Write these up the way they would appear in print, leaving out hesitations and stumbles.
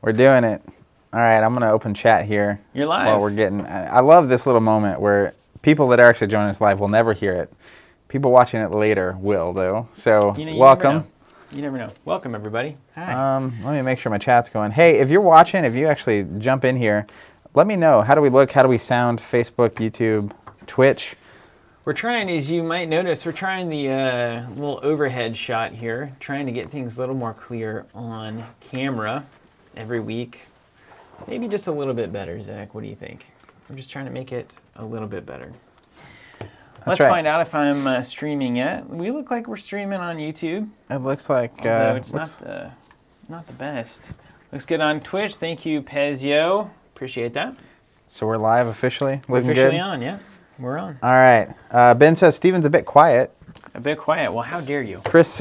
We're doing it. All right, I'm going to open chat here. You're live. While we're getting, I love this little moment where people that are actually joining us live will never hear it. People watching it later will, though. So, welcome. You never know. Welcome, everybody. Hi. Let me make sure my chat's going. Hey, if you're watching, if you actually jump in here, let me know. How do we look? How do we sound? Facebook, YouTube, Twitch? We're trying, as you might notice, we're trying the little overhead shot here, trying to get things a little more clear on camera every week. Maybe just a little bit better, Zach. What do you think? We're just trying to make it a little bit better. Let's find out if I'm streaming yet. We look like we're streaming on YouTube. It looks like... although it's not the best. Looks good on Twitch. Thank you, Pezio. Appreciate that. So we're live officially? We're officially on, yeah. We're on. All right. Ben says Steven's a bit quiet. A bit quiet? Well, how dare you? Chris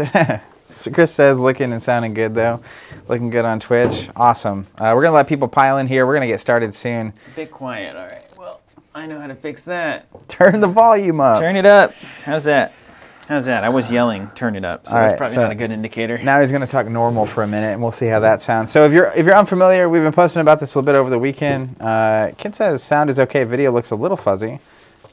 says looking and sounding good, though. Looking good on Twitch. Awesome. We're going to let people pile in here. We're going to get started soon. A bit quiet. All right. Well, I know how to fix that. Turn the volume up. Turn it up. How's that? How's that? I was yelling, turn it up. So that's probably not a good indicator. Now he's going to talk normal for a minute, and we'll see how that sounds. So if you're unfamiliar, we've been posting about this a little bit over the weekend. Ken says sound is okay. Video looks a little fuzzy.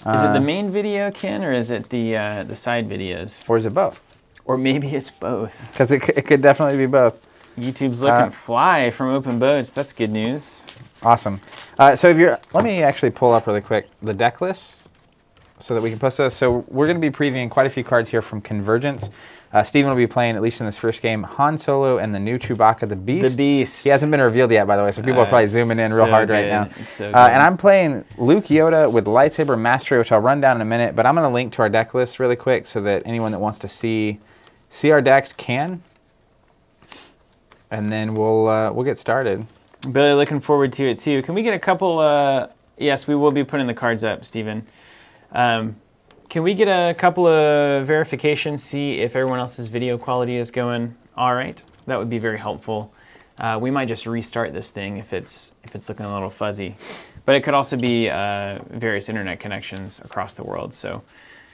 Is it the main video, Ken, or is it the side videos? Or is it both? Or maybe it's both. Because it could definitely be both. YouTube's looking fly from Open Boats. That's good news. Awesome. So let me actually pull up really quick the deck list so that we can post those. So we're going to be previewing quite a few cards here from Convergence. Steven will be playing, at least in this first game, Han Solo and the new Chewbacca, the Beast. The Beast. He hasn't been revealed yet, by the way, so people are probably zooming in real hard right now. It's so good. And I'm playing Luke Yoda with Lightsaber Mastery, which I'll run down in a minute, but I'm going to link to our deck list really quick so that anyone that wants to see our decks can. And then we'll get started. Billy, looking forward to it, too. Can we get a couple... yes, we will be putting the cards up, Steven. Can we get a couple of verifications, see if everyone else's video quality is going all right? That would be very helpful. We might just restart this thing if it's looking a little fuzzy. But it could also be various internet connections across the world. So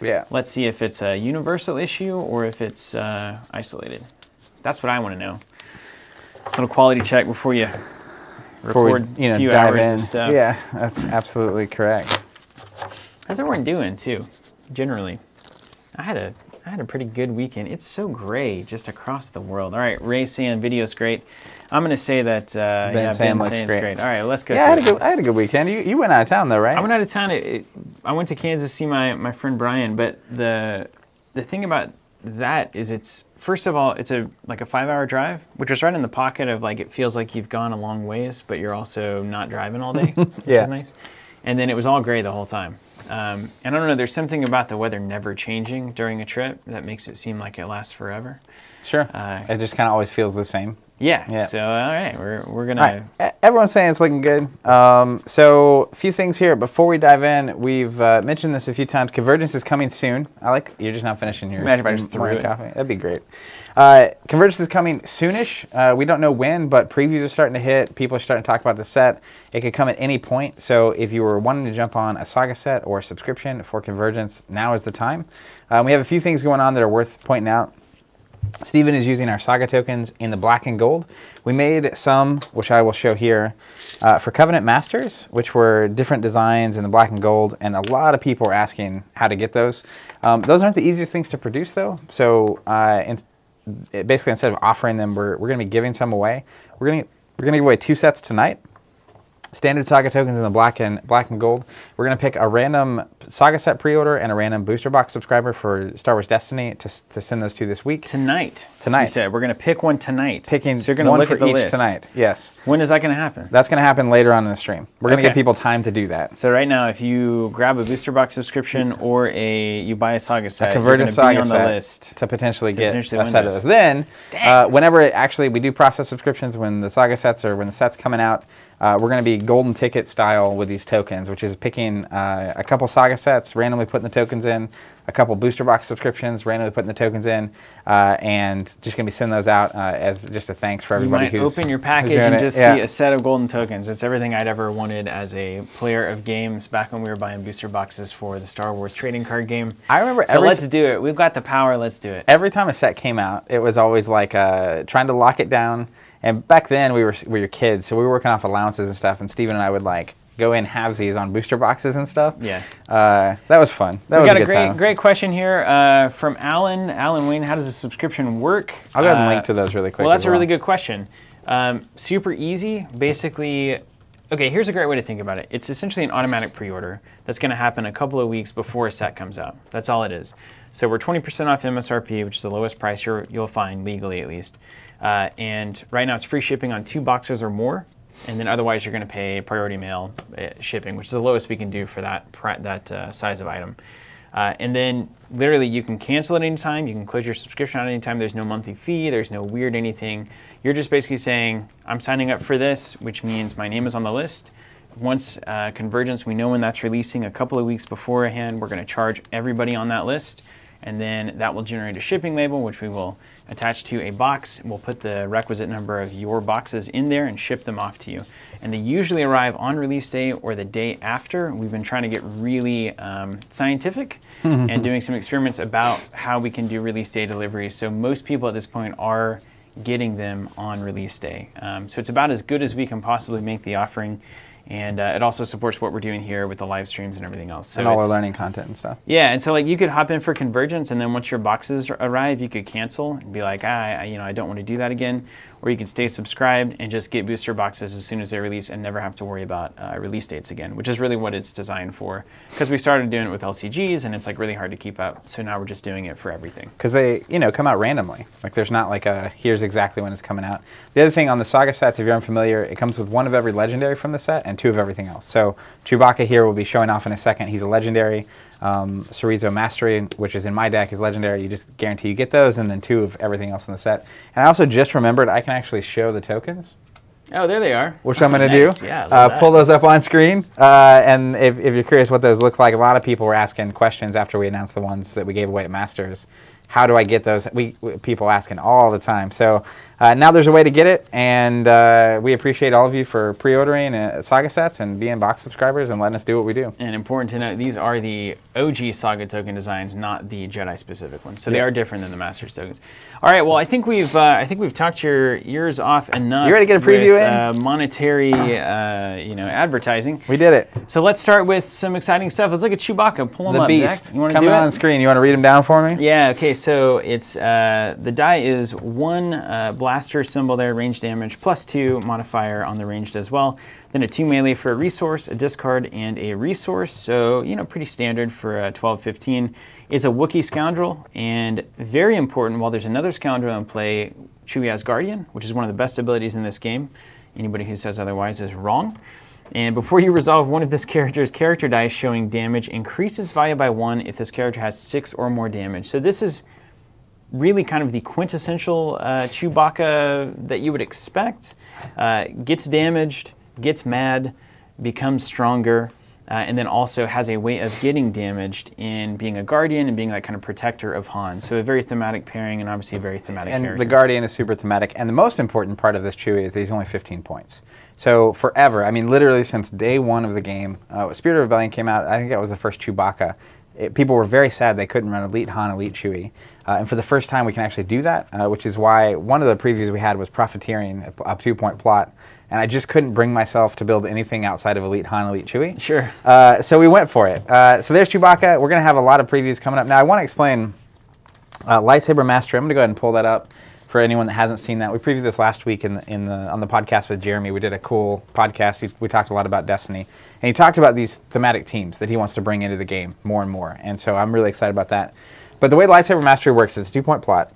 yeah, let's see if it's a universal issue or if it's isolated. That's what I want to know. A little quality check before you record a few hours of stuff. Yeah, that's absolutely correct. How's everyone doing, too? Generally, I had a pretty good weekend. It's so gray just across the world. All right, Ray saying video's great. I'm gonna say that Ben saying it's great. All right, let's go. Yeah, I had a good weekend. You went out of town though, right? I went out of town. I went to Kansas to see my friend Brian. But the thing about that is it's first of all it's like a 5-hour drive, which was right in the pocket of like it feels like you've gone a long ways, but you're also not driving all day, which is nice. And then it was all gray the whole time. And I don't know, there's something about the weather never changing during a trip that makes it seem like it lasts forever. Sure. It just kind of always feels the same. Yeah. So, all right, we're going to... Right. Everyone's saying it's looking good. So, a few things here. Before we dive in, we've mentioned this a few times. Convergence is coming soon. You're just not finishing your Imagine if I just threw it. coffee. That'd be great. Convergence is coming soonish. We don't know when, but previews are starting to hit. People are starting to talk about the set. It could come at any point. So if you were wanting to jump on a Saga set or a subscription for Convergence, now is the time. We have a few things going on that are worth pointing out. Steven is using our Saga tokens in the black and gold. We made some, which I will show here, for Covenant Masters, which were different designs in the black and gold, and a lot of people are asking how to get those. Those aren't the easiest things to produce, though. So basically, instead of offering them, we're going to be giving some away. We're going to give away 2 sets tonight. Standard Saga tokens in the black and gold. We're going to pick a random Saga set pre-order and a random booster box subscriber for Star Wars Destiny to send those to this week. Tonight. You said we're going to pick one tonight. So you're going to look at the list tonight. Yes. When is that going to happen? That's going to happen later on in the stream. We're going to give people time to do that. So right now, if you grab a booster box subscription or you buy a Saga set, a Convergence Saga on the set list to potentially get a set of those. Then, whenever we do process subscriptions, when the Saga sets or when the set's coming out, we're going to be golden ticket style with these tokens, which is picking a couple Saga sets, randomly putting the tokens in, a couple booster box subscriptions, randomly putting the tokens in, and just going to be sending those out as just a thanks for everybody who's You might open your package and just see a set of golden tokens. It's everything I'd ever wanted as a player of games back when we were buying booster boxes for the Star Wars trading card game. I remember let's do it. We've got the power. Let's do it. Every time a set came out, it was always like trying to lock it down And back then we were kids, so we were working off allowances and stuff. And Steven and I would like go in halvesies on booster boxes and stuff. Yeah. That was fun. That was got a good great question here from Alan. Alan Wayne, how does a subscription work? I'll go ahead and link to those really quick. Well, that's a really good question. Super easy. Basically, okay, here's a great way to think about it. It's essentially an automatic pre-order that's going to happen a couple of weeks before a set comes out. That's all it is. So we're 20% off MSRP, which is the lowest price you'll find legally at least. And right now it's free shipping on 2 boxes or more. And then otherwise you're going to pay priority mail shipping, which is the lowest we can do for that size of item. And then literally you can cancel at any time. You can close your subscription at any time. There's no monthly fee. There's no weird anything. You're just basically saying, I'm signing up for this, which means my name is on the list. Once Convergence, we know when that's releasing a couple of weeks beforehand. We're going to charge everybody on that list. And then that will generate a shipping label, which we will attach to a box. We'll put the requisite number of your boxes in there and ship them off to you. And they usually arrive on release day or the day after. We've been trying to get really scientific and doing some experiments about how we can do release day delivery. So most people at this point are getting them on release day. So it's about as good as we can possibly make the offering. And it also supports what we're doing here with the live streams and everything else. So and all our learning content and stuff. Yeah, and so like you could hop in for Convergence, and then once your boxes arrive, you could cancel and be like, I don't want to do that again. Or you can stay subscribed and just get booster boxes as soon as they release and never have to worry about release dates again, which is really what it's designed for. Because we started doing it with LCGs, and it's like really hard to keep up. So now we're just doing it for everything. Because they, come out randomly. Like there's not like a here's exactly when it's coming out. The other thing on the Saga sets, if you're unfamiliar, it comes with 1 of every legendary from the set and 2 of everything else. So Chewbacca here will be showing off in a second. He's a legendary. Chorizo Mastery, which is in my deck, is legendary. You just guarantee you get those, and then 2 of everything else in the set. And I also just remembered I can actually show the tokens. Oh, there they are. Which I'm going to Nice. do. Yeah, pull those up on screen. And if you're curious what those look like, a lot of people were asking questions after we announced the ones that we gave away at Masters. How do I get those? People asking all the time. So now there's a way to get it, and we appreciate all of you for pre-ordering Saga sets and being box subscribers and letting us do what we do. And important to note, these are the OG Saga token designs, not the Jedi specific ones. So they are different than the Masters tokens. All right. Well, I think we've talked your ears off enough. You ready to get a preview with, monetary, advertising. We did it. So let's start with some exciting stuff. Let's look at Chewbacca. Pull him the up, Beast. Zach. You want to coming do it? on screen. You want to read them down for me? Yeah. Okay. So it's the die is 1 blaster symbol there, range damage, +2 modifier on the ranged as well. Then a 2 melee for a resource, a discard, and a resource. So, pretty standard for 12-15. Is a Wookiee Scoundrel, and very important, while there's another Scoundrel in play, Chewie as Guardian, which is one of the best abilities in this game. Anybody who says otherwise is wrong. And before you resolve one of this character's character dice showing damage, increases value by 1 if this character has 6 or more damage. So this is really kind of the quintessential Chewbacca that you would expect. Gets damaged, gets mad, becomes stronger, and then also has a way of getting damaged in being a Guardian and being that kind of protector of Han. So a very thematic pairing, and obviously a very thematic character. And the Guardian is super thematic. And the most important part of this Chewie is that he's only 15 points. So forever, I mean literally since day 1 of the game, Spirit of Rebellion came out, I think that was the first Chewbacca. People were very sad they couldn't run Elite Han, Elite Chewie. And for the first time we can actually do that, which is why one of the previews we had was Profiteering, a 2-point plot. And I just couldn't bring myself to build anything outside of Elite Han, Elite Chewie. Sure. So we went for it. So there's Chewbacca. We're going to have a lot of previews coming up. Now I want to explain Lightsaber Mastery. I'm going to go ahead and pull that up for anyone that hasn't seen that. We previewed this last week on the podcast with Jeremy. We did a cool podcast. We talked a lot about Destiny. And he talked about these thematic teams that he wants to bring into the game more and more. And so I'm really excited about that. But the way Lightsaber Mastery works is a 2-point plot.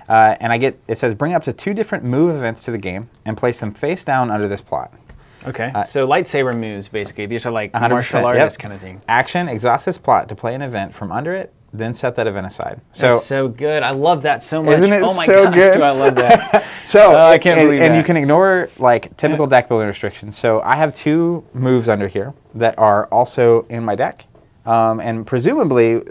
And it says bring up to 2 different move events to the game and place them face down under this plot. Okay, so lightsaber moves, basically. These are like 100%, martial artist kind of thing. Action, exhaust this plot to play an event from under it, then set that event aside. That's so good. I love that so much. Isn't it oh my so gosh, good? do I love that. I can't believe that. And you can ignore like typical deck building restrictions. So I have 2 moves under here that are also in my deck. And presumably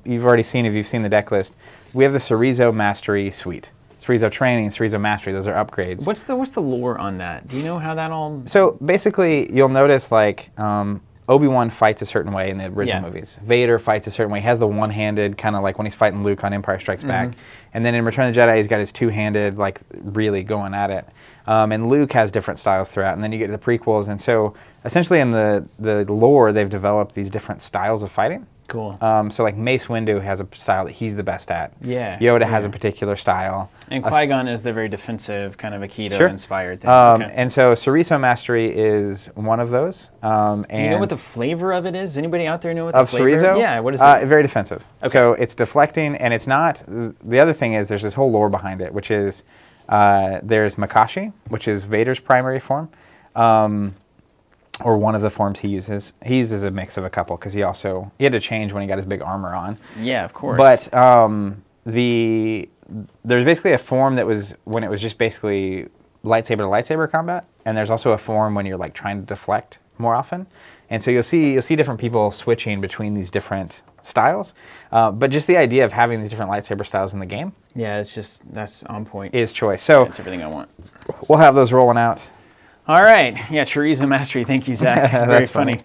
you've already seen, if you've seen the deck list, we have the Chorizo Mastery Suite. Chorizo Training, Chorizo Mastery, those are upgrades. What's the lore on that? Do you know how that all... So basically, you'll notice like a Obi-Wan fights a certain way in the original Yeah. movies. Vader fights a certain way. He has the one-handed, kind of like when he's fighting Luke on Empire Strikes Back. And then in Return of the Jedi, he's got his two-handed, like really going at it. And Luke has different styles throughout. And then you get to the prequels. And so essentially in the lore, they've developed these different styles of fighting. Cool. So like Mace Windu has a style that he's the best at. Yeah. Yoda has a particular style. And Qui-Gon is the very defensive, kind of Sure. Aikido-inspired thing. And so Chorizo Mastery is one of those. Do you know what the flavor of it is? Does anybody out there know what the of flavor? chorizo? Yeah, what is it? Very defensive. Okay. So it's deflecting, and it's not. The other thing is there's this whole lore behind it, which is there's Makashi, which is Vader's primary form, or one of the forms he uses. He uses a mix of a couple because he had to change when he got his big armor on. Yeah, of course. But there's basically a form that was when it was just basically lightsaber to lightsaber combat, and there's also a form when you're like trying to deflect more often. And so you'll see different people switching between these different styles. But just the idea of having these different lightsaber styles in the game, yeah, that's on point. is choice. So That's everything I want. we'll have those rolling out. All right. Yeah, Chorizo Mastery. Thank you, Zach. Very That's funny.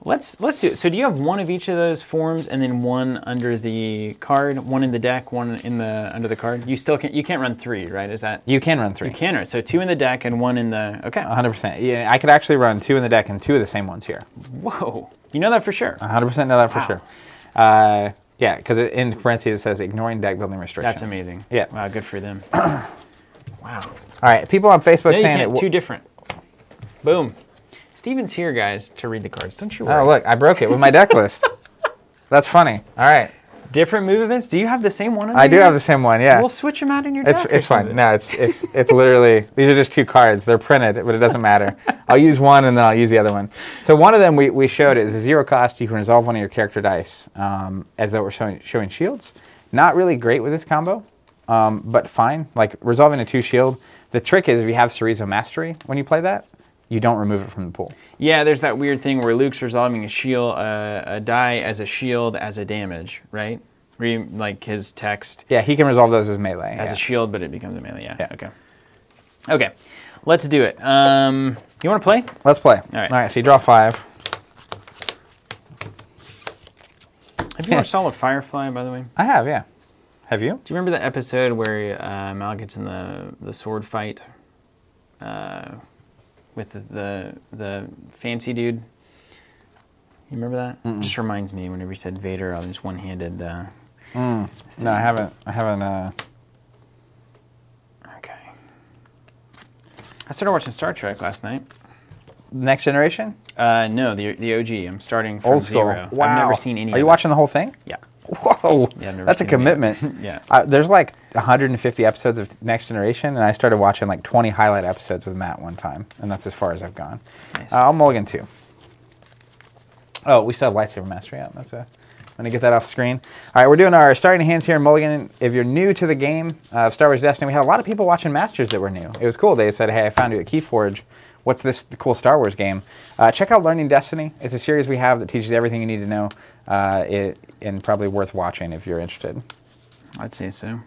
Let's do it. So do you have one of each of those forms and then one under the card, one in the deck, one under the card? You can't run 3, right? Is that? You can run 3. You can run. So 2 in the deck and 1 in the, okay. 100%. Yeah, I could actually run 2 in the deck and 2 of the same ones here. Whoa. You know that for sure? 100% know that for Wow. sure. Yeah, because in parentheses it says ignoring deck building restrictions. That's amazing. Yeah. Wow, good for them. Wow. All right, people on Facebook No, you saying can't. 2 different. Boom. Steven's here, guys, to read the cards. Don't you worry. Oh, look, I broke it with my deck list. That's funny. All right. Different move events? Do you have the same one? I do have the same one, yeah. We'll switch them out in your deck. It's fine. No, it's literally, these are just 2 cards. They're printed, but it doesn't matter. I'll use one and then I'll use the other one. So one of them we showed is a 0 cost. You can resolve one of your character dice as though we're showing shields. Not really great with this combo, but fine. Like resolving a 2 shield. The trick is if you have Chorizo Mastery when you play that, you don't remove it from the pool. Yeah, there's that weird thing where Luke's resolving a shield, a die as a shield as a damage, right? Like his text. Yeah, he can resolve those as melee. As a shield, but it becomes a melee. Yeah. Yeah. Okay. Let's do it. You want to play? Let's play. All right. All right. So you draw 5. Have you watched all of Firefly, by the way? I have, yeah. Have you? Do you remember the episode where Mal gets in the sword fight with the fancy dude? You remember that? It just reminds me whenever you said Vader, I was just one-handed. No, I haven't. Okay. I started watching Star Trek last night. Next Generation? No, the OG. I'm starting from Old school. 0. Wow. I've never seen any Are of you it. watching the whole thing? Yeah. Whoa. Yeah, I've never That's a seen any of it. commitment. Yeah. There's like 150 episodes of Next Generation, and I started watching like 20 highlight episodes with Matt one time, and that's as far as I've gone. Nice. I'll mulligan 2. Oh, we still have Lightsaber Mastery up. I'm going to get that off screen. All right, we're doing our starting hands here in Mulligan. If you're new to the game of Star Wars Destiny, we had a lot of people watching Masters that were new. It was cool. They said, hey, I found you at Keyforge. What's this cool Star Wars game? Check out Learning Destiny. It's a series we have that teaches everything you need to know, and probably worth watching if you're interested. I'd say so.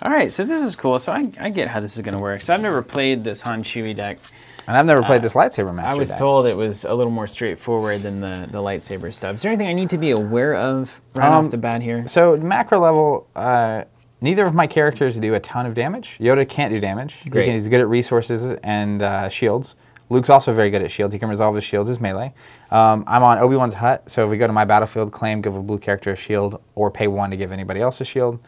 All right, so this is cool. So I get how this is going to work. So I've never played this Han Chewie deck. And I've never played this Lightsaber Mastery I was deck. told it was a little more straightforward than the lightsaber stuff. Is there anything I need to be aware of right off the bat here? So macro level, neither of my characters do a ton of damage. Yoda can't do damage. Great. He's good at resources and shields. Luke's also very good at shields. He can resolve his shields as melee. I'm on Obi-Wan's hut, so if we go to my battlefield, claim, give a blue character a shield, or pay 1 to give anybody else a shield.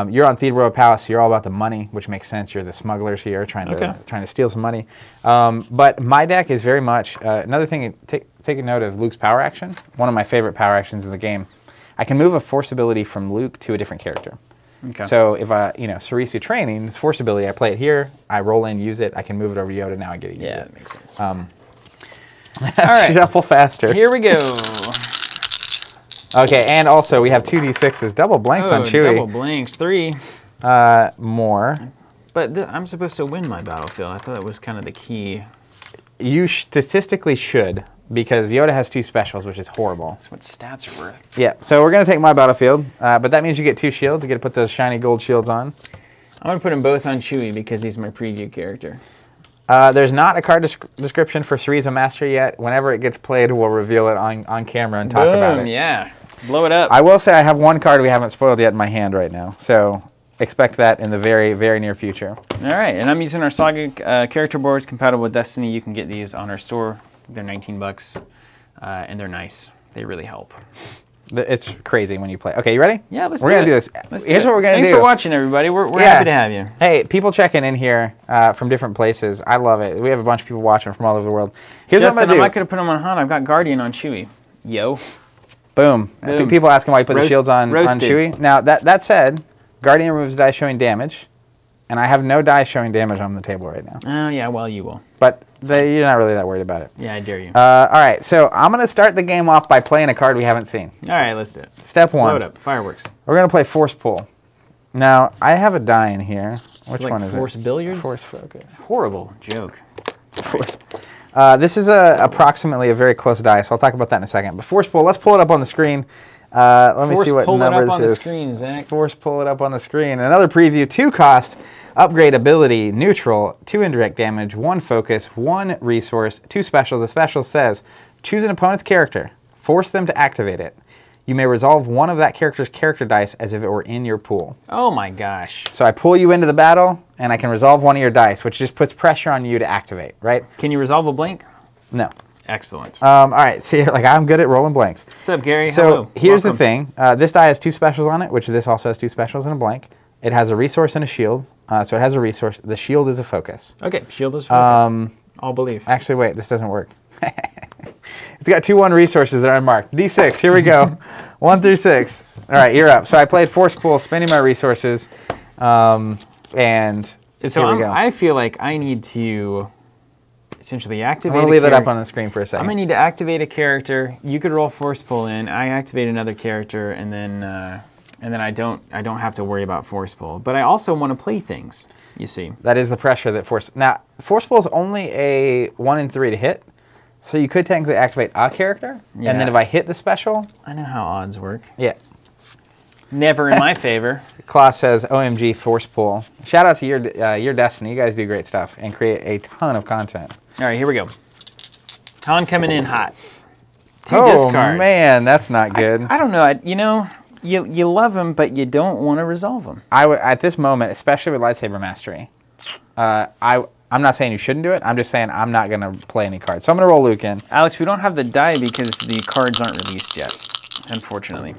You're on Theodore Royal Palace, so you're all about the money, which makes sense. You're the smugglers here trying to steal some money. But my deck is very much, another thing, take a note of Luke's power action. One of my favorite power actions in the game. I can move a force ability from Luke to a different character. Okay. So if Cerisi training, this force ability, I play it here, I roll in, use it, I can move it over to Yoda, now I get to use it. Yeah, that makes sense. All right. Shuffle faster. Here we go. Okay, and also we have 2d6s, double blanks on Chewie. Double blanks, 3. More. But I'm supposed to win my battlefield. I thought that was kind of the key. You statistically should, because Yoda has 2 specials, which is horrible. That's what stats are worth. Yeah, so we're going to take my battlefield, but that means you get 2 shields. You get to put those shiny gold shields on. I'm going to put them both on Chewie because he's my preview character. There's not a card description for Cereza Master yet. Whenever it gets played, we'll reveal it on camera and talk about it. Yeah. Blow it up. I will say I have one card we haven't spoiled yet in my hand right now. So expect that in the very, very near future. All right. And I'm using our Saga character boards compatible with Destiny. You can get these on our store. They're 19 bucks. And they're nice. They really help. It's crazy when you play. Okay, you ready? Yeah, let's do it. We're going to do this. Here's what we're going to do. Thanks for watching, everybody. We're happy to have you. Hey, people checking in here from different places. I love it. We have a bunch of people watching from all over the world. Here's Justin, what I'm going to do. I'm not going to put them on Han. I've got Guardian on Chewie. Yo. Boom. People asking why you put the shields on roasted. Chewie. Now, that said, Guardian removes dice showing damage, and I have no dice showing damage on the table right now. Oh, yeah, well, you will. But you're not really that worried about it. Yeah, I dare you. All right, so I'm going to start the game off by playing a card we haven't seen. All right, let's do it. Step 1. Load up. Fireworks. We're going to play Force Pull. Now, I have a die in here. Which one is Force it? Billiards? Force Focus. Horrible joke. This is approximately a very close die, so I'll talk about that in a second. But Force Pull, let's pull it up on the screen. Let me see what number this is. Force pull it up on the screen, Zach. Force pull it up on the screen. Another preview, 2 cost, upgrade ability, neutral, 2 indirect damage, 1 focus, 1 resource, 2 specials. The special says, choose an opponent's character, force them to activate it. You may resolve one of that character's character dice as if it were in your pool. Oh my gosh. So I pull you into the battle, and I can resolve one of your dice, which just puts pressure on you to activate, right? Can you resolve a blank? No. Excellent. All right, so you're like, I'm good at rolling blanks. What's up, Gary? So hello. here's Welcome. the thing. This die has 2 specials on it, which this also has 2 specials and a blank. It has a resource and a shield. So it has a resource. The shield is a focus. Okay, shield is focus. I'll believe. Actually, wait, this doesn't work. It's got 2-1 resources that are unmarked. D6, here we go. 1 through 6. All right, you're up. So I played Force Pull, spending my resources, and so here we go. I feel like I need to essentially activate I'm going to leave it up on the screen for a second. I'm going to need to activate a character. You could roll Force Pull in. I activate another character, and then I don't have to worry about Force Pull. But I also want to play things, you see. That is the pressure that Force... Now, Force Pull is only a 1 in 3 to hit, so you could technically activate a character, Yeah. and then if I hit the special... I know how odds work. Yeah. Never in my favor. Klaus says, OMG, Force Pull. Shout out to your Destiny. You guys do great stuff and create a ton of content. All right, here we go. Han coming in hot. 2 oh, discards. Man, that's not good. I don't know. You love them, but you don't want to resolve them. At this moment, especially with Lightsaber Mastery, I'm not saying you shouldn't do it. I'm just saying I'm not going to play any cards. So I'm going to roll Luke in. Alex, we don't have the die because the cards aren't released yet, unfortunately.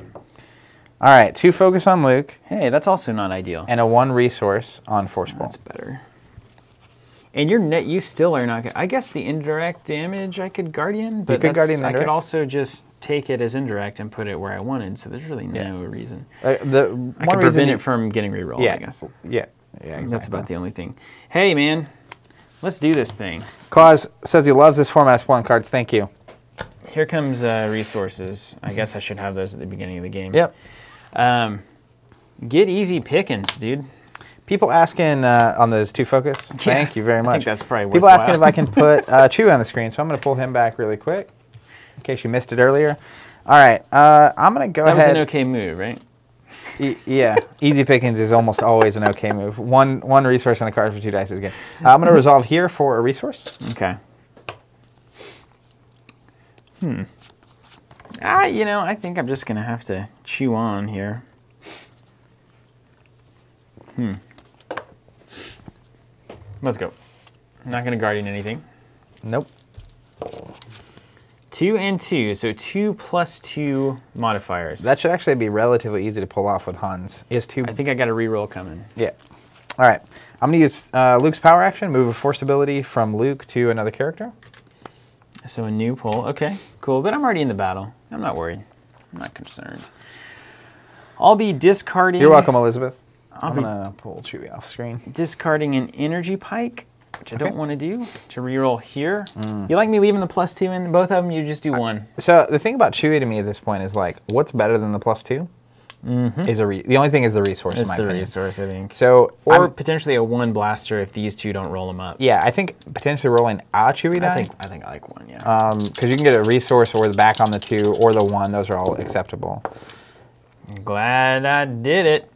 All right, 2 focus on Luke. Hey, that's also not ideal. And a 1 resource on Force Pull. That's better. And you still are not. I guess the indirect damage I could Guardian, but I could also just take it as indirect and put it where I wanted. So there's really no reason. I could prevent it from getting rerolled. Yeah, I guess. Yeah, exactly. That's about the only thing. Hey, man, let's do this thing. Claus says he loves this format of spoiling cards. Thank you. Here comes resources. I guess I should have those at the beginning of the game. Yep. Get easy pickings, dude. People asking on those 2 focus. Thank you very much. I think that's probably People worthwhile. asking if I can put Chewie on the screen, so I'm going to pull him back really quick in case you missed it earlier. All right, I'm going to go ahead. That was an okay move, right? Yeah, easy pickings is almost always an okay move. One resource on a card for 2 dice is good. I'm going to resolve here for a resource. Okay. I think I'm just going to have to chew on here. Let's go. I'm not going to Guardian anything. Nope. 2 and 2, so 2 plus 2 modifiers. That should actually be relatively easy to pull off with Hans. He has 2. I think I got a reroll coming. Yeah. All right. I'm going to use Luke's power action, move a force ability from Luke to another character. So a new pull. Okay, cool. But I'm already in the battle. I'm not worried. I'm not concerned. I'll be discarding... You're welcome, Elizabeth. I'm going to pull Chewie off screen. Discarding an energy pike, which I don't want to do, to reroll here. You like me leaving the +2 in both of them? You just do 1. So the thing about Chewie to me at this point is like, what's better than the +2? Is the only thing is the resource. It's in my the opinion. resource, I think. So or potentially a 1 blaster if these 2 don't roll them up. Yeah, I think potentially rolling a Chewie die. I think I like 1. Yeah. Because you can get a resource or the back on the 2 or the 1. Those are all acceptable. I'm glad I did it.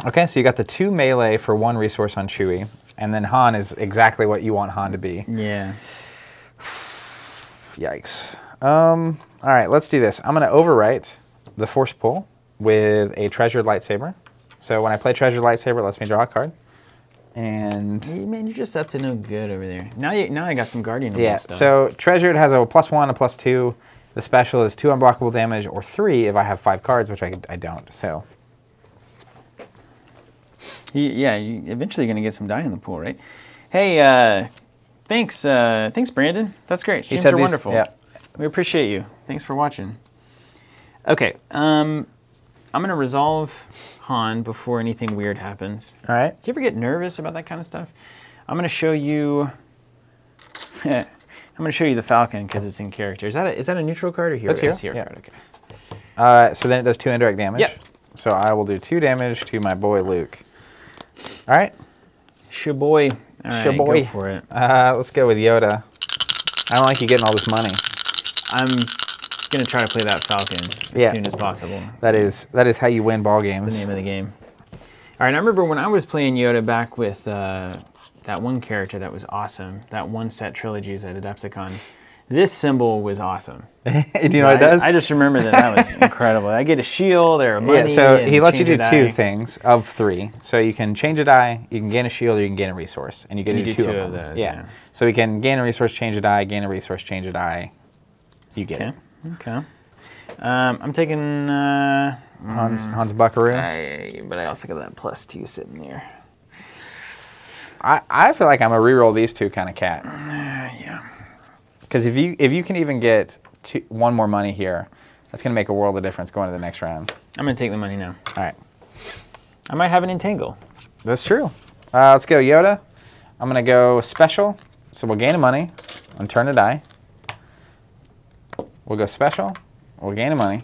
Okay, so you got the 2 melee for 1 resource on Chewie. And then Han is exactly what you want Han to be. Yeah. Yikes. All right, let's do this. I'm going to overwrite the Force Pull with a Treasured Lightsaber. So when I play Treasured Lightsaber, it lets me draw a card. And Hey, man, you're just up to no good over there. Now I got some Guardian. yeah, stuff. so Treasured has a +1, a +2. The special is 2 unblockable damage, or 3 if I have 5 cards, which I don't. So Yeah, eventually you're going to get some die in the pool, right? Hey, thanks Brandon. That's great. Streams are wonderful. Yeah. We appreciate you. Thanks for watching. Okay, I'm going to resolve Han before anything weird happens. All right. Do you ever get nervous about that kind of stuff? I'm going to show you... I'm going to show you the Falcon because it's in character. Is that a neutral card or hero? That's hero. It's hero Yeah. card, okay. So then it does 2 indirect damage. Yep. So I will do 2 damage to my boy Luke. All right. Shaboy. All right, Shaboy. go for it. Let's go with Yoda. I don't like you getting all this money. I'm going to try to play that Falcon as soon as possible. That is how you win ball games. That's the name of the game. All right, I remember when I was playing Yoda back with that one character that was awesome, that one set trilogies at Adepticon. This symbol was awesome. Do you know what it does? I just remember that was incredible. I get a shield or a money. Yeah, so and he lets you do change a 2 die. things of 3. So you can change a die, you can gain a shield, or you can gain a resource. And you get You to do do 2 two of of them. those, Yeah. yeah. So we can gain a resource, change a die, gain a resource, change a die. You get it. Okay. I'm taking... Hans Buckaroo. but I also got that +2 sitting there. I feel like I'm a reroll these 2 kind of cat. Yeah. Because if you can even get 1 more money here, that's going to make a world of difference going to the next round. I'm going to take the money now. All right. I might have an Entangle. That's true. Let's go Yoda. I'm going to go special. So we'll gain a money and turn a die. We'll go special. We'll gain a money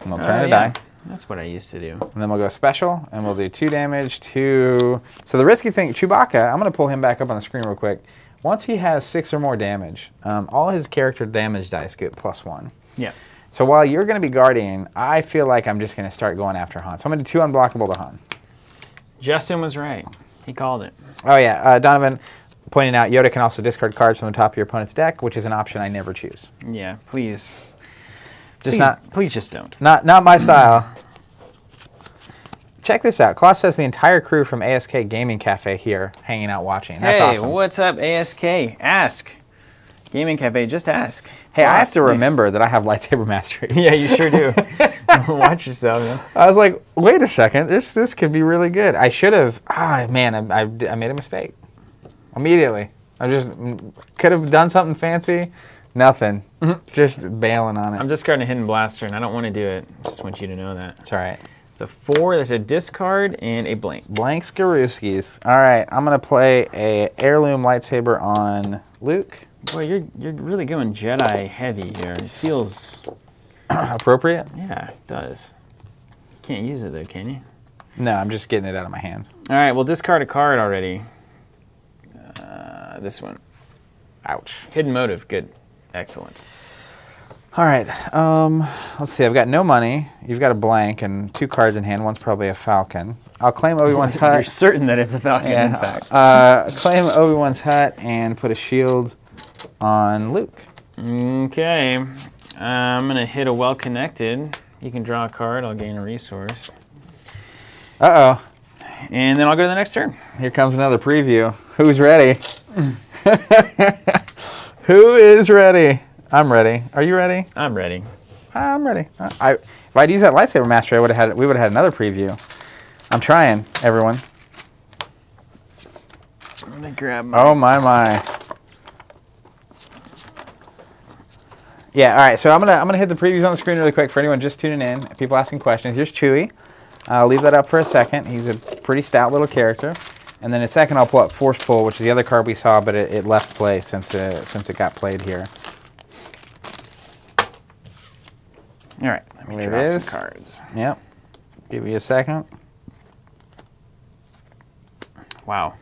and we'll turn a die. That's what I used to do. And then we'll go special and we'll do 2 damage to... So the risky thing, Chewbacca, I'm going to pull him back up on the screen real quick. Once he has 6 or more damage, all his character damage dice get +1. Yeah. So while you're going to be guarding, I feel like I'm just going to start going after Han. So I'm going to do 2 unblockable to Han. Justin was right. He called it. Oh yeah, Donovan pointing out Yoda can also discard cards from the top of your opponent's deck, which is an option I never choose. Yeah, please. Please just don't. Not my style. Check this out. Klaus says the entire crew from ASK Gaming Cafe here hanging out watching. That's Hey, awesome. what's up, ASK? Ask. Gaming Cafe, just ask. Hey, I have to Nice. remember that I have lightsaber mastery. Yeah, you sure do. Watch yourself, man. I was like, wait a second, this could be really good. I should have. Man, I made a mistake. Immediately, I just could have done something fancy. Nothing. Just bailing on it. I'm discarding a Hidden Blaster, and I don't want to do it. Just want you to know that. It's all right. It's a 4, there's a discard, and a blank. Blank Skaruskis. All right, I'm gonna play a heirloom lightsaber on Luke. Boy, you're really going Jedi heavy here. It feels... Appropriate? Yeah, it does. You can't use it, though, can you? No, I'm just getting it out of my hand. All right, we'll discard a card already. This one. Ouch. Hidden Motive, good. Excellent. All right, let's see. I've got no money. You've got a blank and 2 cards in hand. One's probably a Falcon. I'll claim Obi-Wan's You're hut. certain that it's a Falcon, in fact. Claim Obi-Wan's hut and put a shield on Luke. Okay. I'm going to hit a Well-Connected. You can draw a card. I'll gain a resource. Uh-oh. And then I'll go to the next turn. Here comes another preview. Who's ready? Who is ready? I'm ready. Are you ready? I'm ready. I'm ready. If I'd used that lightsaber mastery, we would have had another preview. I'm trying, everyone. I'm going to grab my... Oh my. Yeah, all right. So I'm gonna hit the previews on the screen really quick for anyone just tuning in. People asking questions. Here's Chewie. I'll leave that up for a second. He's a pretty stout little character. And then in a second, I'll pull up Force Pull, which is the other card we saw, but it left play since it got played here. All right, let me There draw it some is. cards. Yep. Give you a second. Wow.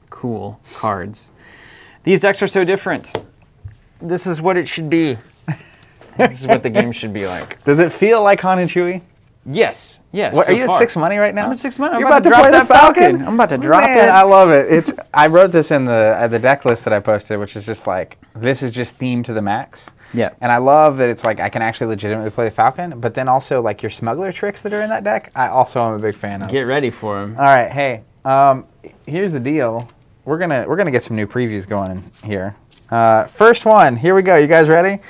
Cool cards. These decks are so different. This is what it should be. This is what the game should be like. Does it feel like Han and Chewie? Yes. What, so are you far. at 6 money right now? I'm at 6 money. You're I'm about to drop play that the Falcon. I'm about to drop Man, it. I love it. I wrote this in the deck list that I posted, which is just like, this is just themed to the max. Yeah. And I love that it's like I can actually legitimately play the Falcon, but then also like your smuggler tricks that are in that deck, I also am a big fan of. Get ready for them. All right, hey, here's the deal. We're gonna get some new previews going in here. First one, here we go. You guys ready?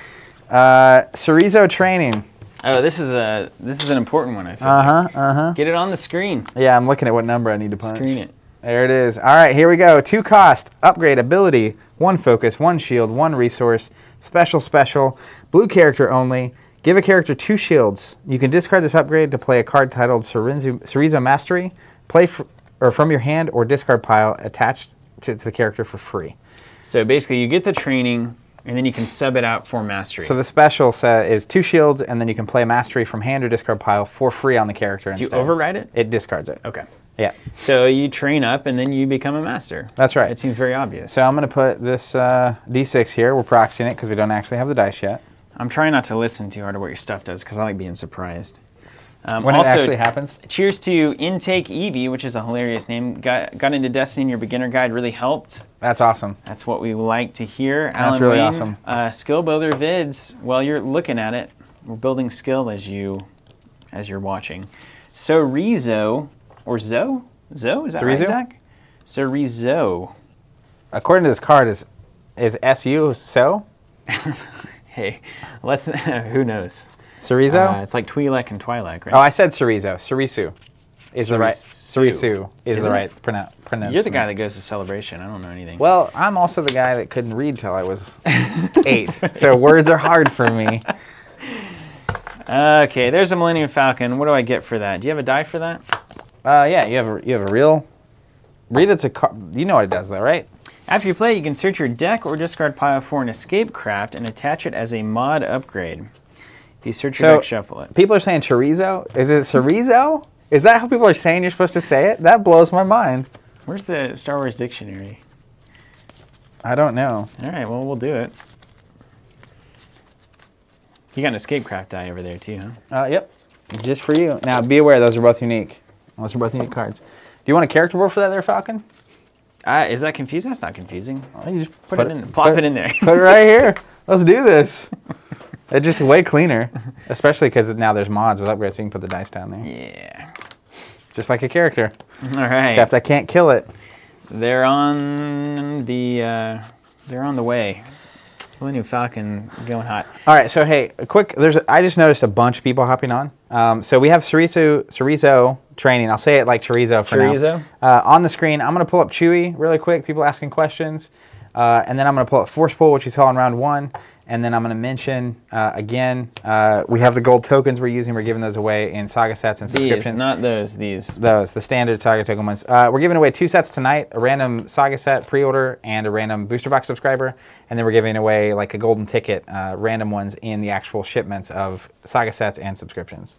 Chorizo training. Oh, this is an important one. I feel like. Get it on the screen. Yeah, I'm looking at what number I need to punch. Screen it. There it is. All right, here we go. 2 cost, upgrade, ability, 1 focus, 1 shield, 1 resource, special, blue character only. Give a character 2 shields. You can discard this upgrade to play a card titled Chorizo Mastery. Play from your hand or discard pile attached to the character for free. So basically, you get the training, and then you can sub it out for Mastery. So the special set is 2 shields, and then you can play Mastery from hand or discard pile for free on the character instead. Do you override it? It discards it. Okay. Yeah. So you train up, and then you become a master. That's right. It seems very obvious. So I'm going to put this D6 here. We're proxying it because we don't actually have the dice yet. I'm trying not to listen too hard to what your stuff does because I like being surprised. When also, it actually happens. Cheers to Intake Eevee, which is a hilarious name. Got into Destiny in your beginner guide, really helped. That's awesome. That's what we like to hear. That's Alan really Wayne, awesome. Skill Builder Vids, while you're looking at it, we're building skill as you're watching. So Rezo, or Zo? Zo, is that right, Zach? So Rezo. According to this card, is SU so? Hey, let's, who knows? Chorizo? It's like Twi'lek and Twi'lek, right? Oh, I said Chorizo. Chorizo is the right. Chorizo is the right pronunciation. You're the guy that goes to Celebration. I don't know anything. Well, I'm also the guy that couldn't read till I was 8. So words are hard for me. Okay, there's a Millennium Falcon. What do I get for that? Do you have a die for that? Yeah, you have a real. Read it's a card. You know what it does, though, right? After you play, you can search your deck or discard pile for an escape craft and attach it as a mod upgrade. If you search your deck, shuffle it. People are saying chorizo. Is it chorizo? Is that how people are saying you're supposed to say it? That blows my mind. Where's the Star Wars dictionary? I don't know. All right, well, we'll do it. You got an escape craft die over there, too, huh? Yep. Just for you. Now, be aware, those are both unique. Those are both unique cards. Do you want a character board for that there, Falcon? Is that confusing? That's not confusing. You just Put it in. Plop it in there. Put it right here. Let's do this. It's just way cleaner, especially because now there's mods with upgrades, so you can put the dice down there. Yeah. Just like a character. All right. Except I can't kill it. They're on the way. Millennium Falcon going hot. All right, so hey, I just noticed a bunch of people hopping on. So we have Chorizo training. I'll say it like chorizo for now. On the screen, I'm going to pull up Chewie really quick, people asking questions. And then I'm going to pull up Force Pull, which you saw in round 1. And then I'm going to mention, again, we have the gold tokens we're using. We're giving those away in Saga sets and subscriptions. These, not those, these. Those, the standard Saga token ones. We're giving away 2 sets tonight, a random Saga set pre-order and a random booster box subscriber. And then we're giving away like a golden ticket, random ones in the actual shipments of Saga sets and subscriptions.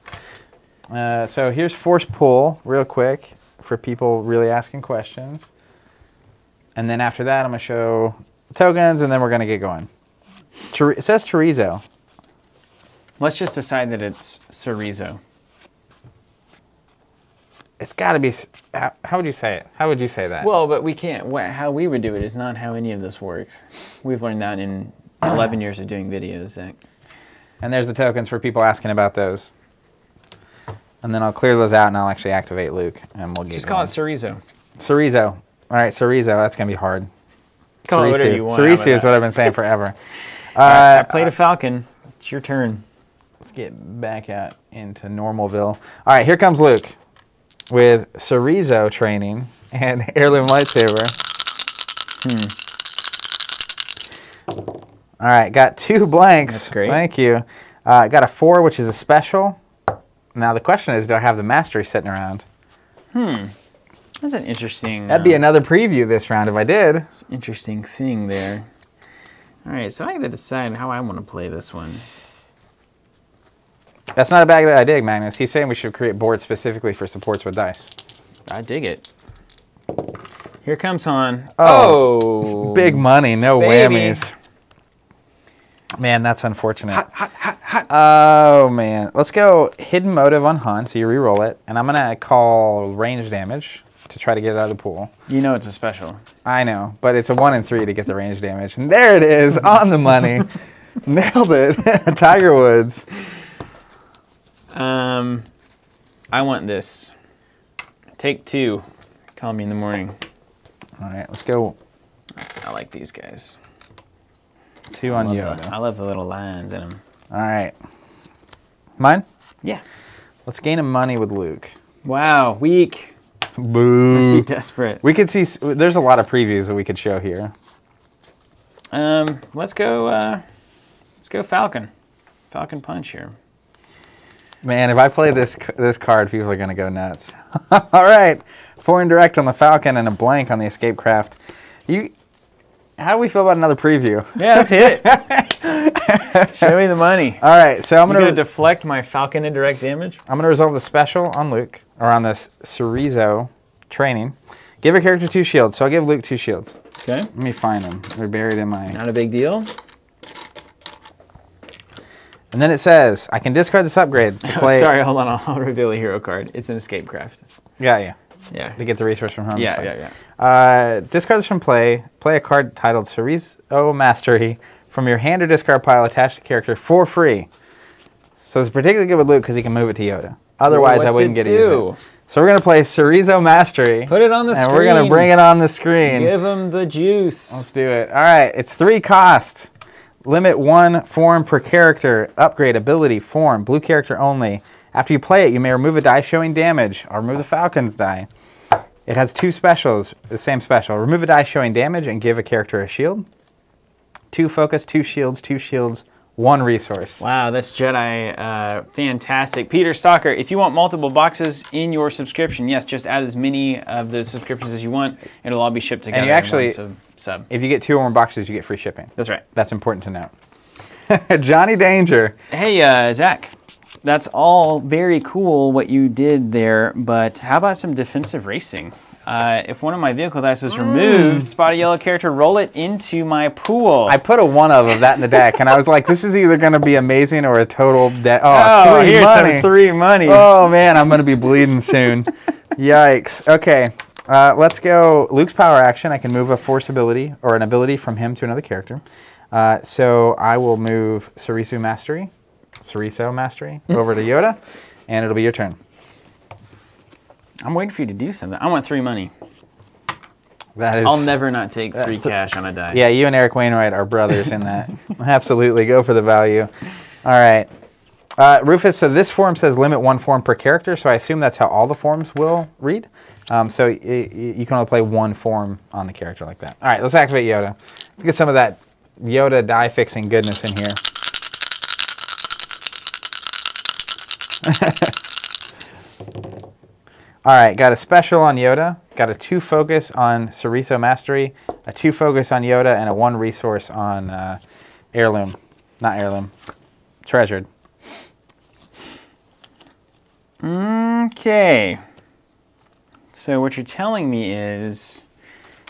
So here's Force Pull real quick for people really asking questions. And then after that, I'm going to show tokens, and then we're going to get going. It says chorizo. Let's just decide that it's chorizo. It's got to be. How would you say it? How would you say that? Well, but we can't. How we would do it is not how any of this works. We've learned that in 11 years of doing videos, Zach. And there's the tokens for people asking about those. And then I'll clear those out, and I'll actually activate Luke, and we'll get just call it chorizo. Chorizo. All right, chorizo. That's going to be hard. Call it whatever you want. Chorizo is what I've been saying forever. Right, I played a Falcon. It's your turn. Let's get back out into Normalville. All right, here comes Luke with chorizo training and heirloom lightsaber. All right, got 2 blanks. That's great. Thank you. Got a 4, which is a special. Now the question is, do I have the mastery sitting around? That's an interesting... That'd be another preview this round if I did. It's an interesting thing there. All right, so I got to decide how I want to play this one. That's not a bad idea, Magnus. He's saying we should create boards specifically for supports with dice. I dig it. Here comes Han. Oh, big money, no baby. whammies. Man, that's unfortunate. Oh, man. Let's go Hidden Motive on Han, so you re-roll it. And I'm going to call range damage to try to get it out of the pool. You know it's a special. I know, but it's a 1 and 3 to get the range damage. And there it is, on the money. Nailed it. Tiger Woods. I want this. Take 2. Call me in the morning. All right, let's go. I like these guys. 2 on Yoda. I love the little lines in them. All right. Mine? Yeah. Let's gain a money with Luke. Wow, weak. Boo. Must be desperate. We could see, there's a lot of previews that we could show here. Let's go Falcon. Falcon Punch here. Man, if I play this card, people are going to go nuts. All right. 4 indirect on the Falcon and a blank on the Escape Craft. How do we feel about another preview? Yeah, let's hit it. Show me the money. All right, so I'm going to deflect my Falcon indirect damage. I'm going to resolve the special on Luke, or on this Chorizo training. Give a character 2 shields, so I'll give Luke 2 shields. Okay. Let me find them. They're buried in my... Not a big deal. And then it says, I can discard this upgrade to play... Sorry, hold on. I'll reveal a hero card. It's an Escape Craft. Yeah. Yeah. To get the resource from home. Yeah. Discard this from play. Play a card titled Chorizo Mastery from your hand or discard pile attached to character for free. So it's particularly good with Luke because he can move it to Yoda. Otherwise, I wouldn't get it. So we're going to play Chorizo Mastery. Put it on the screen. And we're going to bring it on the screen. Give him the juice. Let's do it. All right. It's 3 cost. Limit 1 form per character. Upgrade ability form. Blue character only. After you play it, you may remove a die showing damage. I'll remove the Falcon's die. It has 2 specials, the same special. Remove a die showing damage and give a character a shield. 2 focus, 2 shields, 1 resource. Wow, that's Jedi fantastic. Peter Stalker, if you want multiple boxes in your subscription, yes, just add as many of those subscriptions as you want. It'll all be shipped together. And you actually, sub. if you get 2 or more boxes, you get free shipping. That's right. That's important to note. Johnny Danger. Hey, Zach. That's all very cool what you did there, but how about some defensive racing? If one of my vehicle dice was removed, spot a yellow character, roll it into my pool. I put a 1 of that in the deck, and I was like, this is either going to be amazing or a total deck. Oh, 3 here's money. Some 3 money. Oh, man, I'm going to be bleeding soon. Yikes. Okay, let's go. Luke's power action. I can move a force ability or an ability from him to another character. So I will move Chorizo Mastery over to Yoda, and it'll be your turn. I'm waiting for you to do something. I want 3 money. That is. I'll never not take 3 cash on a die. Yeah, you and Eric Wainwright are brothers in that. Absolutely, go for the value. All right. Rufus, so this form says limit 1 form per character, so I assume that's how all the forms will read. So you can only play 1 form on the character like that. All right, let's activate Yoda. Let's get some of that Yoda die fixing goodness in here. All right, got a special on Yoda, got a 2 focus on Chorizo Mastery, a 2 focus on Yoda, and a 1 resource on Heirloom. Not Heirloom. Treasured. Okay. So what you're telling me is...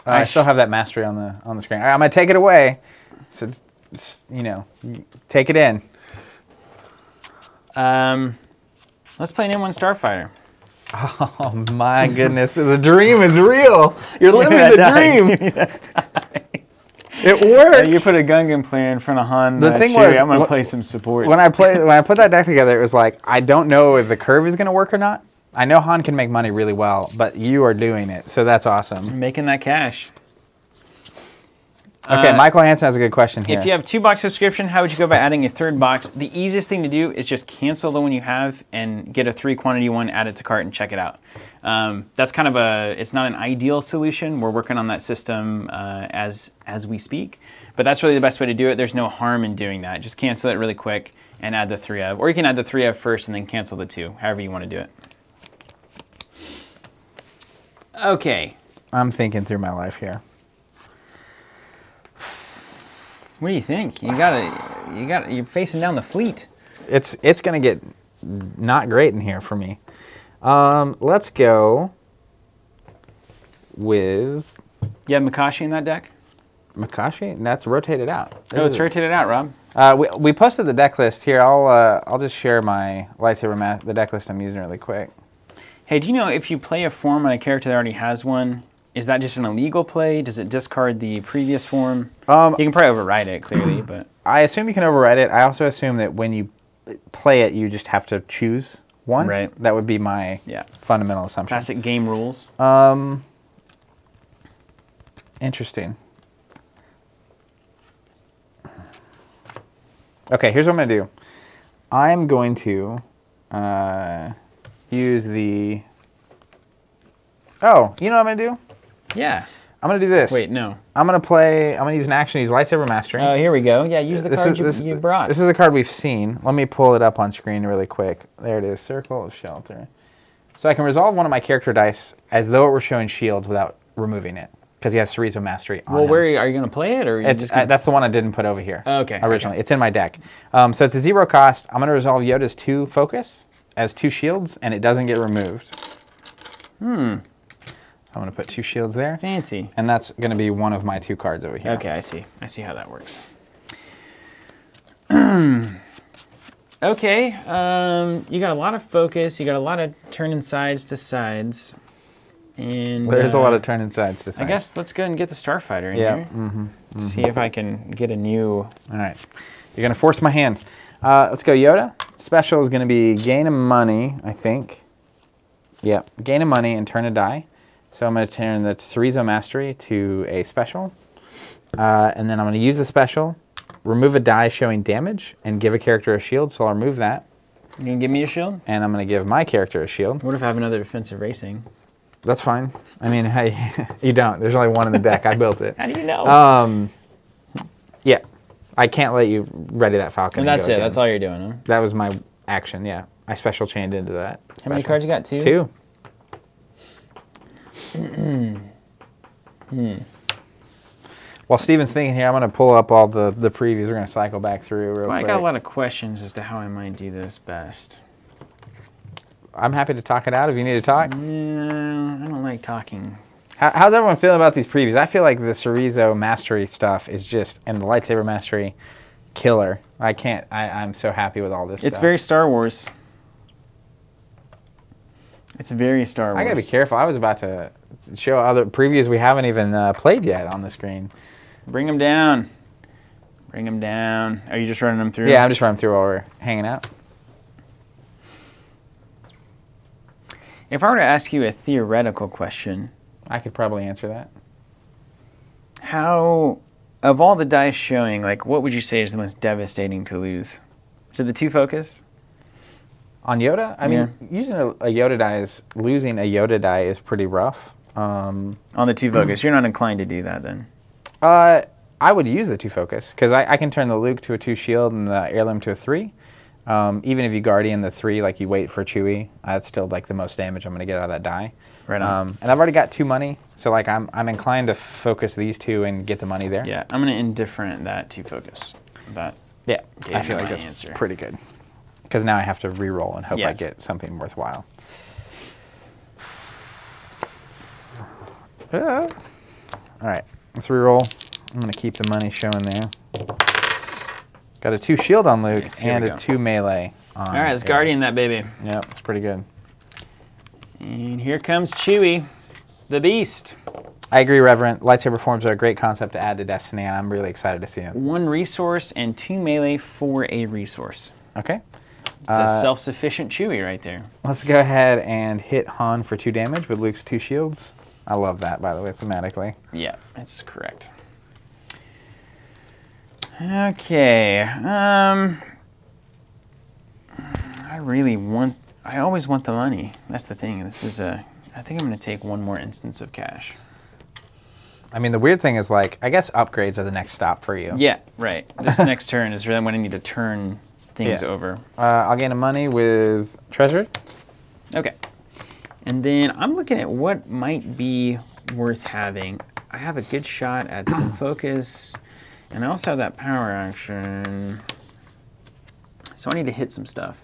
I still have that Mastery on the screen. All right, I'm going to take it away. So, you know, take it in. Let's play an M1 Starfighter. Oh my goodness, the dream is real. You're living the dream. It worked. You put a Gungan player in front of Han. The thing was, I'm gonna play some supports. When I put that deck together, it was like, I don't know if the curve is gonna work or not. I know Han can make money really well, but you are doing it, so that's awesome. Making that cash. Okay, Michael Hansen has a good question here. If you have 2-box subscription, how would you go about adding a 3rd box? The easiest thing to do is just cancel the one you have and get a 3 quantity one, add it to cart, and check it out. That's kind of it's not an ideal solution. We're working on that system as we speak, but that's really the best way to do it. There's no harm in doing that. Just cancel it really quick and add the 3 of, or you can add the 3 of first and then cancel the 2, however you want to do it. Okay. I'm thinking through my life here. What do you think? You're facing down the fleet. It's gonna get not great in here for me. Let's go with... You have Makashi in that deck? Makashi? And that's rotated out. Oh, it's rotated out, Rob. We posted the deck list here. I'll just share my lightsaber the deck list I'm using really quick. Hey, do you know if you play a form on a character that already has one, is that just an illegal play? Does it discard the previous form? You can probably override it, clearly, but... I assume you can override it. I also assume that when you play it, you just have to choose one. Right. That would be my fundamental assumption. Classic game rules. Interesting. Okay, here's what I'm going to do. I'm going to use the... Oh, you know what I'm going to do? Yeah. I'm going to do this. Wait, no. I'm going to use an action, use Lightsaber Mastery. Oh, here we go. Yeah, use the card you brought. This is a card we've seen. Let me pull it up on screen really quick. There it is, Circle of Shelter. So I can resolve one of my character dice as though it were showing shields without removing it, because he has Cerezo Mastery on him. Where are you going to play it? Or that's the one I didn't put over here originally. Okay. It's in my deck. So it's a 0 cost. I'm going to resolve Yoda's 2 focus as 2 shields, and it doesn't get removed. I'm going to put 2 shields there. Fancy. And that's going to be one of my 2 cards over here. Okay, I see. I see how that works. Okay, you got a lot of focus. You got a lot of turning sides to sides. And there's a lot of turning sides to sides. I guess let's go and get the Starfighter in here. See if I can get a new... All right. You're going to force my hand. Let's go Yoda. Special is going to be gain a money, I think. Yep, gain a money and turn a die. So I'm going to turn the Cerezo Mastery to a special. And then I'm going to use the special, remove a die showing damage, and give a character a shield, so I'll remove that. You going to give me a shield? And I'm going to give my character a shield. What if I have another defensive racing? That's fine. I mean, hey, you don't. There's only one in the deck. I built it. How do you know? Yeah. I can't let you ready that Falcon. And that's it. Again. That's all you're doing, huh? That was my action, yeah. I special chained into that. How many cards you got? 2? 2. While Steven's thinking here, I'm going to pull up all the previews. We're going to cycle back through real quick. I got a lot of questions as to how I might do this best. I'm happy to talk it out if you need to talk. No, I don't like talking. How's everyone feeling about these previews? I feel like the Cerezo Mastery stuff is just, and the Lightsaber Mastery, killer. I'm so happy with all this stuff. It's very Star Wars. It's very Star Wars. I gotta be careful. I was about to show other previews we haven't even played yet on the screen. Bring them down. Bring them down. Are you just running them through? Yeah, I'm just running through while we're hanging out. If I were to ask you a theoretical question, I could probably answer that. How, of all the dice showing, like, what would you say is the most devastating to lose? Is it the 2 focus? On Yoda? I mean, using a Yoda die losing a Yoda die is pretty rough. On the 2 focus, you're not inclined to do that then? I would use the 2 focus, because I can turn the Luke to a 2 shield and the heirloom to a 3. Even if you Guardian the 3, like you wait for Chewie, that's still like the most damage I'm going to get out of that die. Right on. And I've already got 2 money, so like I'm inclined to focus these 2 and get the money there. Yeah, I'm going to indifferent that 2 focus. I feel like that's pretty good. Because now I have to re-roll and hope I get something worthwhile. All right, let's re-roll. I'm going to keep the money showing there. Got a 2 shield on Luke and a 2 melee on. All right, let's Guardian that baby. Yep, it's pretty good. And here comes Chewie, the beast. I agree, Reverend. Lightsaber forms are a great concept to add to Destiny, and I'm really excited to see them. 1 resource and 2 melee for a resource. Okay. It's a self-sufficient Chewie right there. Let's go ahead and hit Han for 2 damage with Luke's 2 shields. I love that, by the way, thematically. Yeah, that's correct. Okay. I always want the money. That's the thing. I think I'm going to take 1 more instance of cash. I mean, the weird thing is, like, I guess upgrades are the next stop for you. Yeah, right. This next turn is really when I need to turn things over. I'll gain a money with Treasure. Okay. And then I'm looking at what might be worth having. I have a good shot at some focus, and I also have that power action. So I need to hit some stuff.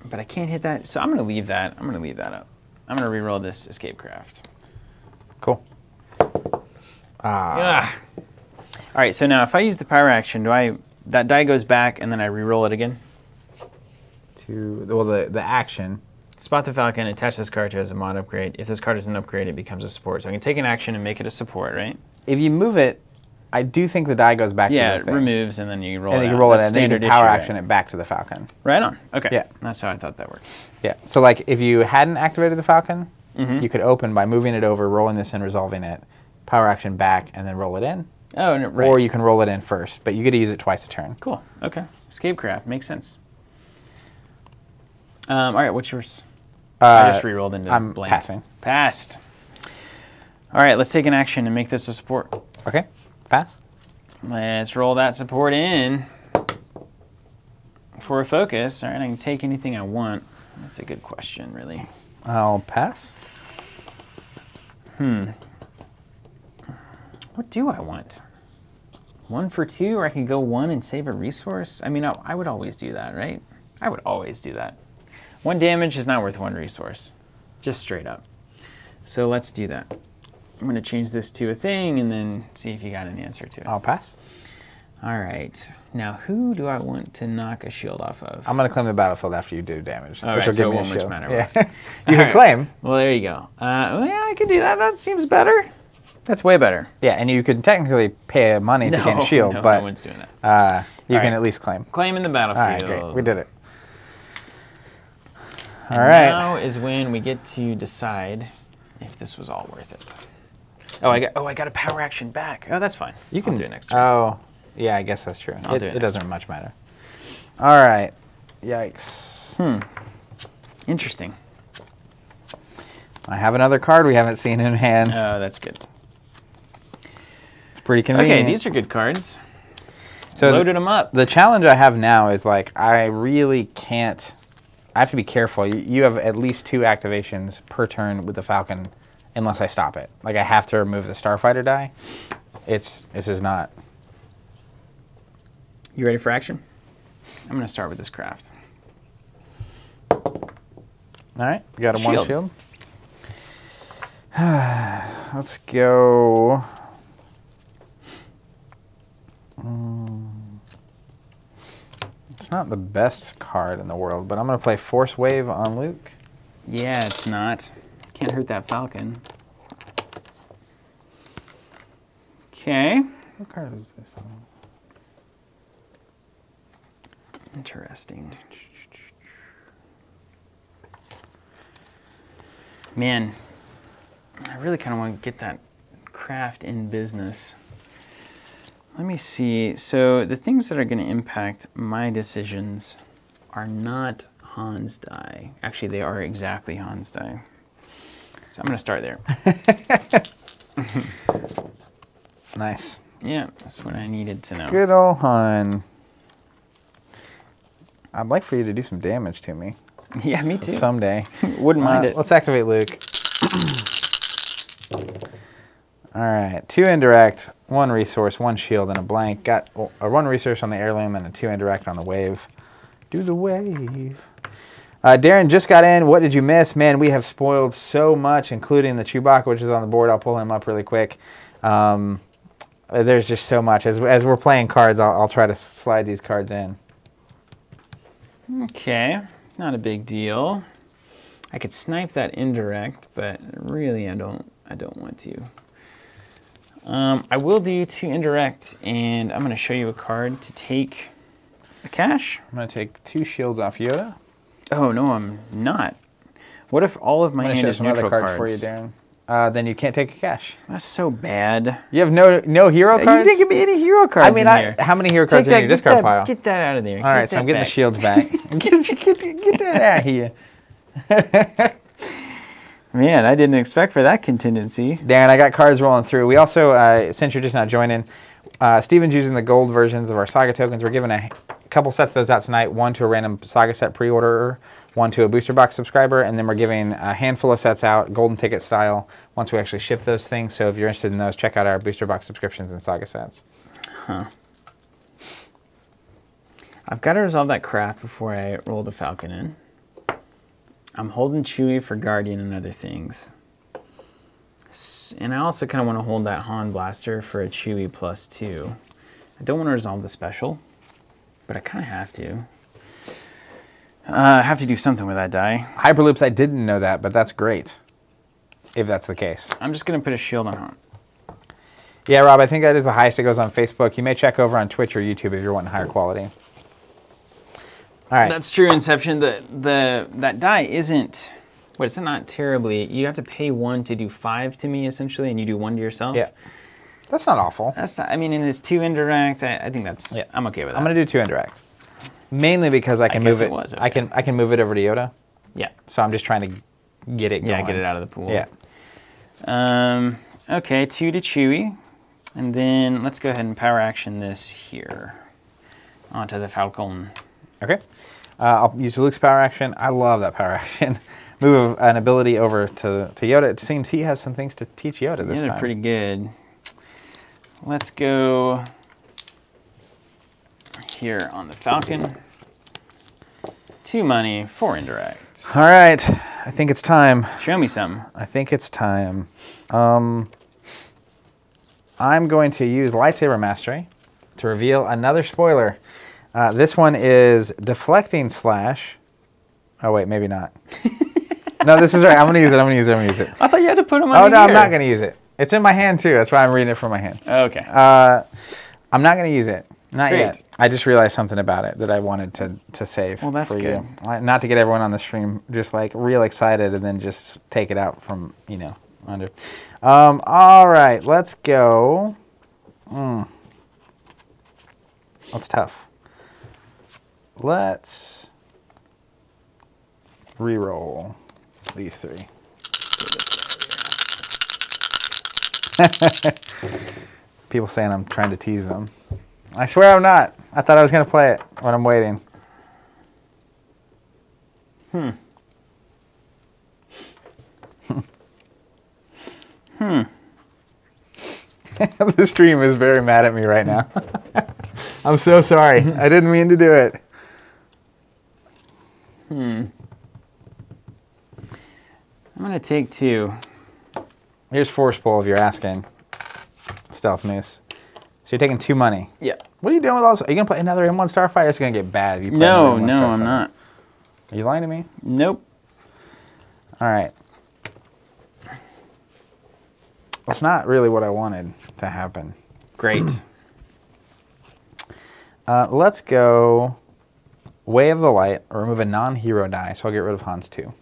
But I can't hit that, so I'm going to leave that. I'm going to leave that up. I'm going to re-roll this Escape Craft. Cool. All right, so now if I use the power action, that die goes back and then I re-roll it again? Well, the action. Spot the Falcon, attach this card to it as a mod upgrade. If this card is an upgrade, it becomes a support. So I can take an action and make it a support, right? If you move it, I do think the die goes back to the thing. Yeah, it removes and then you roll it out. And then you roll it, and then you standard can power issue, action right? it back to the Falcon. Right on. Okay. Yeah. That's how I thought that worked. Yeah. So like if you hadn't activated the Falcon, you could open by moving it over, rolling this in, resolving it, power action back, and then roll it in. Oh, no, right. Or you can roll it in first, but you get to use it twice a turn. Cool. Okay. Escape craft. Makes sense. All right, what's yours? I just re-rolled into I'm blank. passing. Passed. All right, let's take an action and make this a support. Okay. Pass. Let's roll that support in for a focus. All right, I can take anything I want. That's a good question, really. I'll pass. What do I want? 1 for 2, or I can go 1 and save a resource? I mean, I would always do that, right? I would always do that. 1 damage is not worth 1 resource. Just straight up. So let's do that. I'm going to change this to a thing and then see if you got an answer to it. I'll pass. All right. Now, who do I want to knock a shield off of? I'm going to claim the battlefield after you do damage. All right, so it won't much matter. Yeah. You can claim. Well, there you go. Well, yeah, I can do that. That seems better. That's way better. Yeah, and you can technically pay money to gain a shield, no, but no one's doing that. you All can right. at least claim. Claiming the All battlefield. right, great. We did it. And all right. now is when we get to decide if this was all worth it. Oh, I got a power action back. Oh, that's fine. You can I'll do it next turn. Oh, yeah, I guess that's true. I'll do it It next doesn't much matter. All right. Yikes. Interesting. I have another card we haven't seen in hand. Oh, that's good. It's pretty convenient. Okay, these are good cards. So Loaded them up. The challenge I have now is like I really can't. I have to be careful. You have at least 2 activations per turn with the Falcon, unless I stop it. Like I have to remove the Starfighter die. This is not. You ready for action? I'm going to start with this craft. All right, we got a 1 shield. Let's go. It's not the best card in the world, but I'm going to play Force Wave on Luke. Yeah, it's not. Can't hurt that Falcon. Okay. What card is this? Interesting. Man, I really kind of want to get that craft in business. Let me see. So the things that are going to impact my decisions are not Han's die. Actually, they are exactly Han's die. So I'm going to start there. Nice. Yeah, that's what I needed to know. Good old Han. I'd like for you to do some damage to me. Yeah, me too. Someday. Wouldn't mind it. Let's activate Luke. All right, 2 indirect, 1 resource, 1 shield, and a blank. Got a 1 resource on the heirloom and a 2 indirect on the wave. Do the wave. Darren just got in. What did you miss? Man, we have spoiled so much, including the Chewbacca, which is on the board. I'll pull him up really quick. There's just so much. As we're playing cards, I'll try to slide these cards in. Okay, not a big deal. I could snipe that indirect, but really I don't want to. I will do 2 indirect, and I'm going to show you a card to take a cash. I'm going to take 2 shields off Yoda. Oh, no, I'm not. What if all of my hand is neutral other cards cards? for you, Darren. Then you can't take a cash. That's so bad. You have no hero cards? You didn't give me any hero cards I mean, in here. how many hero cards are in your discard pile? Get that out of there. All right, so I'm getting the shields back. get that out of here. Man, I didn't expect for that contingency. Darren, I got cards rolling through. We also, since you're just not joining, Steven's using the gold versions of our Saga tokens. We're giving a couple sets of those out tonight, 1 to a random Saga set pre-orderer, 1 to a booster box subscriber, and then we're giving a handful of sets out, golden ticket style, once we actually ship those things. So if you're interested in those, check out our booster box subscriptions and Saga sets. Huh. I've got to resolve that craft before I roll the Falcon in. I'm holding Chewie for Guardian and other things. And I also kind of want to hold that Han Blaster for a Chewie +2. I don't want to resolve the special, but I kind of have to. I have to do something with that die. Hyperloops, I didn't know that, but that's great. If that's the case. I'm just going to put a shield on him. Yeah, Rob, I think that is the highest it goes on Facebook. You may check over on Twitch or YouTube if you're wanting higher quality. All right. That's true, Inception. That die isn't... But it's not terribly... You have to pay 1 to do 5 to me, essentially, and you do 1 to yourself. Yeah. That's not awful. That's not... I mean, and it's 2 indirect. I think that's... Yeah. I'm okay with that. I'm going to do 2 indirect. Mainly because I can move it. Was, okay. I can move it over to Yoda. Yeah. So I'm just trying to get it going. Yeah, get it out of the pool. Yeah. Okay, 2 to Chewie. And then let's go ahead and power action this here. Onto the Falcon. Okay. I'll use Luke's power action. I love that power action. Move an ability over to Yoda. It seems he has some things to teach Yoda this time. They're pretty good. Let's go here on the Falcon. 2 money, 4 indirect. All right. I think it's time. Show me some. I think it's time. I'm going to use Lightsaber Mastery to reveal another spoiler. This one is Deflecting Slash. Oh, wait, maybe not. No, this is right. I'm going to use it. I'm going to use it. I'm going to use it. I thought you had to put them on Oh, no, here. I'm not going to use it. It's in my hand, too. That's why I'm reading it from my hand. Okay. I'm not going to use it. Not Great. yet. I just realized something about it that I wanted to save. Well, that's for good. You. Not to get everyone on the stream just like real excited and then just take it out from, you know, under. All right, let's go. That's tough. Let's re-roll these 3. People saying I'm trying to tease them. I swear I'm not. I thought I was going to play it when I'm waiting. The stream is very mad at me right now. I'm so sorry. I didn't mean to do it. I'm going to take 2. Here's Force Pull if you're asking. Stealth Moose. So you're taking 2 money. Yeah. What are you doing with all this? Are you going to play another M1 Starfighter? It's going to get bad if you play No, another M1 no, Starfighter. I'm not. Are you lying to me? Nope. All right. That's not really what I wanted to happen. Great. Let's go Way of the Light, or remove a non-hero die, so I'll get rid of Hans too.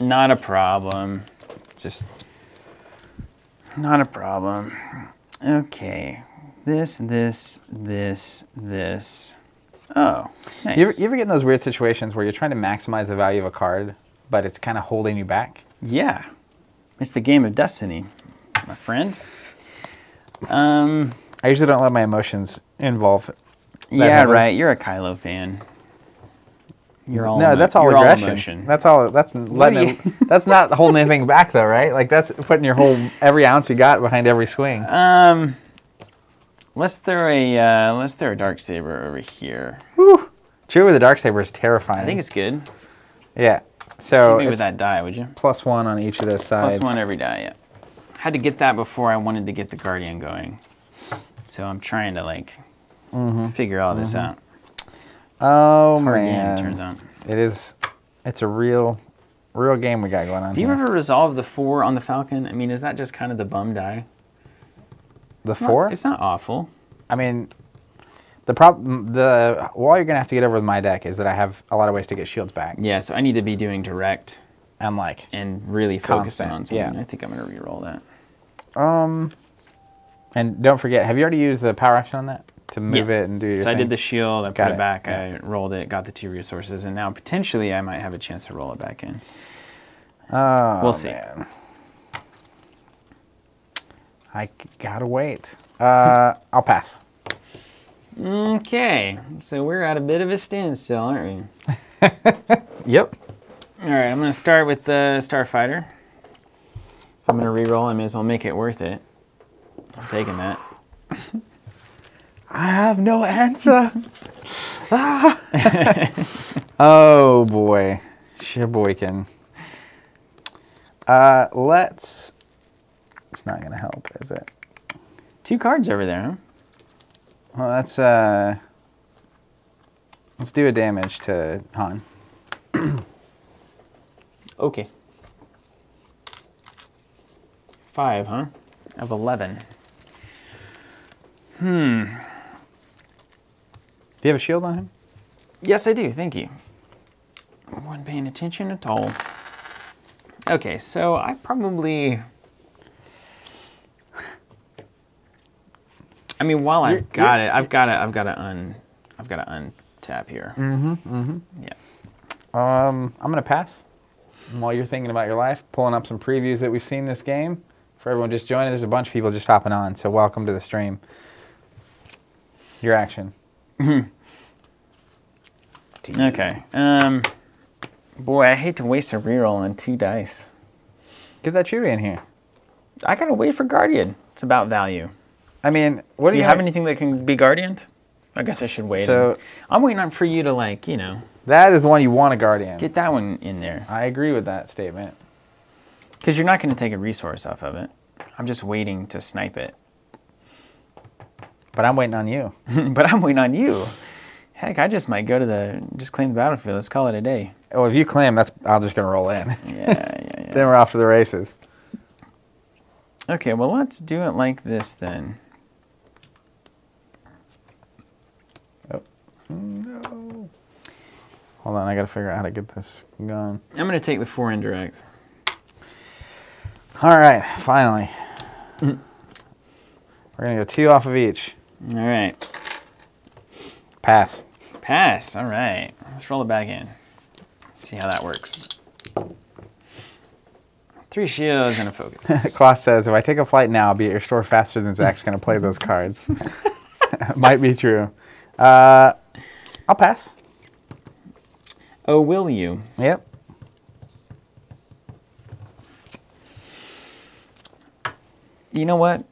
Not a problem. Just not a problem. Okay. This. Oh, nice. You ever get in those weird situations where you're trying to maximize the value of a card, but it's kind of holding you back? Yeah. It's the game of destiny, my friend. I usually don't let my emotions involve. Yeah, right. You're a Kylo fan. You're all that's all aggression. Emotion. That's all. That's letting it, that's not holding anything back, though, right? Like that's putting your whole every ounce you got behind every swing. Let's throw a Darksaber over here. Whew. Chewie with the Darksaber is terrifying. I think it's good. Yeah. So Hit me with that die, would you? +1 on each of those sides. +1 every die. Yeah. Had to get that before I wanted to get the Guardian going. So I'm trying to like figure all this out. Oh It's hard man, game, turns out. it is. It's a real game we got going on. Do you here. ever resolve the 4 on the Falcon? I mean, is that just kind of the bum die? The 4? It's not awful. I mean, the problem, wall you're gonna have to get over with my deck is that I have a lot of ways to get shields back. Yeah, so I need to be doing direct And like, and really focusing on Constant, something. yeah. I think I'm gonna re-roll that. and don't forget, have you already used the power action on that to move it and do your So thing? I did the shield, I put Got it it, back, yeah. I rolled it, got the 2 resources, and now potentially I might have a chance to roll it back in. Oh, We'll see. Man. I gotta wait. I'll pass. Okay, so we're at a bit of a standstill, aren't we? Yep. All right, I'm gonna start with the Starfighter. If I'm gonna re-roll, I may as well make it worth it. I'm taking that. I have no answer. Oh boy, Sheboykin. It's not gonna help, is it? 2 cards over there, huh? Well, let's do a damage to Han. Okay. 5, huh? Of 11. Do you have a shield on him? Yes, I do. Thank you. I wasn't paying attention at all. Okay, so I probably... I mean, while I've got it, I've got to untap here. Yeah. I'm gonna pass. And while you're thinking about your life, pulling up some previews that we've seen this game. For everyone just joining, there's a bunch of people just hopping on, so welcome to the stream. Your action. Okay. Boy, I hate to waste a reroll on 2 dice. Get that Chewie in here. I gotta wait for Guardian. It's about value. I mean, what do you have anything that can be Guardianed? I guess I should wait. So I'm waiting on for you to, like, you know. That is the one you want a Guardian. Get that one in there. I agree with that statement. Because you're not going to take a resource off of it. I'm just waiting to snipe it. But I'm waiting on you. But I'm waiting on you. Heck, I just might go to just claim the battlefield. Let's call it a day. Oh, if you claim, I'm just going to roll in. Yeah. Then we're off to the races. Okay, well, let's do it like this then. Oh, no. Hold on, I got to figure out how to get this going. I'm going to take the 4 indirect. All right, finally. We're going to go 2 off of each. All right. Pass. Pass. All right. Let's roll it back in. See how that works. 3 shields and a focus. Klaus says, if I take a flight now, I'll be at your store faster than Zach's going to play those cards. Might be true. I'll pass. Oh, will you? Yep. You know what?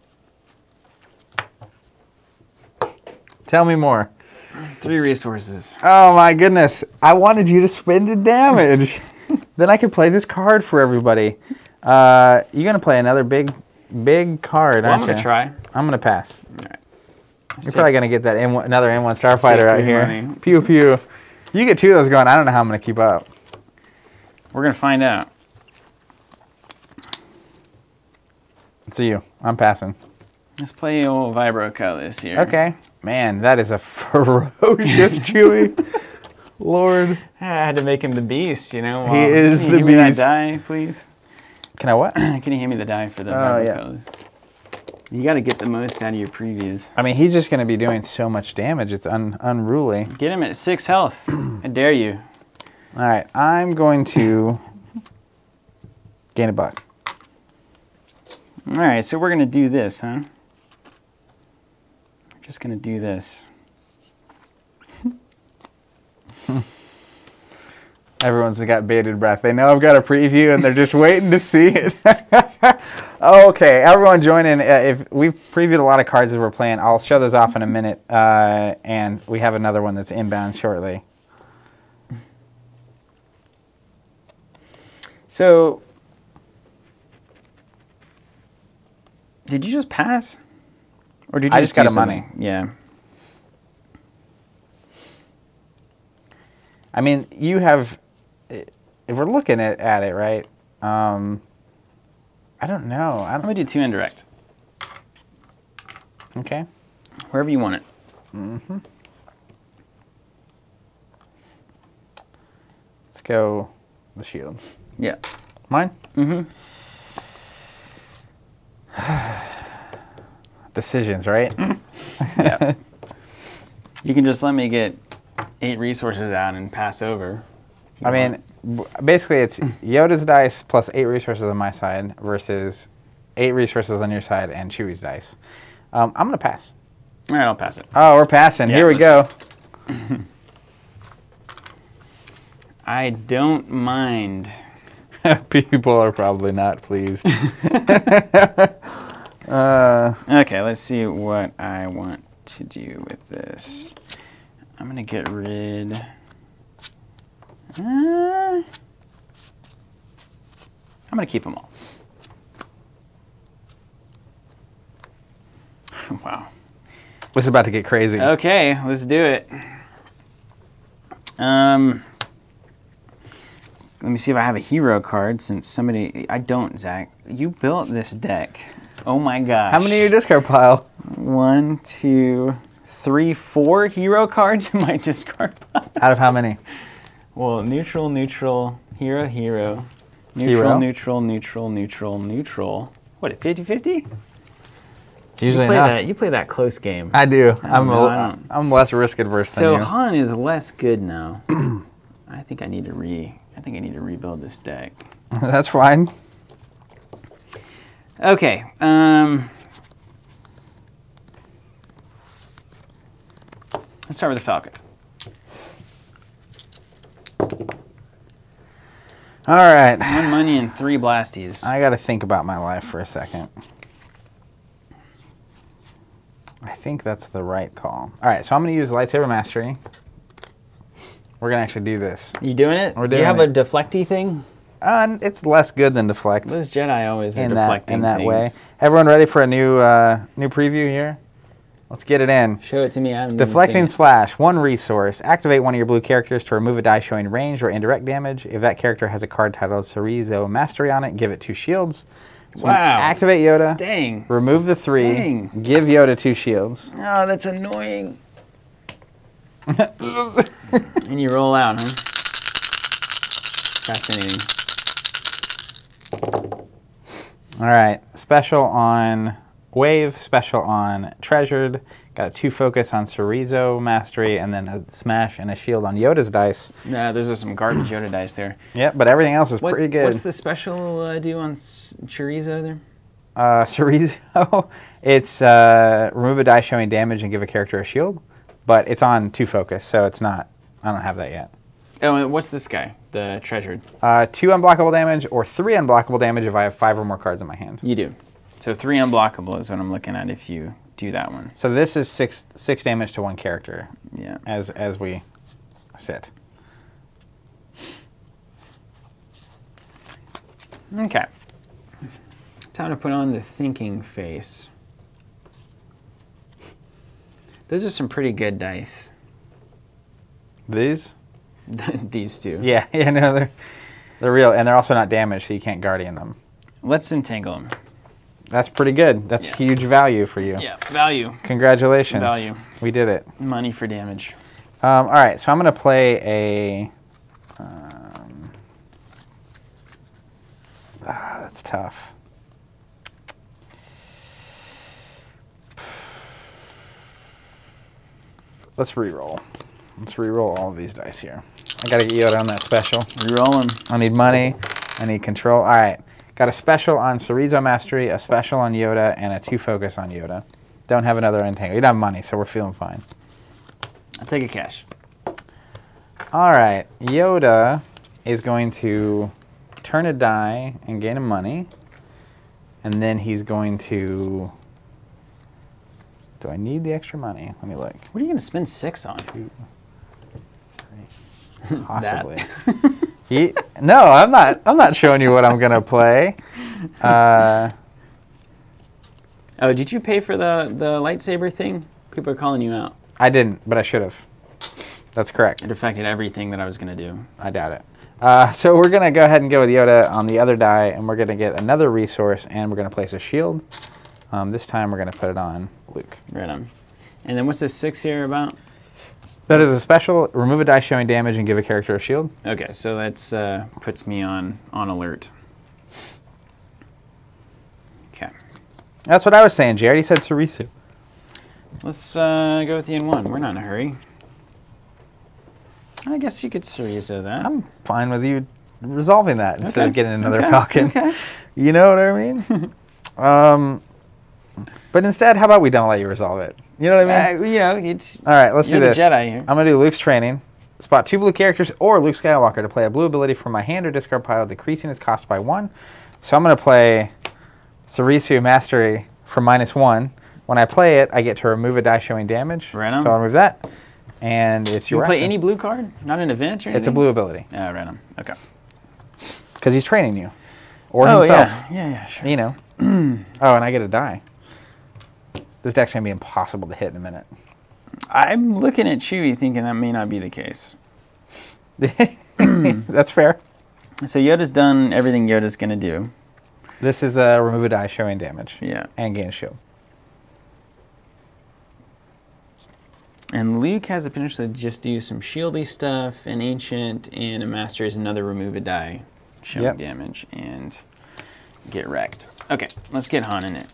Tell me more. 3 resources. Oh my goodness. I wanted you to spend the damage. Then I could play this card for everybody. You're going to play another big card, Well, aren't I'm going to try. I'm going to pass. All right. You're probably going to get that another N1 Starfighter out here. Money. Pew, pew. You get 2 of those going, I don't know how I'm going to keep up. We're going to find out. It's you. I'm passing. Let's play old Vibro Colors here. Okay. Man, that is a ferocious Chewie. Lord. I had to make him the beast, you know. He is can the you hand me beast. that die, please? Can I what? Can you hand me the die for the Vibro yeah. Colors? You got to get the most out of your previews. I mean, he's just going to be doing so much damage. It's unruly. Get him at 6 health. I dare you. All right. I'm going to gain a buck. All right, so we're going to do this, huh? We're just going to do this. Everyone's got bated breath. They know I've got a preview, and they're just waiting to see it. Okay, everyone join in. If we've previewed a lot of cards that we're playing, I'll show those off in a minute, and we have another one that's inbound shortly. So, did you just pass? Or did you I just do got a something? money. Yeah. I mean, you have, if we're looking at it, right, I don't know. I'm going to do 2 indirect. Okay. Wherever you want it. Mm-hmm. Let's go the shields. Yeah. Mine? Mm-hmm. Decisions, right? Yeah. You can just let me get 8 resources out and pass over. I mean, basically it's Yoda's dice plus 8 resources on my side versus 8 resources on your side and Chewie's dice. I'm going to pass. All right, I'll pass it. Oh, we're passing. Yeah, Here we go. I don't mind. People are probably not pleased. Okay, let's see what I want to do with this. I'm going to get rid... I'm going to keep them all. Wow. This is about to get crazy. Okay, let's do it. Let me see if I have a hero card, since somebody... I don't, Zach. You built this deck. Oh my gosh. How many in your discard pile? 1, 2, 3, 4 hero cards in my discard pile. Out of how many? Well, neutral, neutral, hero, hero. Hero? Neutral, neutral, neutral, neutral. What, 50-50? It's usually enough. You play that close game. I do. I I'm less risk adverse than you. So Han is less good now. I think I need to rebuild this deck. That's fine. Okay. Let's start with the Falcon. All right. 1 money and 3 blasties. I got to think about my life for a second. I think that's the right call. All right, so I'm going to use Lightsaber Mastery. We're going to actually do this. You doing it? We're do you doing have it. a deflecty thing? It's less good than Deflect. Those Jedi always are in deflecting that things. way. Everyone ready for a new preview here? Let's get it in. Show it to me. I haven't Deflecting even seen slash, 1 resource. Activate one of your blue characters to remove a die showing ranged or indirect damage. If that character has a card titled Chorizo Mastery on it, give it 2 shields. So Wow. Activate Yoda. it. Dang. Remove the 3. Dang. Give Yoda 2 shields. Oh, that's annoying. And you roll out, huh? Fascinating. All right. Special on Wave. Special on Treasured. Got a 2 focus on Chorizo Mastery, and then a smash and a shield on Yoda's dice. Nah, those are some garbage Yoda dice there. Yep, but everything else is pretty good. What's the special do on Chorizo there? Chorizo, it's remove a die showing damage and give a character a shield, but it's on 2 focus, so it's not. I don't have that yet. Oh, and what's this guy? The Treasured. 2 unblockable damage or 3 unblockable damage if I have 5 or more cards in my hand. You do. So 3 unblockable is what I'm looking at if you do that one. So this is 6 damage to 1 character. Yeah. As we sit. Okay. Time to put on the thinking face. Those are some pretty good dice. These? These two. Yeah, no, they're real, and they're also not damaged, so you can't guardian them. Let's entangle them. That's pretty good. That's huge value for you. Yeah, value. Congratulations. Value. We did it. Money for damage. All right, so I'm going to play a... that's tough. Let's re-roll. Let's re-roll all of these dice here. I got to get Yoda on that special. Reroll them. I need money. I need control. All right. Got a special on Chorizo Mastery, a special on Yoda, and a 2 focus on Yoda. Don't have another entangle. You don't have money, so we're feeling fine. I'll take a cash. All right. Yoda is going to turn a die and gain a money. And then he's going to... Do I need the extra money? Let me look. What are you going to spend 6 on? 2, 3, possibly. No, I'm not showing you what I'm gonna play. Oh, did you pay for the lightsaber thing? People are calling you out. I didn't, but I should have. That's correct. It affected everything that I was going to do. I doubt it. So we're gonna go ahead and go with Yoda on the other die, and we're gonna get another resource, and we're gonna place a shield. This time we're gonna put it on Luke. Right on. And then what's this 6 here about? That is a special. Remove a die showing damage and give a character a shield. Okay, so that's puts me on alert. Okay. That's what I was saying, Jared. He said Chorizo. Let's go with the N1. We're not in a hurry. I guess you could Chorizo that. I'm fine with you resolving that instead of getting another Okay. Falcon. Okay. You know what I mean? But instead, how about we don't let you resolve it? You know what I mean? You know, it's... All right, let's do You're this. the Jedi here. I'm going to do Luke's training. Spot 2 blue characters or Luke Skywalker to play a blue ability from my hand or discard pile, decreasing its cost by 1. So I'm going to play Chorizo Mastery for -1. When I play it, I get to remove a die showing damage. Right on. So I'll remove that. And it's You your can play action. any blue card? Not an event or anything? It's a blue ability. Oh, right on. Okay. Because he's training you. Or Oh, himself. yeah, sure. You know. Oh, and I get a die. This deck's going to be impossible to hit in a minute. I'm looking at Chewie thinking that may not be the case. That's fair. So Yoda's done everything Yoda's going to do. This is a remove a die showing damage. Yeah. And gain a shield. And Luke has the potential to just do some shieldy stuff, an ancient, and a master is another remove a die showing damage and get wrecked. Okay, let's get Han in it.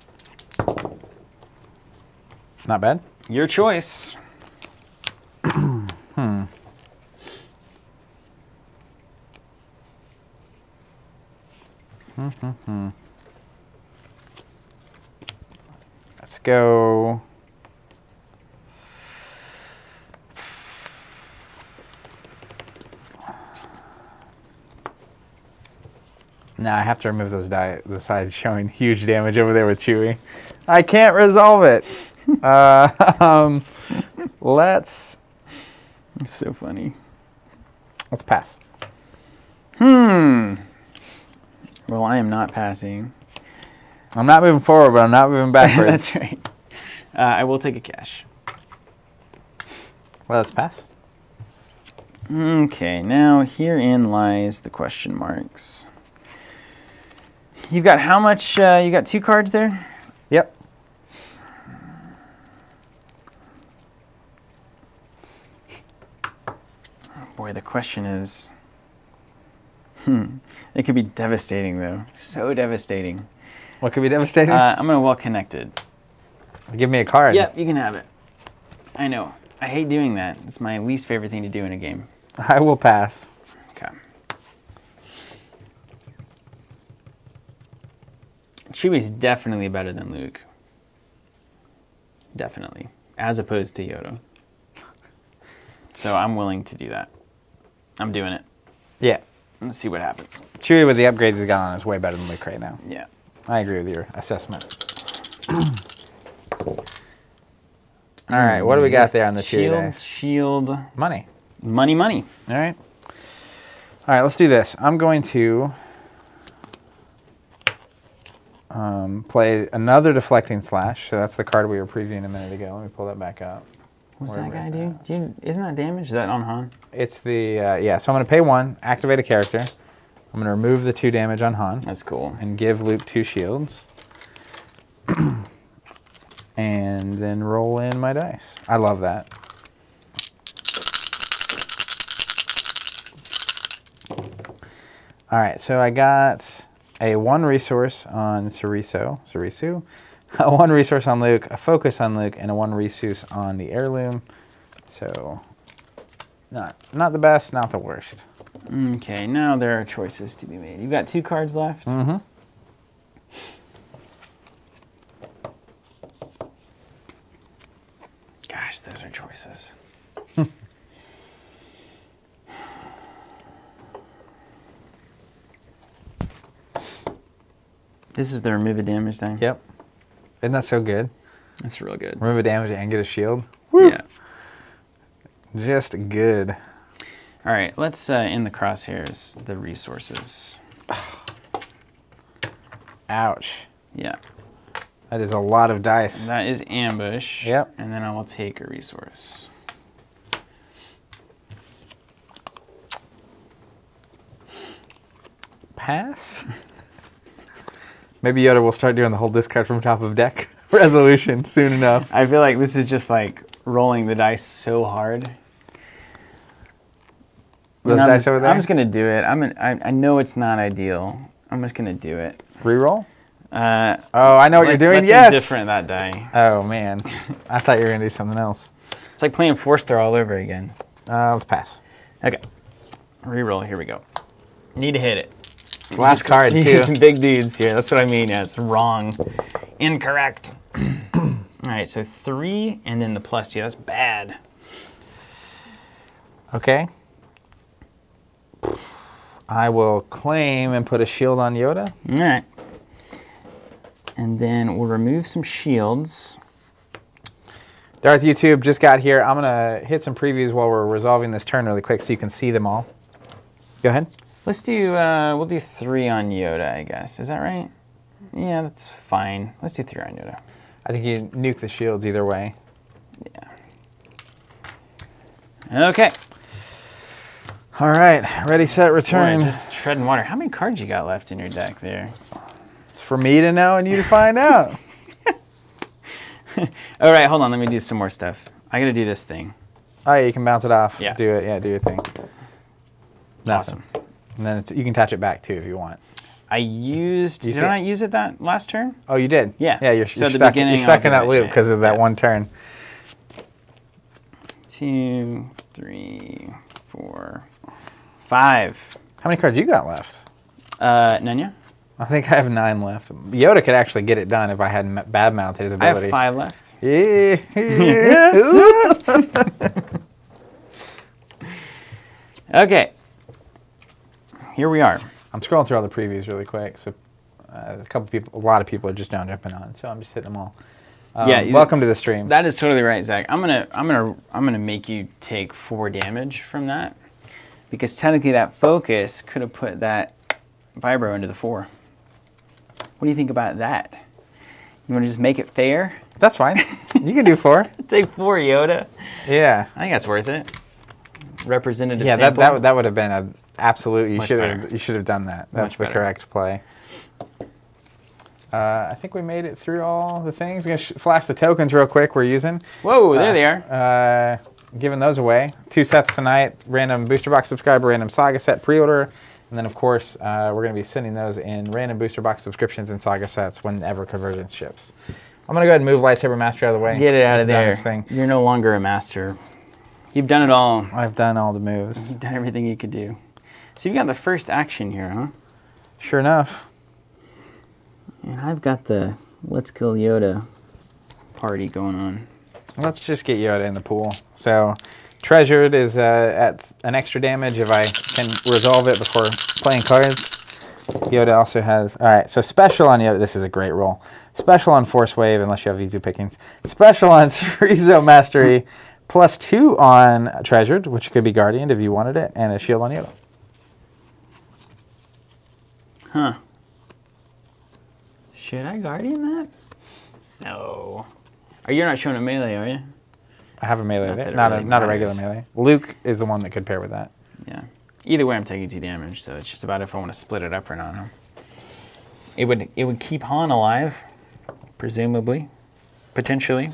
Not bad. Your choice. Let's go. Nah, I have to remove those die. The sides showing huge damage over there with Chewie. I can't resolve it. Let's. It's so funny. Let's pass. Well, I am not passing. I'm not moving forward, but I'm not moving backwards. That's right. I will take a cash. Well, let's pass. Okay, now herein lies the question marks. You've got how much? You got 2 cards there? Yep. Boy, the question is... It could be devastating, though. So devastating. What could be devastating? I'm going to well connected. Give me a card. Yep, you can have it. I know. I hate doing that. It's my least favorite thing to do in a game. I will pass. Okay. Chewie's definitely better than Luke. Definitely. As opposed to Yoda. So I'm willing to do that. I'm doing it. Yeah. Let's see what happens. Chewie with the upgrades he's got on is way better than Luke right now. Yeah. I agree with your assessment. All right, what do we got there on the Chewie dice? Shield. Money. Money, money. All right. All right, let's do this. I'm going to play another Deflecting Slash. So that's the card we were previewing a minute ago. Let me pull that back up. What's that guy do? Isn't that damage? Is that on Han? It's the, yeah, so I'm going to pay 1, activate a character. I'm going to remove the 2 damage on Han. That's cool. And give Luke 2 shields. And then roll in my dice. I love that. All right, so I got a 1 resource on Sarisu, a 1 resource on Luke, a focus on Luke, and a 1 resource on the heirloom. So, not the best, not the worst. Okay, now there are choices to be made. You've got 2 cards left? Mm-hmm. Gosh, those are choices. This is the remove a damage thing? Yep. Isn't that so good? That's real good. Remove a damage and get a shield. Woo! Yeah. Just good. All right, let's in the crosshairs the resources. Ouch. Yeah. That is a lot of dice. That is ambush. Yep. And then I will take a resource. Pass? Maybe Yoda will start doing the whole discard from top of deck resolution soon enough. I feel like this is just like rolling the dice so hard. Those dice over there? I'm just gonna do it. I know it's not ideal. I'm just gonna do it. Reroll? Oh, I know what you're doing. Let's Yes. indifferent that die. Oh man, I thought you were gonna do something else. It's like playing Force Throw all over again. Let's pass. Okay. Reroll. Here we go. Need to hit it. Last card You too. need some big dudes here. That's what I mean. Yeah, it's wrong. Incorrect. All right, so 3 and then the +2. That's bad. Okay. I will claim and put a shield on Yoda. All right. And then we'll remove some shields. Darth YouTube just got here. I'm gonna hit some previews while we're resolving this turn really quick so you can see them all. Go ahead. Let's do, we'll do 3 on Yoda, I guess. Is that right? Yeah, that's fine. Let's do 3 on Yoda. I think you nuke the shields either way. Yeah. Okay. All right, ready, set, return. Boy, just treading water. How many cards you got left in your deck there? It's for me to know and you to find out. All right, hold on. Let me do some more stuff. I got to do this thing. Oh, yeah, you can bounce it off. Yeah. Do it. Yeah, do your thing. Awesome. And then you can touch it back too if you want. I used. Did I not use it that last turn? Oh, you did. Yeah. Yeah, you're So at the stuck. beginning, You're stuck I'll in do that loop because of that yeah. one turn. 2, 3, 4, 5. How many cards you got left? None yet. I think I have 9 left. Yoda could actually get it done if I hadn't bad mouthed his I ability. have 5 left. Yeah. Okay. Here we are. I'm scrolling through all the previews really quick, so a lot of people are just now jumping on, so I'm just hitting them all. Yeah. Welcome to the stream. That is totally right, Zach. I'm gonna make you take 4 damage from that, because technically that focus could have put that vibro into the 4. What do you think about that? You want to just make it fair? That's fine. You can do 4. Take 4, Yoda. Yeah. I think that's worth it. Representative Yeah, sample. that would have been an absolute. You Much should have done that. That's Much the better. correct play. I think we made it through all the things. Gonna flash the tokens real quick. We're using. Whoa, there they are. Giving those away. 2 sets tonight. Random booster box subscriber, random saga set pre-order, and then of course we're going to be sending those in random booster box subscriptions and saga sets whenever Convergence ships. I'm going to go ahead and move Lightsaber Master out of the way. Get it out of It's done there. its thing. You're no longer a master. You've done it all. I've done all the moves. You've done everything you could do. So you got the first action here, huh? Sure enough. And I've got the Let's Kill Yoda party going on. Let's just get Yoda in the pool. So, Treasured is at an extra damage if I can resolve it before playing cards. Yoda also has... Alright, so special on Yoda... This is a great roll. Special on Force Wave, unless you have Vizu pickings. Special on Chorizo Mastery. +2 on Treasured, which could be Guardian if you wanted it. And a shield on Yoda. Huh. Should I Guardian that? No. You're not showing a melee, are you? I have a melee Not of that it. it Not really a regular matters. melee. Luke is the one that could pair with that. Yeah. Either way, I'm taking 2 damage, so it's just about if I want to split it up or not. Huh? It would keep Han alive, presumably, potentially.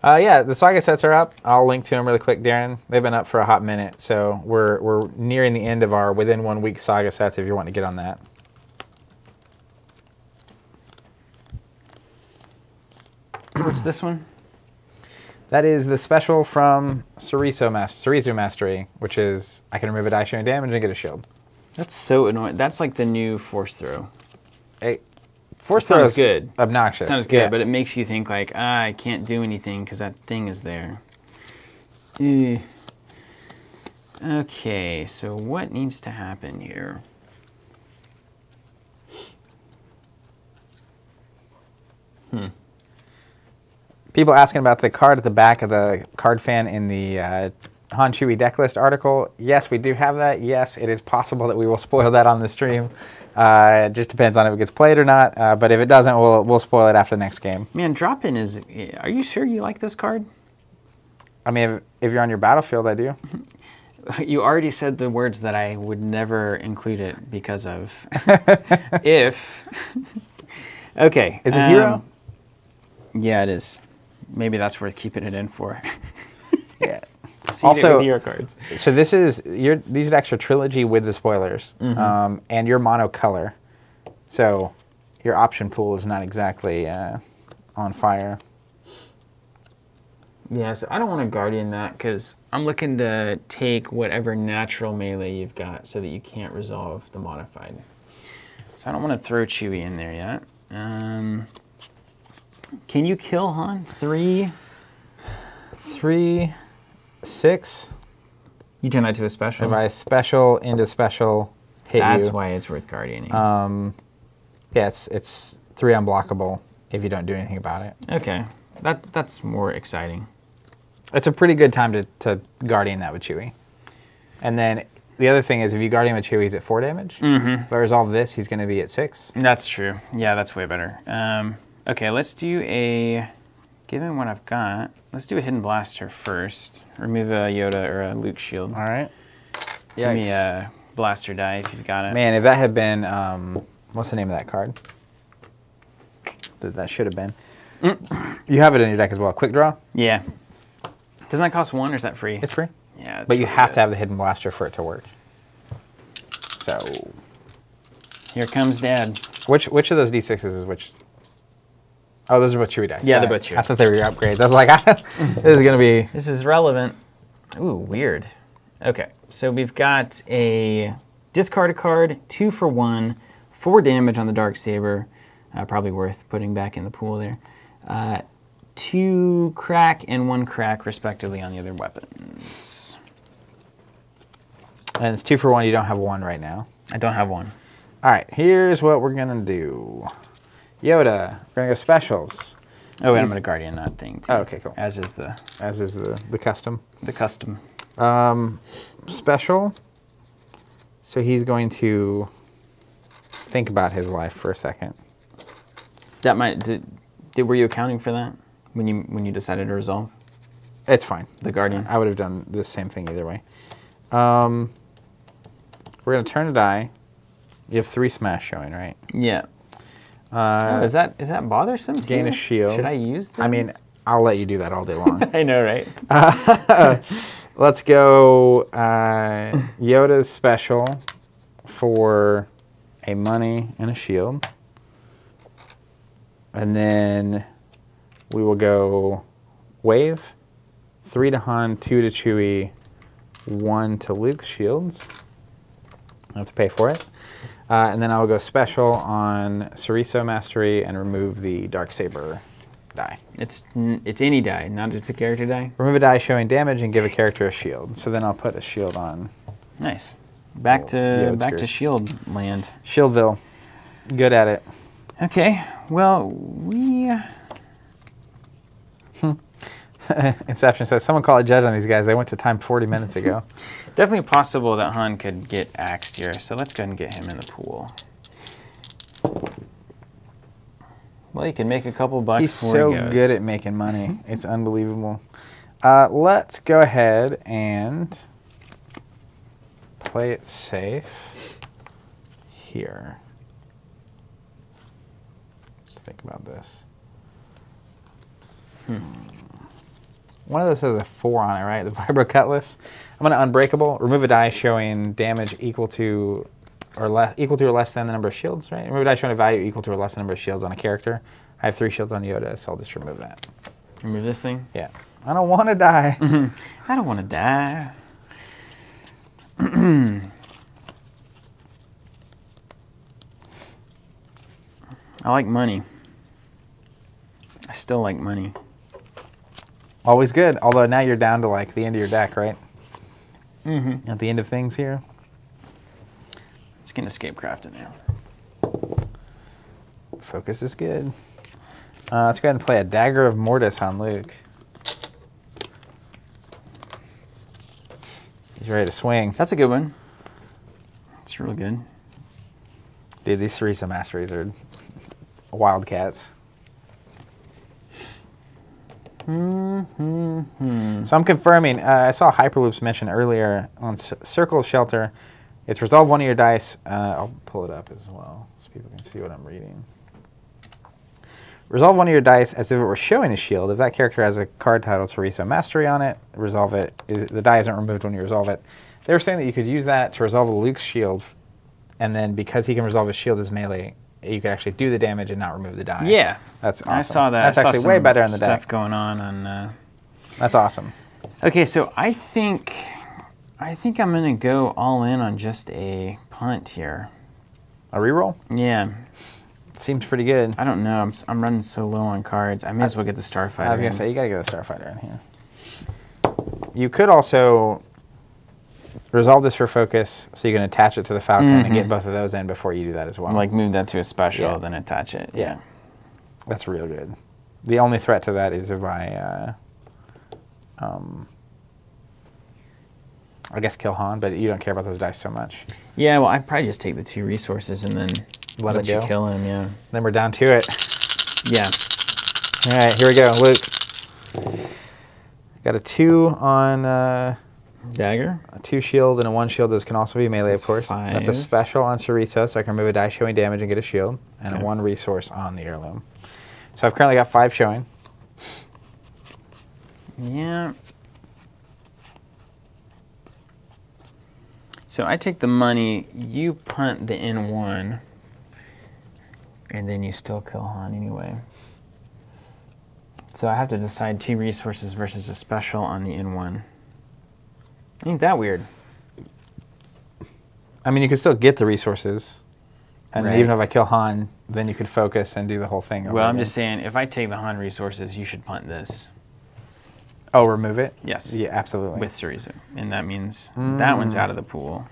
Yeah, the saga sets are up. I'll link to them really quick, Darren. They've been up for a hot minute, so we're nearing the end of our within 1 week saga sets if you want to get on that. What's this one? That is the special from Chorizo Mastery, which is I can remove a die showing damage and get a shield. That's so annoying. That's like the new Force Throw. Force Throw is good. Obnoxious. Sounds good, yeah. but it makes you think like, I can't do anything because that thing is there. Eh. Okay, so what needs to happen here? People asking about the card at the back of the card fan in the Han Chewie deck list article. Yes, we do have that. Yes, it is possible that we will spoil that on the stream. It just depends on if it gets played or not. But if it doesn't, we'll spoil it after the next game. Man, drop-in is... Are you sure you like this card? I mean, if you're on your battlefield, I do. You already said the words that I would never include it because of. If. Okay. Is it hero? Yeah, it is. Maybe that's worth keeping it in for. Yeah. See Also, with hero cards. So this is these decks are trilogy with the spoilers, and your mono color. So your option pool is not exactly on fire. Yeah, so I don't want to Guardian that because I'm looking to take whatever natural melee you've got so that you can't resolve the modified. So I don't want to throw Chewie in there yet. Can you kill Han? 3, 6. You turn that to a special? If I special into special, hit That's you. why it's worth guardioning. Yeah, it's 3 unblockable if you don't do anything about it. Okay, that's more exciting. It's a pretty good time to Guardian that with Chewie. And then the other thing is if you Guardian with Chewie, he's at 4 damage. If I resolve this, he's going to be at 6. That's true. Yeah, that's way better. Okay, let's do a given what I've got, let's do a hidden blaster first. Remove a Yoda or a Luke shield. All right. Give me a blaster die if you've got it. Man, if that had been, what's the name of that card? That should have been. You have it in your deck as well. Quick draw? Yeah. Doesn't that cost 1 or is that free? It's free. Yeah. But you have to have the hidden blaster for it to work. So. Here comes Dad. Which of those D6s is which? Oh, those are both Chewie dice. Yeah, they're both Chewie. I thought they were your upgrades. I was like, this is going to be... This is relevant. Ooh, weird. Okay, so we've got a discard a card, 2 for 1, 4 damage on the Darksaber. Probably worth putting back in the pool there. 2 crack and 1 crack, respectively, on the other weapons. And it's 2 for 1. You don't have 1 right now. I don't have 1. All right, here's what we're going to do. Yoda, we're going to go specials. Oh, and I'm going to Guardian that thing, too. Oh, okay, cool. As is the custom. The custom. Special. So he's going to think about his life for a second. That might... Were you accounting for that when you decided to resolve? It's fine. The Guardian. I would have done the same thing either way. We're going to turn a die. You have 3 smash showing, right? Yeah. Is that bothersome to gain you? a shield. Should I use them? I mean, I'll let you do that all day long. I know, right? Let's go Yoda's special for a money and a shield. And then we will go wave, 3 to Han, 2 to Chewie, 1 to Luke's shields. I have to pay for it. And then I will go special on Ceriso Mastery and remove the Darksaber die. It's any die, not just a character die? Remove a die showing damage and give a character a shield. So then I'll put a shield on. Nice. Back to shield land. Shieldville. Good at it. Okay, well, we... Inception says, someone call a judge on these guys. They went to time 40 minutes ago. Definitely possible that Han could get axed here, so let's go ahead and get him in the pool. Well, he can make a couple bucks He's before he so goes. good at making money. It's unbelievable. Let's go ahead and play it safe here. Just think about this. One of those has a 4 on it, right? The Vibro Cutlass. I'm going to Unbreakable. Remove a die showing damage equal to or less than the number of shields, right? Remove a die showing a value equal to or less than the number of shields on a character. I have 3 shields on Yoda, so I'll just remove that. Remove this thing? Yeah. I don't want to die. I don't want to die. I like money. I still like money. Always good. Although now you're down to like the end of your deck, right? Mm-hmm. At the end of things here. Let's get an escape craft in there. Focus is good. Let's go ahead and play a Dagger of Mortis on Luke. He's ready to swing. That's a good one. That's real good. Dude, these Ceriso Masteries are wildcats. So I'm confirming, I saw Hyperloops mentioned earlier on Circle of Shelter. It's resolve 1 of your dice. I'll pull it up as well so people can see what I'm reading. Resolve 1 of your dice as if it were showing a shield. If that character has a card titled Ceriso Mastery on it, resolve it. The die isn't removed when you resolve it. They were saying that you could use that to resolve Luke's shield, and then because he can resolve his shield as melee, you could actually do the damage and not remove the die. Yeah. That's awesome. I saw that. That's actually way better in the stuff deck. Going on. That's awesome. Okay, so I think I'm gonna go all in on just a punt here. A reroll? Yeah. Seems pretty good. I don't know. I'm running so low on cards. I may as well get the Starfighter. I was gonna say you gotta get the Starfighter in here. You could also resolve this for focus, so you can attach it to the Falcon and get both of those in before you do that as well. Like move that to a special, Yeah. then attach it. Yeah. That's real good. The only threat to that is if I guess kill Han, but you don't care about those dice so much. Yeah, well, I'd probably just take the 2 resources and then Let it you go. kill him, yeah. Then we're down to it. Yeah. All right, here we go. Luke, Got a 2 on Dagger. a 2 shield and a 1 shield. This can also be melee, That's of course. 5. That's a special on Cerriso, so I can remove a die showing damage and get a shield, and Okay. a 1 resource on the heirloom. So I've currently got 5 showing. Yeah. So I take the money, you punt the N1, and then you still kill Han anyway. So I have to decide 2 resources versus a special on the N1. Ain't that weird? I mean, you can still get the resources, and then Right. even if I kill Han, then you could focus and do the whole thing. Well, I'm just saying, if I take the Han resources, you should punt this. Oh, remove it? Yes. Yeah, absolutely. With Cerriso. And that means that one's out of the pool.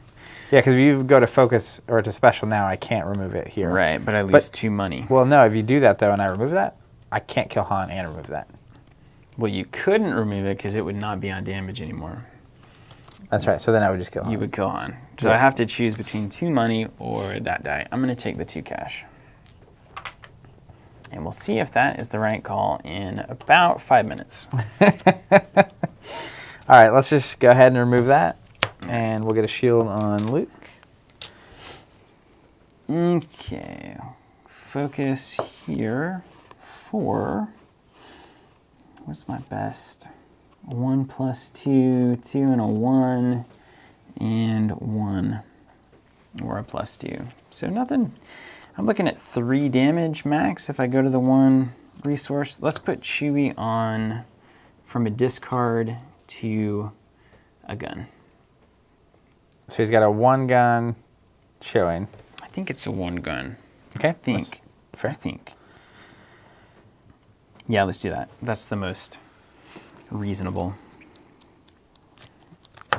Yeah, because if you go to focus or to special now, I can't remove it here. Right, but I lose 2 money. Well, no, if you do that, though, and I remove that, I can't kill Han and remove that. Well, you couldn't remove it because it would not be on damage anymore. That's right, so then I would just kill Han. You would kill Han. So Yeah. I have to choose between 2 money or that die. I'm going to take the 2 cash. And we'll see if that is the right call in about 5 minutes. All right, let's just go ahead and remove that, and we'll get a shield on Luke. Okay. Focus here for, what's my best? 1 plus 2, 2 and a 1, and 1, or a plus 2. So nothing. I'm looking at 3 damage max if I go to the 1 resource. Let's put Chewie on from a discard to a gun. So he's got a 1 gun showing. I think it's a 1 gun. Okay, I think. fair. I think. Yeah, let's do that. That's the most reasonable.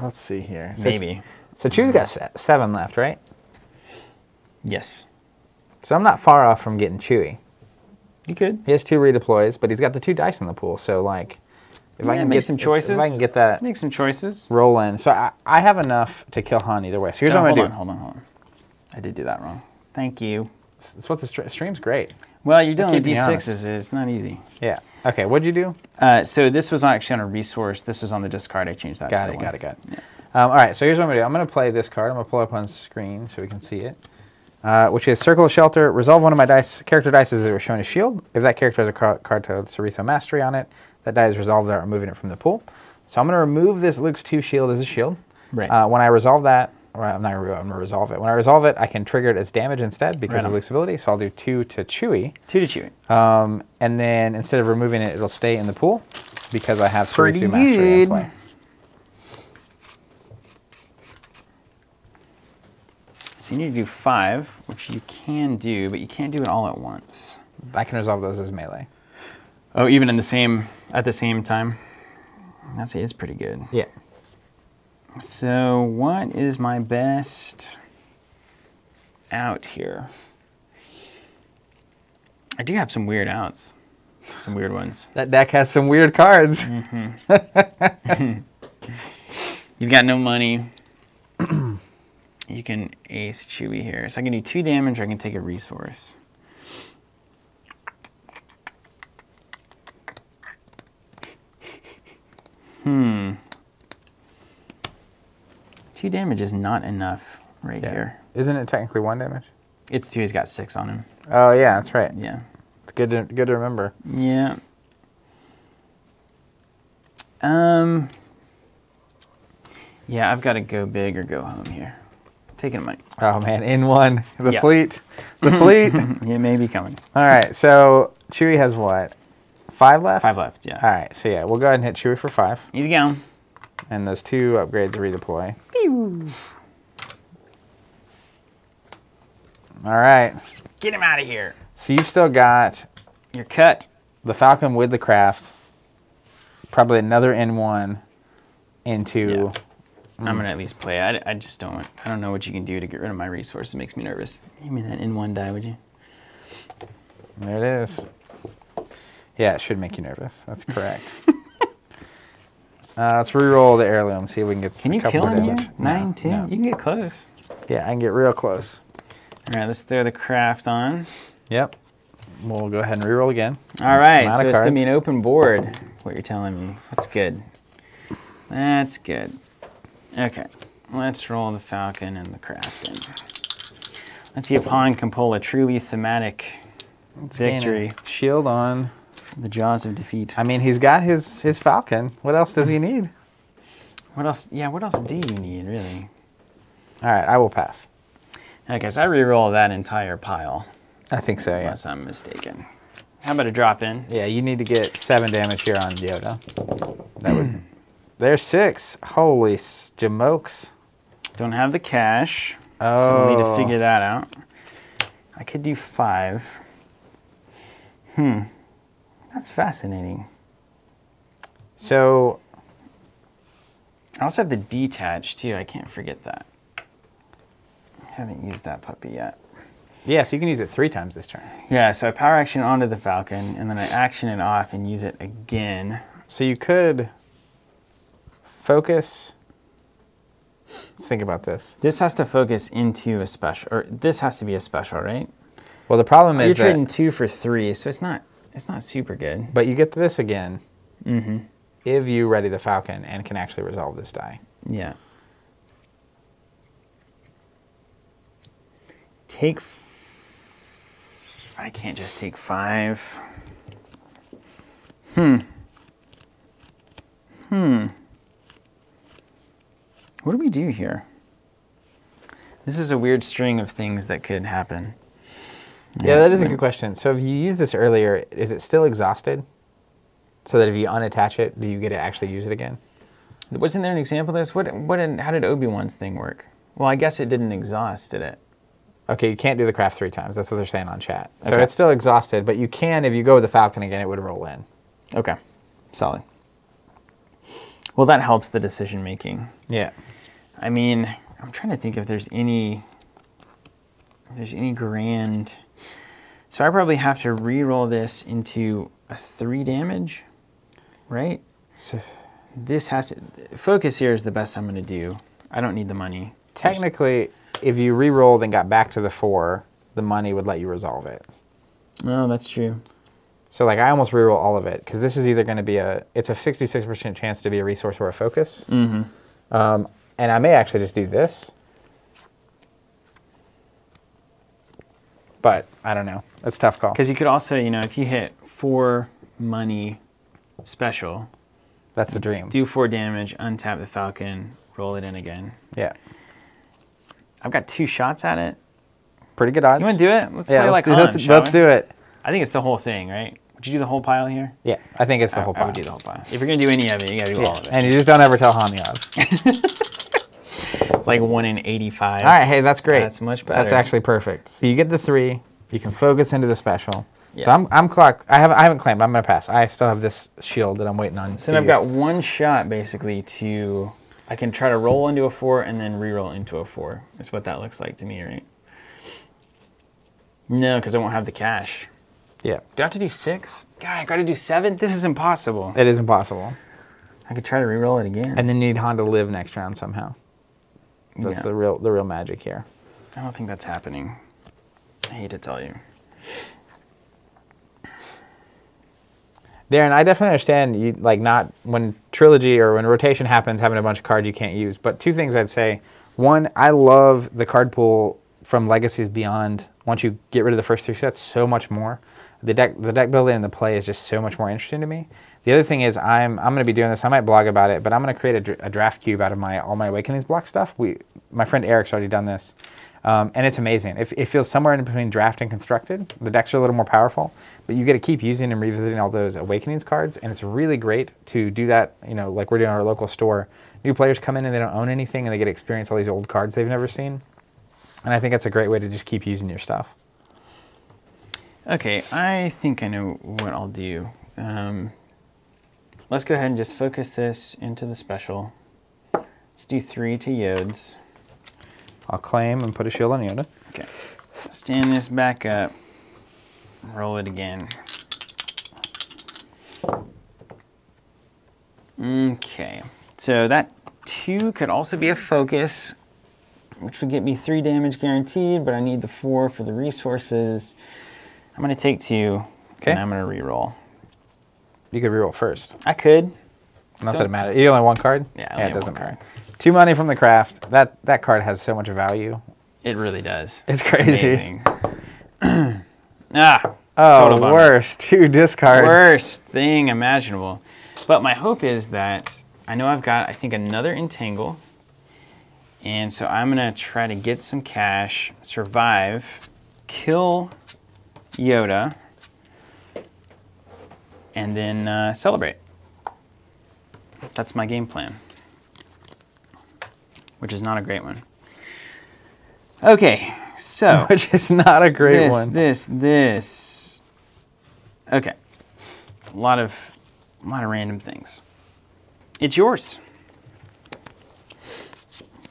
Let's see here. Maybe. So Chewie's got 7 left, right? Yes. So I'm not far off from getting Chewie. You could. He has 2 redeploys, but he's got the 2 dice in the pool. So like, if I Yeah, can make get some choices. if I can get that Make some choices. roll in, so I have enough to kill Han either way. So here's No, what I'm hold gonna on, do. hold on. I did do that wrong. Thank you. That's what the stream's great. Well, you're dealing with keep me honest. D6s. It's not easy. Yeah. Okay. What'd you do? So this was actually on a resource. This was on the discard. I changed that. Got to it. the Got one. it. Got it. Yeah. All right. So here's what I'm gonna do. I'm gonna play this card. I'm gonna pull up on screen so we can see it. Which is Circle of Shelter. Resolve one of my character dice as they were shown a shield. If that character has a card titled Cerriso Mastery on it, that die is resolved without removing it from the pool. So I'm going to remove this Luke's 2 shield as a shield. Right. When I resolve that, or I'm not going to resolve it. When I resolve it, I can trigger it as damage instead because Right of on. Luke's ability. So I'll do 2 to Chewie. 2 to Chewie. And then instead of removing it, it'll stay in the pool because I have Pretty Cerriso Mastery in good. play. So you need to do 5, which you can do, but you can't do it all at once. I can resolve those as melee. Oh, even in the same at the same time. That's it's pretty good. Yeah. So what is my best out here? I do have some weird outs. Some weird ones. That deck has some weird cards. You've got no money. You can ace Chewie here. So I can do 2 damage or I can take a resource. Hmm. 2 damage is not enough right here. Isn't it technically 1 damage? It's 2, he's got 6 on him. Oh, yeah, that's right. Yeah. It's good to remember. Yeah. Yeah, I've got to go big or go home here. Taking money. Oh, man, in one. The Yeah. fleet. The fleet. It may be coming. All right, so Chewie has what? 5 left? 5 left, yeah. All right, so yeah, we'll go ahead and hit Chewie for 5. Easy going. And those 2 upgrades redeploy. All right. Get him out of here. So you've still got You're cut. the Falcon with the craft, probably another N1 into... I'm going to at least play it. I just don't I don't know what you can do to get rid of my resource. It makes me nervous. Give me that N1 die, would you? There it is. Yeah, it should make you nervous. That's correct. Let's re-roll the heirloom, see if we can get Can a you couple kill more him here? damage. 9, 2? No. You can get close. Yeah, I can get real close. All right, let's throw the craft on. Yep. We'll go ahead and re-roll again. All right, I'm out so of it's going to be cards. an open board, what you're telling me. That's good. That's good. Okay, let's roll the Falcon and the Crafting. Let's see if Han can pull a truly thematic victory. Shield on. The jaws of defeat. I mean, he's got his Falcon. What else does he need? What else? Yeah, what else do you need, really? All right, I will pass. Okay, so I re-roll that entire pile. I think so, yeah. Unless I'm mistaken. How about a drop in? Yeah, you need to get 7 damage here on Yoda. That would. There's 6. Holy jamokes. Don't have the cash. Oh. So we'll need to figure that out. I could do 5. That's fascinating. So. I also have the detach too. I can't forget that. I haven't used that puppy yet. Yeah, so you can use it 3 times this turn. Yeah, so I power action onto the Falcon, and then I action it off and use it again. So you could focus. Let's think about this. This has to focus into a special, or this has to be a special, right? Well, the problem is you're that trading 2 for 3, so it's not super good. But you get this again if you ready the Falcon and can actually resolve this die. Yeah. I can't just take 5. What do we do here? This is a weird string of things that could happen. Yeah, that is a good question. So if you used this earlier, is it still exhausted? So that if you unattach it, do you get to actually use it again? Wasn't there an example of this? How did Obi-Wan's thing work? Well, I guess it didn't exhaust, did it? Okay, you can't do the craft 3 times. That's what they're saying on chat. So Okay. it's still exhausted, but you can, if you go with the Falcon again, it would roll in. Okay, solid. Well, that helps the decision making. Yeah. I mean, I'm trying to think if there's any grand. So I probably have to re-roll this into a 3 damage, right? So, This has to, focus here is the best I'm going to do. I don't need the money. technically, if you re-rolled and got back to the 4, the money would let you resolve it. No, that's true. So like I almost re-roll all of it because this is either going to be it's a 66% chance to be a resource or a focus. And I may actually just do this. But I don't know. That's a tough call. Because you could also, if you hit 4 money special, That's the dream. do 4 damage, untap the Falcon, roll it in again. Yeah. I've got 2 shots at it. Pretty good odds. You want to do it? Let's Yeah, play let's, like do, Han, shall let's we? do it. I think it's the whole thing, right? Would you do the whole pile here? Yeah, I think it's the whole I pile. would do the whole pile. If you're going to do any of it, you got to do all of it. And you just don't ever tell Han the odds. It's like 1 in 85. All right, hey, that's great. That's much better. That's actually perfect. So you get the 3. You can focus into the special. Yeah. So I'm clocked. I haven't claimed. I'm gonna pass. I still have this shield that I'm waiting on. So then I've got 1 shot basically to. I can try to roll into a 4 and then re-roll into a 4. That's what that looks like to me, right? No, because I won't have the cash. Yeah. Do I have to do 6? God, I got to do 7? This is impossible. It is impossible. I could try to re-roll it again. And then you need Han to live next round somehow. That's Yeah. the real magic here. I don't think that's happening. I hate to tell you. Darren, I definitely understand you like not when trilogy or when rotation happens having a bunch of cards you can't use. But 2 things I'd say. 1, I love the card pool from Legacies Beyond. Once you get rid of the first 3 sets, so much more. The deck building and the play is just so much more interesting to me. The other thing is I'm going to be doing this. I might blog about it, but I'm going to create a draft cube out of all my Awakenings block stuff. My friend Eric's already done this, and it's amazing. It feels somewhere in between draft and constructed. The decks are a little more powerful, but you get to keep using and revisiting all those Awakenings cards, and it's really great to do that. Like we're doing at our local store. New players come in and they don't own anything, and they get to experience all these old cards they've never seen. And I think that's a great way to just keep using your stuff. Okay, I think I know what I'll do. Let's go ahead and just focus this into the special. Let's do 3 to Yodes. I'll claim and put a shield on Yoda. Okay. Stand this back up. Roll it again. Okay. So that 2 could also be a focus, which would get me 3 damage guaranteed, but I need the 4 for the resources. I'm going to take 2, okay. and I'm going to re-roll. You could reroll first. I could. Not that it matters. You only have one card? Yeah, it doesn't matter. 2 money from the craft. That card has so much value. It really does. It's crazy. Oh, worst. 2 discard. Worst thing imaginable. But my hope is that I know I've got, I think, another Entangle. And so I'm going to try to get some cash, survive, kill Yoda, and then celebrate. That's my game plan, which is not a great one. Okay, so. Which is not a great one. This. Okay. A lot of random things. It's yours.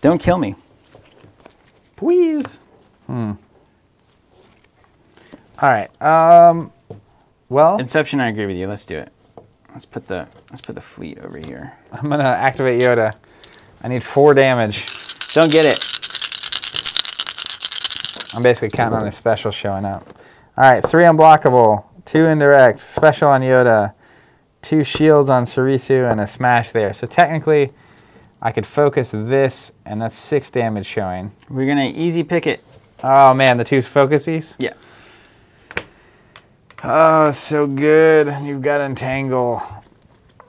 Don't kill me. Please. All right. Well, Inception, I agree with you. Let's do it. Let's put the fleet over here. I'm gonna activate Yoda. I need 4 damage. Don't get it. I'm basically counting on his special showing up. All right, 3 unblockable, 2 indirect, special on Yoda, 2 shields on Sarisu, and a smash there. So technically, I could focus this, and that's 6 damage showing. We're gonna easy pick it. Oh man, the 2 focusies? Yeah. Oh, so good. You've got Entangle.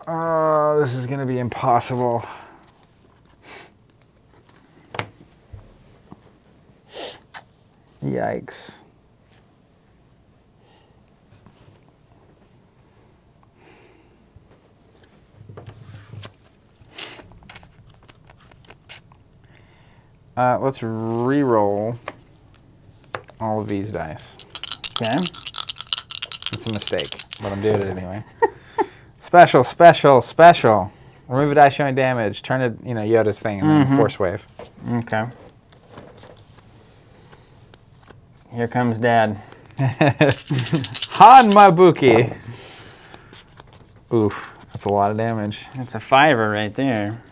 Oh, this is gonna be impossible. Yikes. Let's re-roll all of these dice. Okay. It's a mistake, but I'm doing it anyway. Special, special, special. Remove a die showing damage. Turn it, Yoda's thing, and then Force Wave. Okay. Here comes Dad. Han Mabuki. Oof, that's a lot of damage. That's a 5er right there.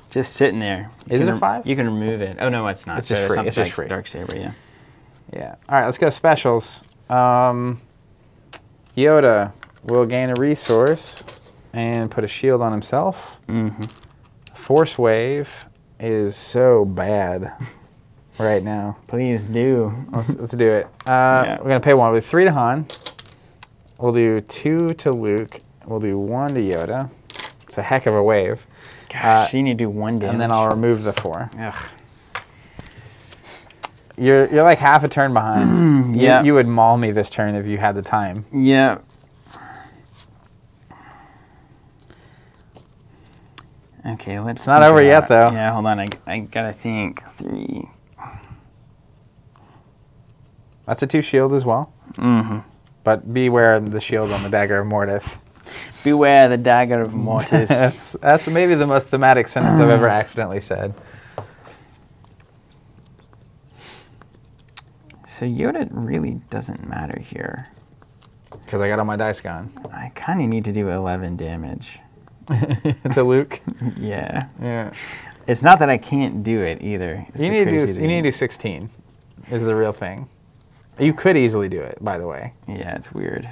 Just sitting there. Is it a 5? You can remove it. Oh, no, it's not. It's just free. It's just free. Darksaber, yeah. Yeah. All right, let's go specials. Yoda will gain a resource and put a shield on himself. Force Wave is so bad right now. Please do. Let's do it. We're going to pay 1. We'll do 3 to Han. We'll do 2 to Luke. We'll do 1 to Yoda. It's a heck of a wave. Gosh, you need to do 1 damage. And then I'll remove the 4. Ugh. You're like half a turn behind. Yeah. You would maul me this turn if you had the time. Yeah. Okay, let's. It's not over yet, though. Yeah, hold on. I gotta think. 3. That's a 2 shield as well. But beware of the shield on the Dagger of Mortis. Beware the Dagger of Mortis. That's maybe the most thematic sentence I've ever accidentally said. So Yoda really doesn't matter here. Because I got all my dice gone. I kind of need to do 11 damage. To Luke? Yeah. Yeah. It's not that I can't do it either. You need to do 16 is the real thing. You could easily do it, by the way. Yeah, it's weird.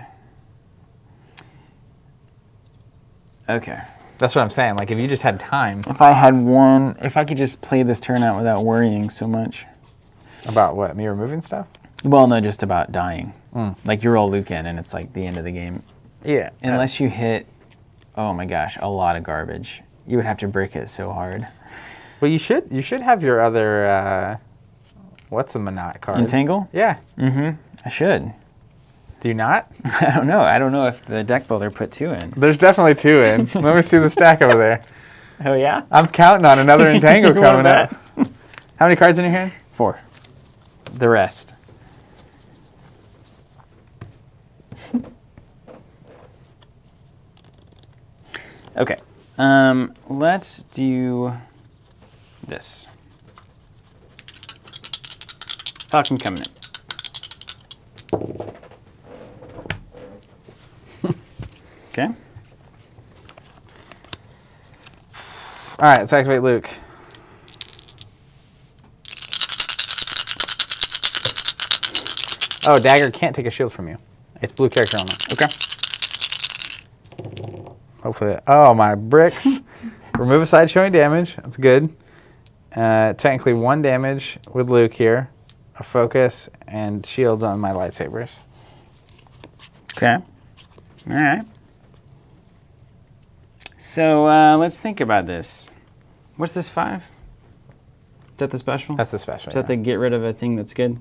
Okay. That's what I'm saying. Like, if you just had time. If I had 1, if I could just play this turn out without worrying so much. About what? Me removing stuff? Well, no, just about dying. Like, you roll Luke in, and it's like the end of the game. Yeah. Unless you hit, oh my gosh, a lot of garbage. You would have to brick it so hard. Well, you should have your other, what's the Monat card? Entangle? Yeah. I should. Do you not? I don't know. I don't know if the deck builder put 2 in. There's definitely 2 in. Let me see the stack over there. Oh, yeah? I'm counting on another Entangle coming up. How many cards in your hand? 4. The rest. Okay. Let's do this. Falcon coming in. Okay. All right, let's activate Luke. Oh, Dagger can't take a shield from you. It's blue character only. Okay. Oh Hopefully. Oh, my bricks. Remove a side showing damage. That's good. Technically 1 damage with Luke here. A focus and shields on my lightsabers. Okay. All right. So let's think about this. What's this 5? Is that the special? That's the special. Is that the get rid of a thing that's good?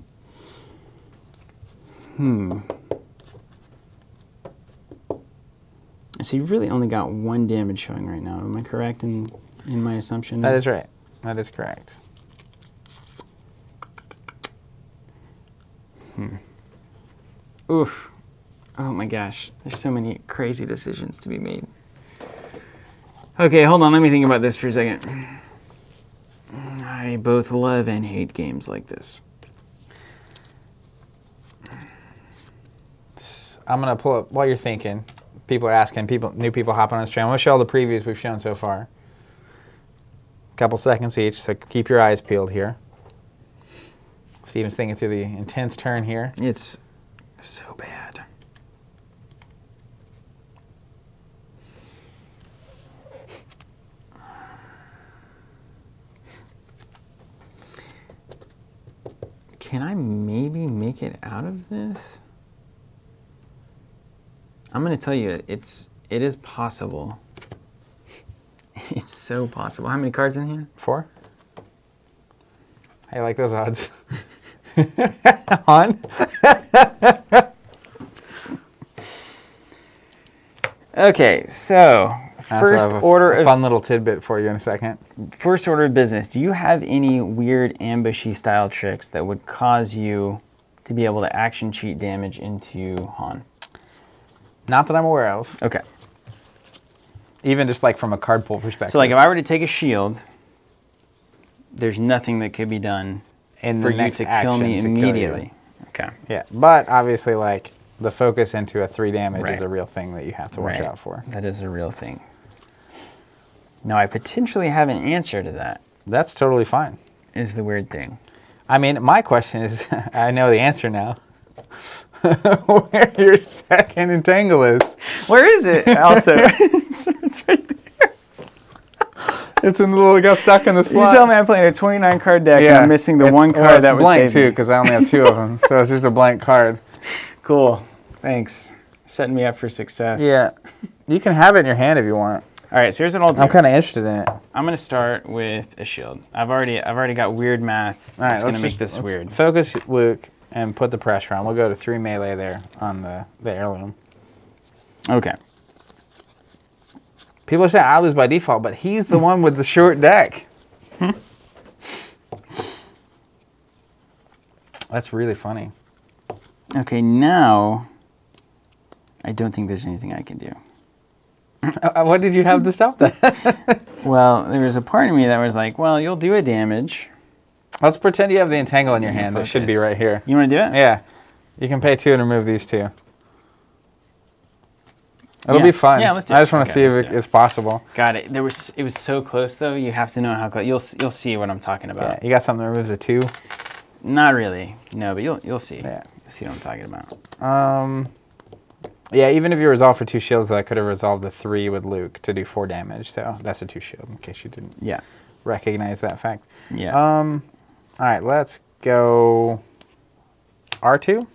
So you've really only got 1 damage showing right now. Am I correct in my assumption? That is right. That is correct. Oof. Oh my gosh. There's so many crazy decisions to be made. Okay, hold on. Let me think about this for a second. I both love and hate games like this. I'm going to pull up while you're thinking. People are asking, new people hopping on this channel. I'm going to show all the previews we've shown so far. A couple seconds each, so keep your eyes peeled here. Steven's thinking through the intense turn here. It's so bad. Can I maybe make it out of this? I'm going to tell you, it is possible. It's so possible. How many cards in here? 4. How you like those odds? On? Okay, so first order of fun little tidbit for you in a second. First order of business. Do you have any weird ambushy style tricks that would cause you to be able to action cheat damage into Han? Not that I'm aware of. Okay. Even just like from a card pull perspective. So like if I were to take a shield, there's nothing that could be done in for the you next to kill me action to kill immediately. you. Okay. Yeah, but obviously like the focus into a 3 damage Right. is a real thing that you have to watch Right. out for. That is a real thing. Now I potentially have an answer to that, That's totally fine. is the weird thing. I mean, my question is, I know the answer now. Where your second entangle is. Where is it also? It's right there. It's in the little, it got stuck in the slot. You tell me I'm playing a 29 card deck and I'm missing the one card well, that would blank save too, me. because I only have 2 of them. So it's just a blank card. Cool. Thanks. Setting me up for success. Yeah. You can have it in your hand if you want. All right, so here's what I'll do. I'm kind of interested in it. I'm going to start with a shield. I've already got weird math. All right, It's going to let's make this let's weird. Focus Luke and put the pressure on. We'll go to 3 melee there on the heirloom. Okay. People are saying I lose by default, but he's the one with the short deck. That's really funny. Okay, now I don't think there's anything I can do. What did you have to stop that? Well, there was a part of me that was like, well, you'll do a damage. Let's pretend you have the entangle in your hand. That should be Focus. right here. You want to do it? Yeah. You can pay 2 and remove these 2. It'll Yeah. be fun. Yeah, let's do I it. just want to Okay, see if let's do it. it's possible. Got it. It was so close though. You have to know how close. You'll see what I'm talking Yeah. about. You got something that removes a 2? Not really. No, but you'll see. Yeah. You'll see what I'm talking about. Yeah, even if you resolve for 2 shields, I could have resolved the 3 with Luke to do 4 damage. So that's a 2 shield, in case you didn't Yeah. recognize that fact. Yeah. All right, let's go R2.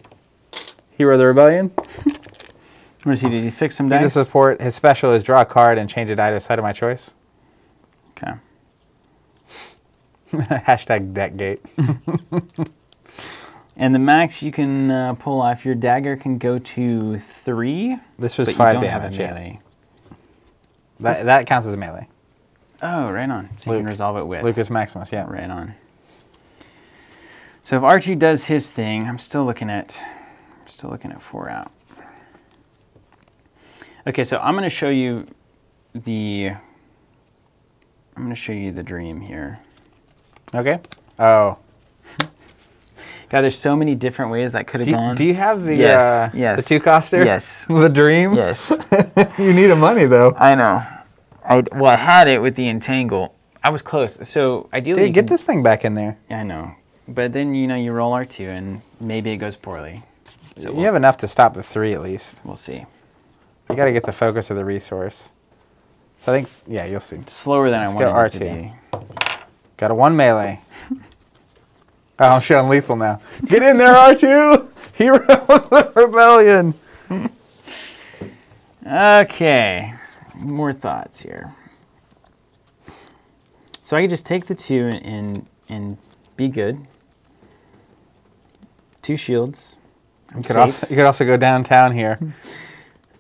Hero of the Rebellion. What does he do? Did he fix some He's a dice? support. His special is draw a card and change a die to a side of my choice. Okay. Hashtag deckgate. And the max you can pull off your dagger can go to 3. This was but 5 you don't have a damage. Yeah. melee. That counts as a melee. Oh, right on. So you can resolve it with. Lucas Maximus, yeah. Right on. So if R2 does his thing, I'm still looking at 4 out. Okay, so I'm going to show you the dream here. Okay. Oh. God, there's so many different ways that could have gone. Do you have the Yes, the 2-coster? Yes. The dream? Yes. You need a money though. I know. I had it with the entangle. I was close. So ideally, Dude, you get can- this thing back in there. I know, but then you roll R2 and maybe it goes poorly. So You have enough to stop the 3 at least. we'll see. You got to get the focus of the resource. So I think, yeah, you'll see. It's slower than I Let's go wanted it R2. to be. Got a 1 melee. Oh, I'm showing lethal now. Get in there, R2! Hero of the Rebellion! Okay. More thoughts here. So I could just take the 2 and be good. 2 shields. You could also go downtown here.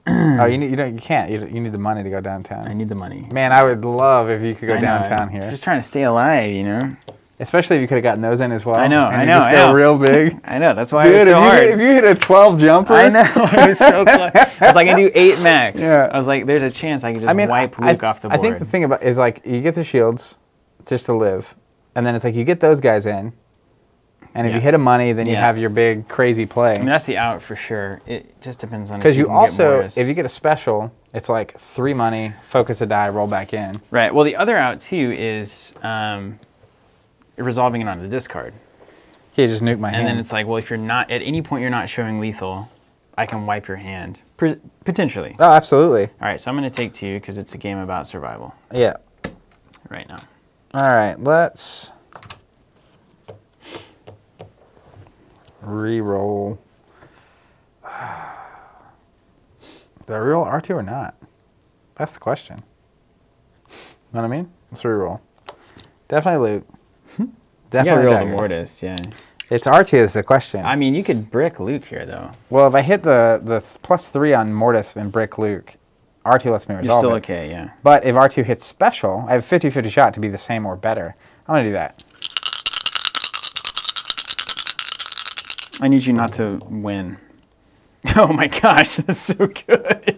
Oh, you can't. You need the money to go downtown. I need the money. Man, I would love if you could go I know, downtown here. Just trying to stay alive, you know? Especially if you could have gotten those in as well. I know, and I know, just I go know. real big. I know, that's why Dude, it was so hard. if you hit a 12 jumper. I know, it was so close. I was like, I do 8 max. Yeah. I was like, there's a chance I could just wipe Luke off the board. I think the thing about is like, you get the shields just to live. And then it's like, you get those guys in. And if you hit a money, then you have your big crazy play. I mean, that's the out for sure. It just depends on because if you can get Mortis. if you get a special, it's like 3 money, focus a die, roll back in. Right. Well, the other out too is resolving it on the discard. Yeah, just nuke my hand. And then it's like, well, if you're not at any point you're not showing lethal, I can wipe your hand potentially. Oh, absolutely. All right, so I'm going to take 2 because it's a game about survival. Yeah. Right now. All right, let's re-roll. Do I re-roll R2 or not? That's the question. You know what I mean? Let's re-roll. Definitely Luke. Definitely you gotta roll Dagger. the Mortis, yeah. It's R2 is the question. I mean, you could brick Luke here, though. Well, if I hit the +3 on Mortis and brick Luke, R2 lets me resolve You're still it. okay, yeah. But if R2 hits special, I have a 50-50 shot to be the same or better. I'm going to do that. I need you not to win. Oh my gosh, that's so good.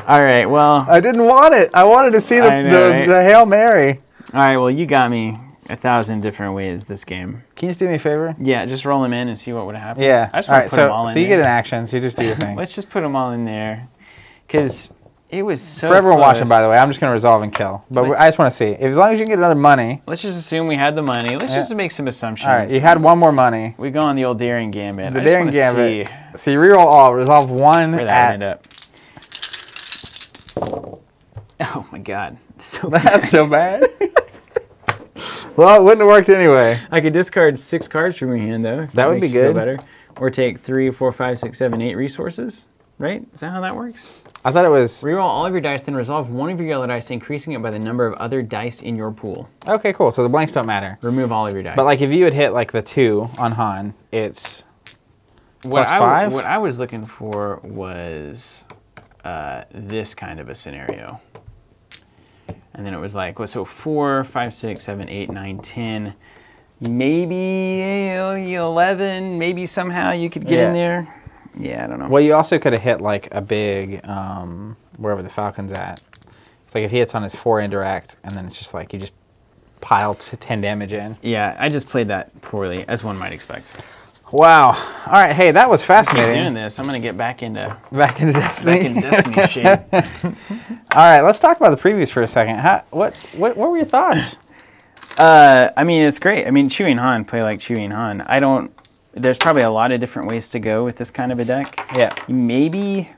All right, well. I didn't want it. I wanted to see the Hail Mary. All right, well, you got me 1,000 different ways this game. Can you just do me a favor? Yeah, just roll them in and see what would happen. Yeah. I just want to put them all in so you there. get an action, so you just do your thing. Let's just put them all in there. Because it was so For everyone close. watching, by the way, I'm just going to resolve and kill. But I just want to see. As long as you can get another money. Let's just assume we had the money. Let's just make some assumptions. All right, you had 1 more money. We go on the old daring gambit. The I just daring wanna gambit. See So you reroll all, resolve 1 where that ended up. Oh my god. So That's so bad. Well, it wouldn't have worked anyway. I could discard 6 cards from your hand, though. If That would be makes you feel good. Better. Or take 3, 4, 5, 6, 7, 8 resources. Right? Is that how that works? I thought it was... Reroll all of your dice, then resolve 1 of your yellow dice, increasing it by the number of other dice in your pool. Okay, cool. So the blanks don't matter. Remove all of your dice. But like if you had hit like the 2 on Han, it's +5? What I was looking for was this kind of a scenario. And then it was like, so 4, 5, 6, 7, 8, 9, 10, maybe 11, maybe somehow you could get in there. Yeah, I don't know. Well, you also could have hit like a big, wherever the Falcon's at. It's like if he hits on his 4 indirect, and then it's just like you just pile 10 damage in. Yeah, I just played that poorly, as one might expect. Wow. All right, hey, that was Keep fascinating. doing this. I'm going to get back into Destiny. Destiny shape. All right, let's talk about the previews for a second. What were your thoughts? I mean, it's great. I mean, Chewie and Han play like Chewie and Han. There's probably a lot of different ways to go with this kind of a deck. Yeah. Maybe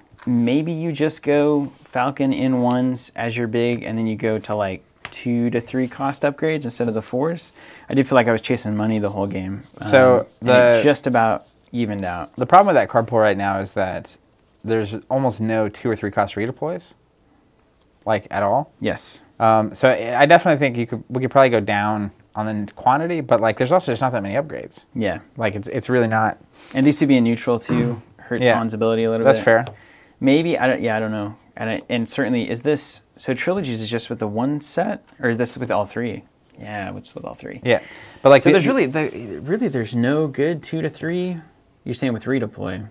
you just go Falcon in 1s as your big, and then you go to like 2 to 3 cost upgrades instead of the 4s. I did feel like I was chasing money the whole game. So and it just about evened out. The problem with that card pool right now is that there's almost no 2 or 3 cost redeploys, like at all. Yes. So I definitely think we could probably go down on the quantity, but like there's also just not that many upgrades. Yeah. Like it's really not. And these to be a neutral too hurts Han's ability a little bit. That's fair. Maybe I don't know. And certainly is this so Trilogies is just with the 1 set, or is this with all 3? Yeah, it's with all 3. Yeah, but like so there's really there's no good 2 to 3. You're saying with redeploy.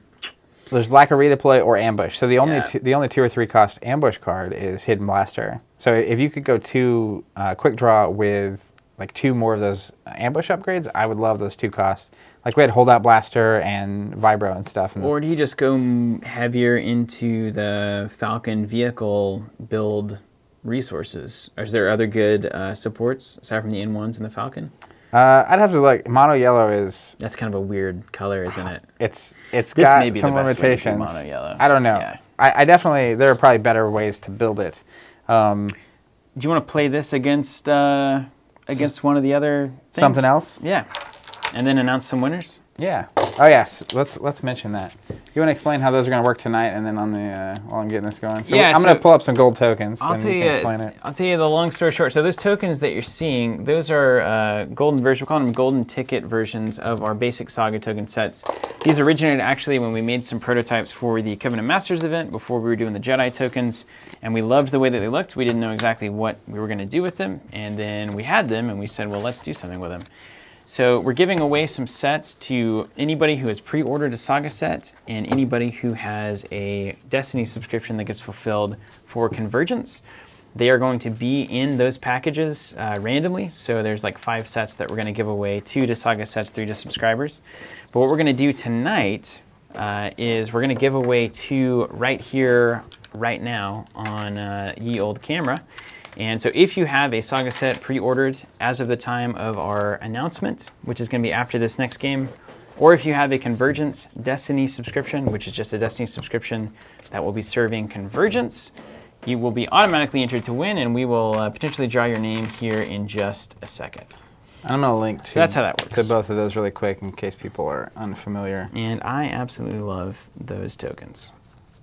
There's lack of redeploy or ambush. So the only Yeah. the only 2 or 3 cost ambush card is Hidden Blaster. So if you could go 2 quick draw with like 2 more of those ambush upgrades, I would love those 2 costs. Like we had Holdout Blaster and Vibro and stuff. Or do you just go heavier into the Falcon vehicle build resources? Or is there other good supports aside from the N1s and the Falcon? I'd have to look. Mono yellow is. That's kind of a weird color, isn't it? It's This got may be some the best way to do limitations. mono yellow. I don't know. Yeah. I definitely there are probably better ways to build it. Do you want to play this against one of the other things? Something else? Yeah, and then announce some winners. Yeah. Oh yes. Let's mention that. You want to explain how those are going to work tonight, and then on the while I'm getting this going. So Yeah, I'm going to pull up some gold tokens. I'll and tell you you. can explain it. I'll tell you the long story short. So those tokens that you're seeing, those are golden versions. We're calling them golden ticket versions of our basic Saga token sets. These originated actually when we made some prototypes for the Covenant Masters event before we were doing the Jedi tokens, and we loved the way that they looked. We didn't know exactly what we were going to do with them, and then we had them, and we said, well, let's do something with them. So we're giving away some sets to anybody who has pre-ordered a Saga set and anybody who has a Destiny subscription that gets fulfilled for Convergence. They are going to be in those packages randomly. So there's like 5 sets that we're going to give away, 2 to Saga sets, 3 to subscribers. But what we're going to do tonight is we're going to give away 2 right here, right now on Ye Old Camera. And so if you have a Saga set pre-ordered as of the time of our announcement, which is going to be after this next game, or if you have a Convergence Destiny subscription, which is just a Destiny subscription that will be serving Convergence, you will be automatically entered to win, and we will potentially draw your name here in just a second. I'm going to link to, that's how that works. to both of those really quick in case people are unfamiliar. And I absolutely love those tokens.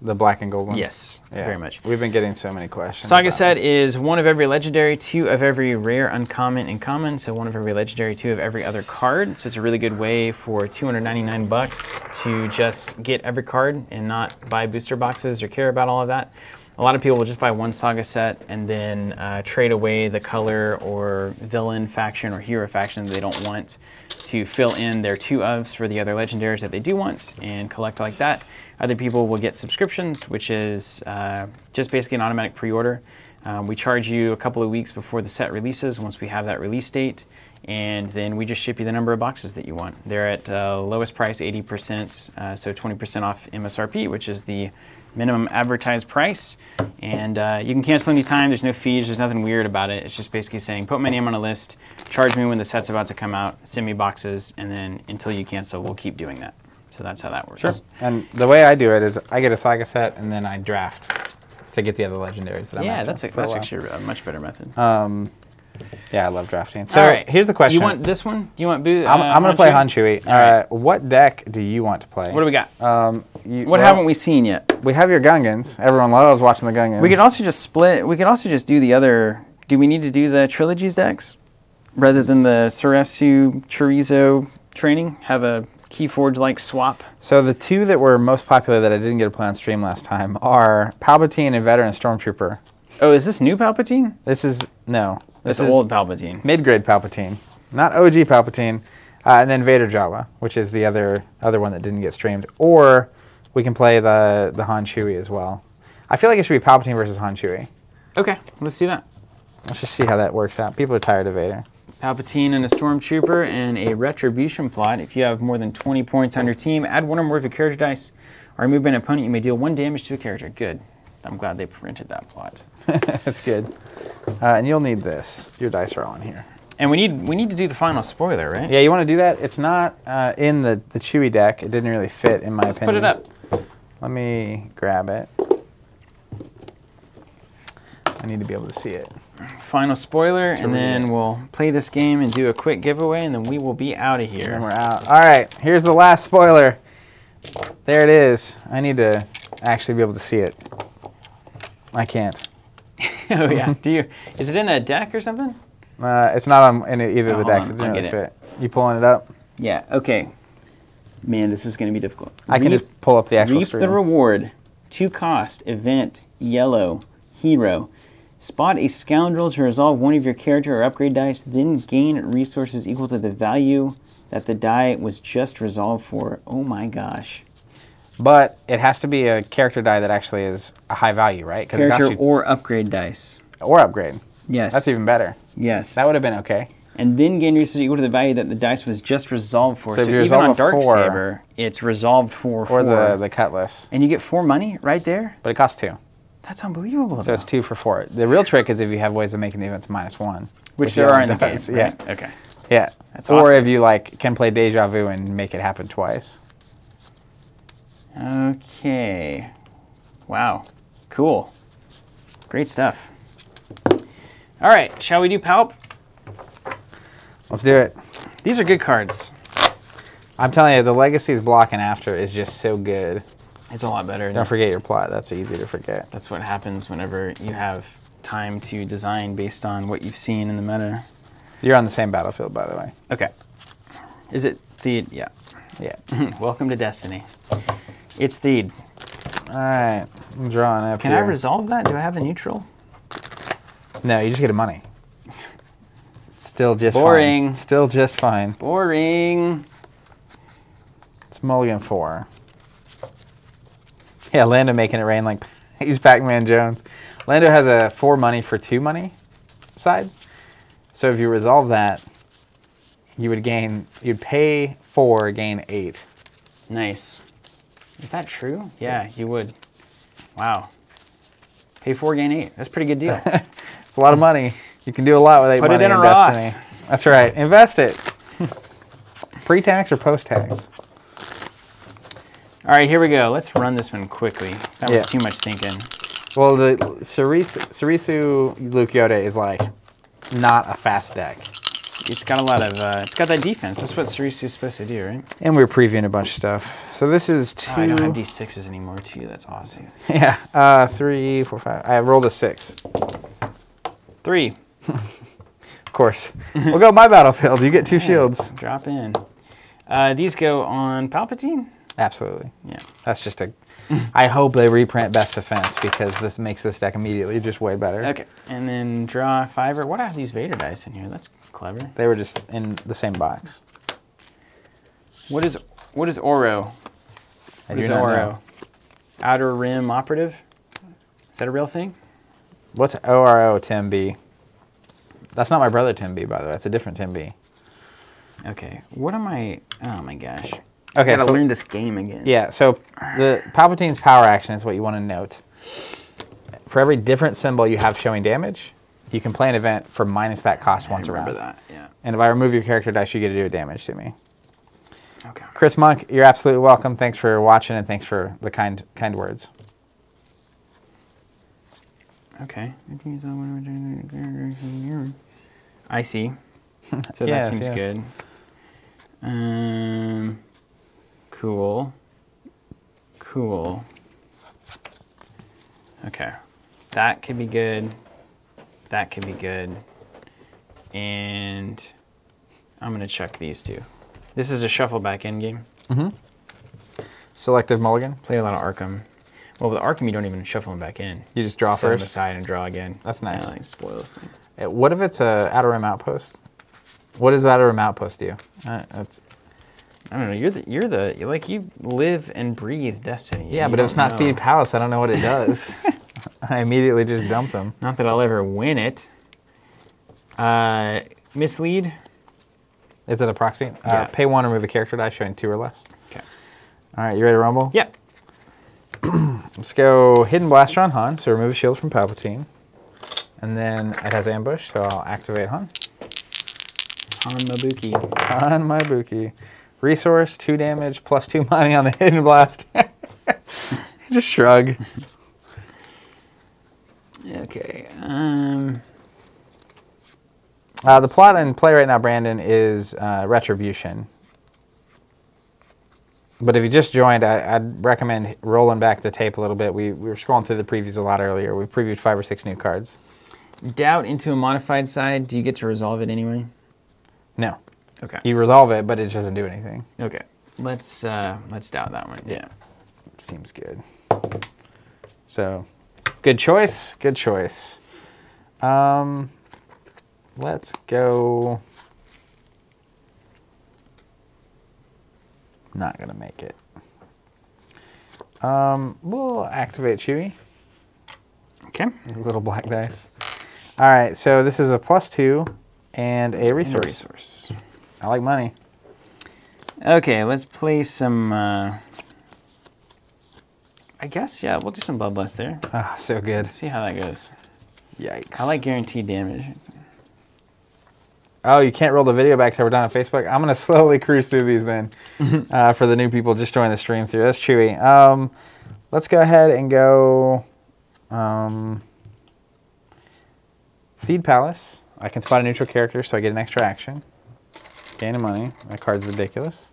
The black and gold ones? Yes, very much. We've been getting so many questions. Saga set is 1 of every legendary, 2 of every rare, uncommon, and common. So 1 of every legendary, 2 of every other card. So it's a really good way for $299 to just get every card and not buy booster boxes or care about all of that. A lot of people will just buy 1 Saga set and then trade away the color or villain faction or hero faction that they don't want to fill in their 2 ofs for the other legendaries that they do want and collect like that. Other people will get subscriptions, which is just basically an automatic pre-order. We charge you a couple of weeks before the set releases once we have that release date, and then we just ship you the number of boxes that you want. They're at lowest price, 80%, so 20% off MSRP, which is the minimum advertised price. And you can cancel anytime. There's no fees. There's nothing weird about it. It's just basically saying, put my name on a list, charge me when the set's about to come out, send me boxes, and then until you cancel, we'll keep doing that. So that's how that works. Sure. And the way I do it is I get a Saga set and then I draft to get the other legendaries that I'm after. That's actually a much better method. Yeah, I love drafting. So all right. Here's the question. You want this one? Do you want I'm going to play Han Chewie. Right. What deck do you want to play? What do we got? What haven't we seen yet? We have your Gungans. Everyone loves watching the Gungans. We could also just split. We could also just do the other. Do we need to do the Trilogies decks rather than the Ceresu Chorizo training? Have a Keyforge-like swap? So the 2 that were most popular that I didn't get to play on stream last time are Palpatine and Veteran Stormtrooper. Oh, is this new Palpatine? This is, no. This is old Palpatine. Mid-grade Palpatine. Not OG Palpatine. And then Vader Jawa, which is the other one that didn't get streamed. Or we can play the Han Chewie as well. I feel like it should be Palpatine versus Han Chewie. Okay, let's do that. Let's just see how that works out. People are tired of Vader. Palpatine and a Stormtrooper and a Retribution plot. If you have more than 20 points on your team, add 1 or more of your character dice or remove an opponent. You may deal 1 damage to a character. Good. I'm glad they printed that plot. That's good. And you'll need this. Your dice are on here. And we need to do the final spoiler, right? Yeah, you want to do that? It's not in the Chewie deck. It didn't really fit, in my opinion. Let's put it up. Let me grab it. I need to be able to see it. Final spoiler, and then we'll play this game and do a quick giveaway, and then we will be out of here. And then we're out. All right, here's the last spoiler. There it is. I need to actually be able to see it. I can't. Oh yeah. Is it in a deck or something? It's not on any either of the decks. It didn't really fit. You pulling it up? Yeah. Okay. Man, this is going to be difficult. I can just pull up the actual Reap stream. the reward. 2 cost. Event. Yellow. Hero. Spot a scoundrel to resolve 1 of your character or upgrade dice, then gain resources equal to the value that the die was just resolved for. Oh my gosh. But it has to be a character die that actually is a high value, right? Character or upgrade dice. Or upgrade. Yes. That's even better. Yes. That would have been okay. And then gain resources equal to the value that the dice was just resolved for. So if you even on resolve a 4, Darksaber, it's resolved for 4. Or the Cutlass. And you get 4 money right there? But it costs 2. That's unbelievable. So it's 2 for 4. The real trick is if you have ways of making the events -1. Which there are in the game. Yeah. Right? Okay. Yeah. That's or awesome. if you like can play Deja Vu and make it happen twice. Okay. Wow. Cool. Great stuff. All right, shall we do Palp? Let's do it. These are good cards. I'm telling you, the Legacy's blocking after is just so good. It's a lot better. Don't forget your plot. That's easy to forget. That's what happens whenever you have time to design based on what you've seen in the meta. You're on the same battlefield, by the way. Okay. Is it Theed? Yeah. Yeah. Welcome to Destiny. It's Theed. All right. I'm drawing up Can here. I resolve that? Do I have a neutral? No, you just get a money. Still just Boring. fine. Still just fine. Boring. It's mulligan 4. Yeah, Lando making it rain like he's Pac-Man Jones. Lando has a 4 money for 2 money side. So if you resolve that, you would gain, you'd pay 4, gain 8. Nice. Is that true? Yeah, you would. Wow. Pay 4, gain 8. That's a pretty good deal. It's a lot of money. You can do a lot with 8 Put money it in a Destiny. Roth. That's right. Invest it. Pre-tax or post-tax? All right, here we go. Let's run this one quickly. That was Yeah. too much thinking. Well, the Sarisu Luke Yoda is like not a fast deck. It's got a lot of, it's got that defense. That's what Sarisu's supposed to do, right? And we're previewing a bunch of stuff. So this is 2. Oh, I don't have D6s anymore, too. That's awesome. Yeah. 3, 4, 5. I rolled a 6. 3. Of course. We'll go my battlefield. You get 2 shields. Drop in. These go on Palpatine? Absolutely. Yeah. That's just a... I hope they reprint Best Defense because this makes this deck immediately just way better. Okay. And then draw a 5. What are these Vader dice in here? That's clever. They were just in the same box. What is Oro? I What do is not Oro? know. Outer Rim Operative? Is that a real thing? What's ORO Tim B? That's not my brother Tim B, by the way. It's a different Tim B. Okay. What am I... Oh, my gosh. Okay, I gotta so- learn this game again. Yeah, so the Palpatine's power action is what you want to note. For every different symbol you have showing damage, you can play an event for minus that cost once I remember around. that, yeah. And if I remove your character dice, you get to do a damage to me. Okay. Chris Monk, you're absolutely welcome. Thanks for watching and thanks for the kind words. Okay. I see. So Yes, that seems yes. good. Cool. Cool. Okay. That could be good. That could be good. And I'm going to check these two. This is a shuffle back end game. Selective mulligan. Play a lot of Arkham. Well, with Arkham, you don't even shuffle them back in. You just draw Set them first. aside and draw again. That's nice. Yeah, like spoils them. What if it's a Outer Rim Outpost? What does the Outer Rim Outpost do? That's, I don't know. You're like you live and breathe Destiny. yeah, You but if it's don't not know. Feed Palace, I don't know what it does. I immediately just dumped them. Not that I'll ever win it. Mislead. Is it a proxy? Yeah. Pay 1, remove a character die showing 2 or less. Okay. All right, you ready to rumble? Yep. Let's go Hidden Blaster on Han, so remove a shield from Palpatine. And then it has ambush, so I'll activate Han. Han Mabuki. Han my Buki. Resource, 2 damage, plus 2 money on the Hidden Blaster. Just shrug. Okay. The plot in play right now, Brandon, is Retribution. But if you just joined, I'd recommend rolling back the tape a little bit. We were scrolling through the previews a lot earlier. We previewed 5 or 6 new cards. Doubt into a modified side. Do you get to resolve it anyway? No. Okay. You resolve it, but it doesn't do anything. Okay. Let's doubt that one. Yeah. Seems good. So, good choice. Good choice. Let's go. Not gonna make it. We'll activate Chewie. Okay. Little black dice. All right, so this is a +2 and a resource. I like money. Okay, let's play some. I guess yeah, we'll do some Bloodlust there. Ah, so good. Let's see how that goes. Yikes. I like guaranteed damage. Oh, you can't roll the video back till we're done on Facebook? I'm going to slowly cruise through these then for the new people just joining the stream through. That's Chewie. Let's go ahead and go Feed Palace. I can spot a neutral character, so I get an extra action. Gain of money. My card's ridiculous.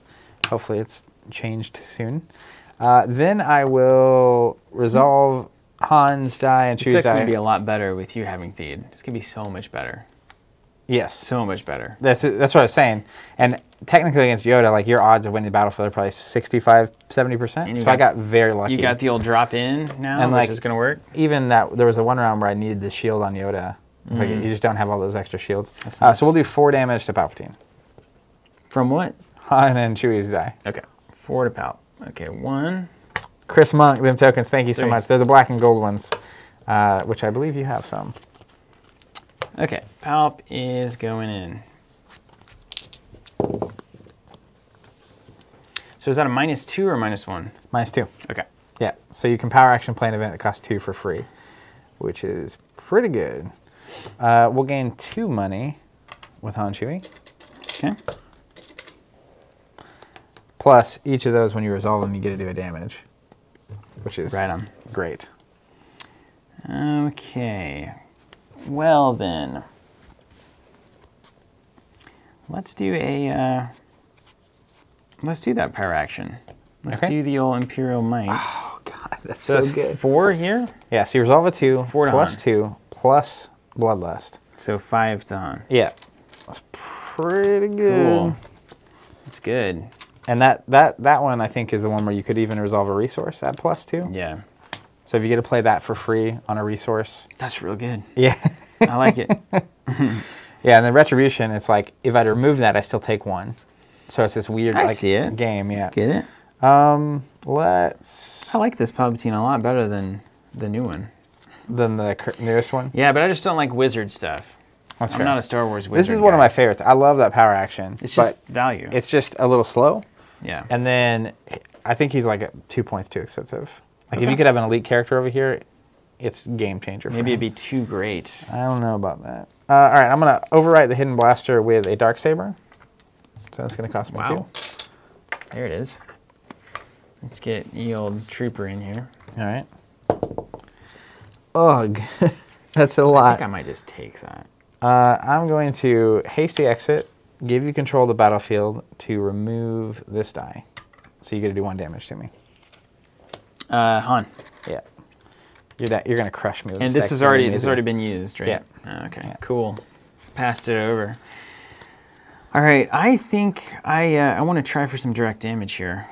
Hopefully it's changed soon. Then I will resolve Han's die and choose die. This deck's going to be a lot better with you having Feed. It's going to be so much better. Yes. So much better. That's what I was saying. And technically against Yoda, like your odds of winning the battlefield are probably 65, 70%. So I got very lucky. You got the old drop in now, and which is going to work? Even that, there was the one round where I needed the shield on Yoda. It's like you just don't have all those extra shields. Nice. So we'll do 4 damage to Palpatine. From what? Han and Chewie's die. Okay. 4 to Palp. Okay, 1. Chris Monk, them tokens, thank you so 3. much. They're the black and gold ones, which I believe you have some. Okay, Palp is going in. So is that a -2 or -1? -2. Okay. Yeah, so you can power action play an event that costs 2 for free, which is pretty good. We'll gain 2 money with Han Chewie. Okay. Plus, each of those, when you resolve them, you get to do a damage, which is right on. Great. Okay. Well then, let's do that power action. Let's do the old Imperial Might. Oh god, that's so so good. 4 here. Yeah, so you resolve a 2 4 to plus Han. 2 plus Bloodlust. So 5 to Han. Yeah, that's pretty good. Cool. That's good. And that one I think is the one where you could even resolve a resource at +2. Yeah. So if you get to play that for free on a resource. That's real good. Yeah. I like it. Yeah, and then Retribution, it's like, if I'd remove that, I still take 1. So it's this weird game, yeah. Get it? Let's... I like this Palpatine a lot better than the new one. Than the newest one? Yeah, but I just don't like wizard stuff. That's I'm fair. not a Star Wars wizard This is one of my favorites. I love that power action. It's just value. It's just a little slow. Yeah. And then I think he's like 2 points too expensive. Like if you could have an elite character over here, it's game changer. Maybe it'd be too great. I don't know about that. All right, I'm going to overwrite the Hidden Blaster with a Darksaber. So that's going to cost me 2. There it is. Let's get the old Trooper in here. All right. Ugh. That's a lot. I think I might just take that. I'm going to hasty exit, give you control of the battlefield to remove this die. So you get to do 1 damage to me. Han. Yeah. You're going to crush me with and this has already been used, right? Yeah. Oh, okay, yeah. Cool. Passed it over. All right, I think I want to try for some direct damage here,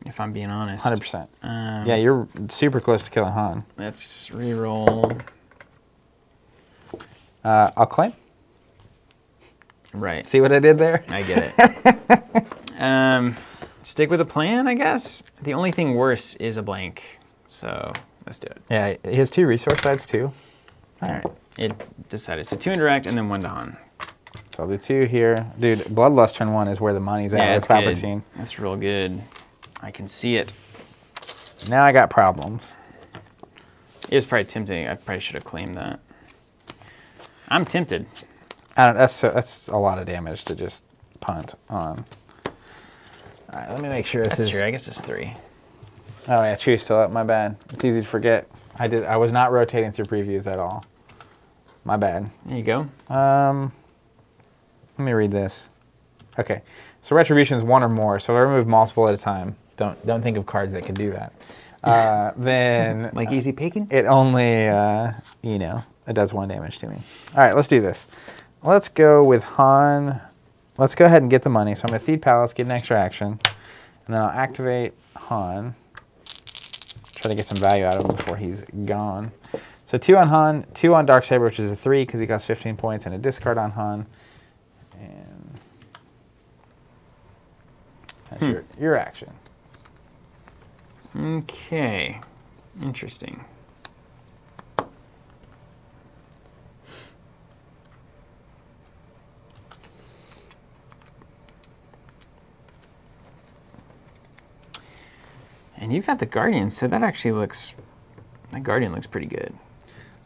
if I'm being honest. 100%. Yeah, you're super close to killing Han. Let's reroll. I'll claim. Right. See what I did there? I get it. Stick with a plan, I guess. The only thing worse is a blank, so let's do it. Yeah, he has 2 resource sides too. All right. It decided. So 2 indirect and then 1 to Han. So I'll do 2 here. Dude, Bloodlust turn 1 is where the money's at. Yeah, It's that's good. Palpatine. That's real good. I can see it. Now I got problems. It was probably tempting. I probably should have claimed that. I'm tempted. That's a lot of damage to just punt on. All right, let me make sure this is... That's true. I guess it's 3. Oh yeah, Chewie's still up. My bad. It's easy to forget. I was not rotating through previews at all. My bad. There you go. Let me read this. Okay, so Retribution is 1 or more. So if I remove multiple at a time, don't think of cards that can do that. Then like easy picking? it only it does 1 damage to me. All right, let's do this. Let's go with Han. Let's go ahead and get the money. So I'm going to Feed Palace, get an extra action, and then I'll activate Han. Try to get some value out of him before he's gone. So 2 on Han, 2 on Darksaber, which is a 3 because he costs 15 points, and a discard on Han. And that's your action. Okay. Interesting. And you've got the Guardian, so that actually looks... That Guardian looks pretty good.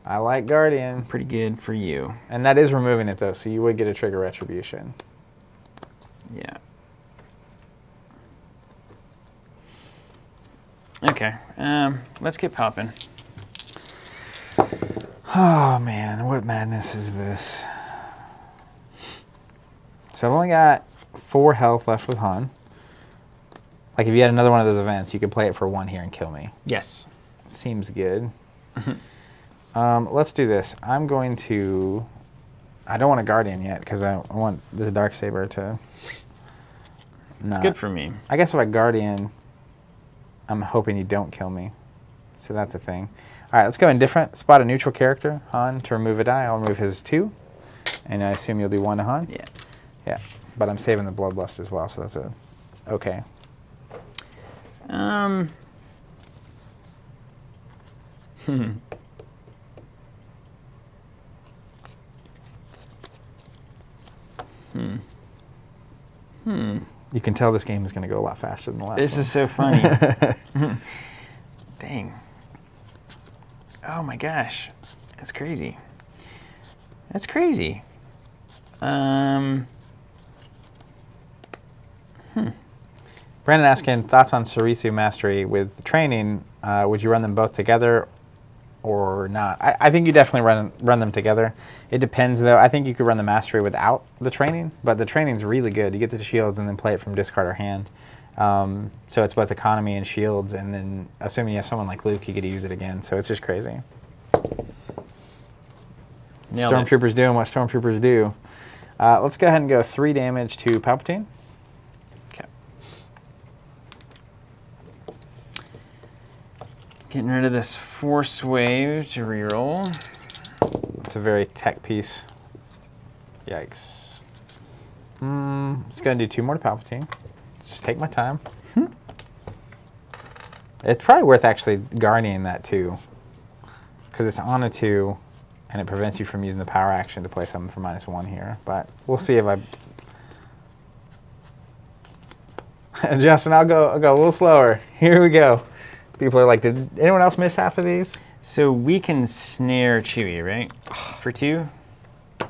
I like Guardian. Pretty good for you. And that is removing it, though, so you would get a trigger retribution. Yeah. Okay. Let's get popping. Oh, man. What madness is this? So I've only got 4 health left with Han. Like, if you had another one of those events, you could play it for 1 here and kill me. Yes. Seems good. Let's do this. I'm going to... I don't want a Guardian yet, because I want the Darksaber to... It's good for me. I guess if I Guardian, I'm hoping you don't kill me. So that's a thing. All right, let's go indifferent. Spot a neutral character, Han, to remove a die. I'll remove his 2. And I assume you'll do 1 to Han? Yeah. Yeah, but I'm saving the Bloodlust as well, so that's a... Okay. You can tell this game is going to go a lot faster than the last This one. is so funny. Dang. Oh my gosh. That's crazy. That's crazy. Brandon asking, thoughts on Sarisu Mastery with training. Would you run them both together or not? I think you definitely run them together. It depends, though. I think you could run the Mastery without the training, but the training's really good. You get the shields and then play it from discard or hand. So it's both economy and shields, and then assuming you have someone like Luke, you get to use it again. So it's just crazy. Stormtroopers doing what Stormtroopers do. Let's go ahead and go 3 damage to Palpatine. Okay. Getting rid of this Force Wave to reroll. It's a very tech piece. Yikes. Let's go and do 2 more to Palpatine. Just take my time. It's probably worth actually guarding that too, because it's on a 2, and it prevents you from using the power action to play something for -1 here. But we'll see if I. Justin, I'll go a little slower. Here we go. People are like, did anyone else miss half of these? So we can snare Chewie, right? For 2?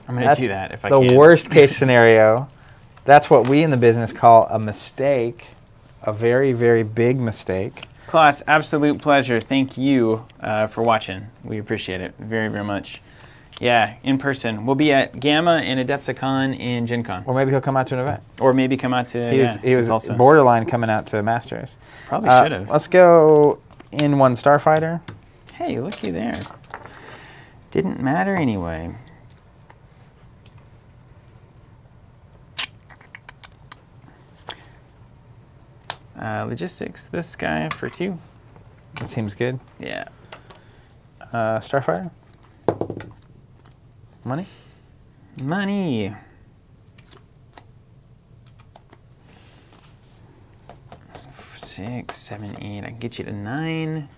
I'm going to do that if I can. The worst case scenario. That's what we in the business call a mistake. A very, very big mistake. Klaus, absolute pleasure. Thank you for watching. We appreciate it very, very much. Yeah, in person. We'll be at Gamma and Adepticon in Gen Con. Or maybe he'll come out to an event. Or maybe come out to, he was also borderline coming out to Masters. Probably should have. Let's go in 1 Starfighter. Hey, looky there. Didn't matter anyway. Logistics, this guy for 2. That seems good. Yeah. Starfighter. Money? Money. 6, 7, 8. I can get you to 9.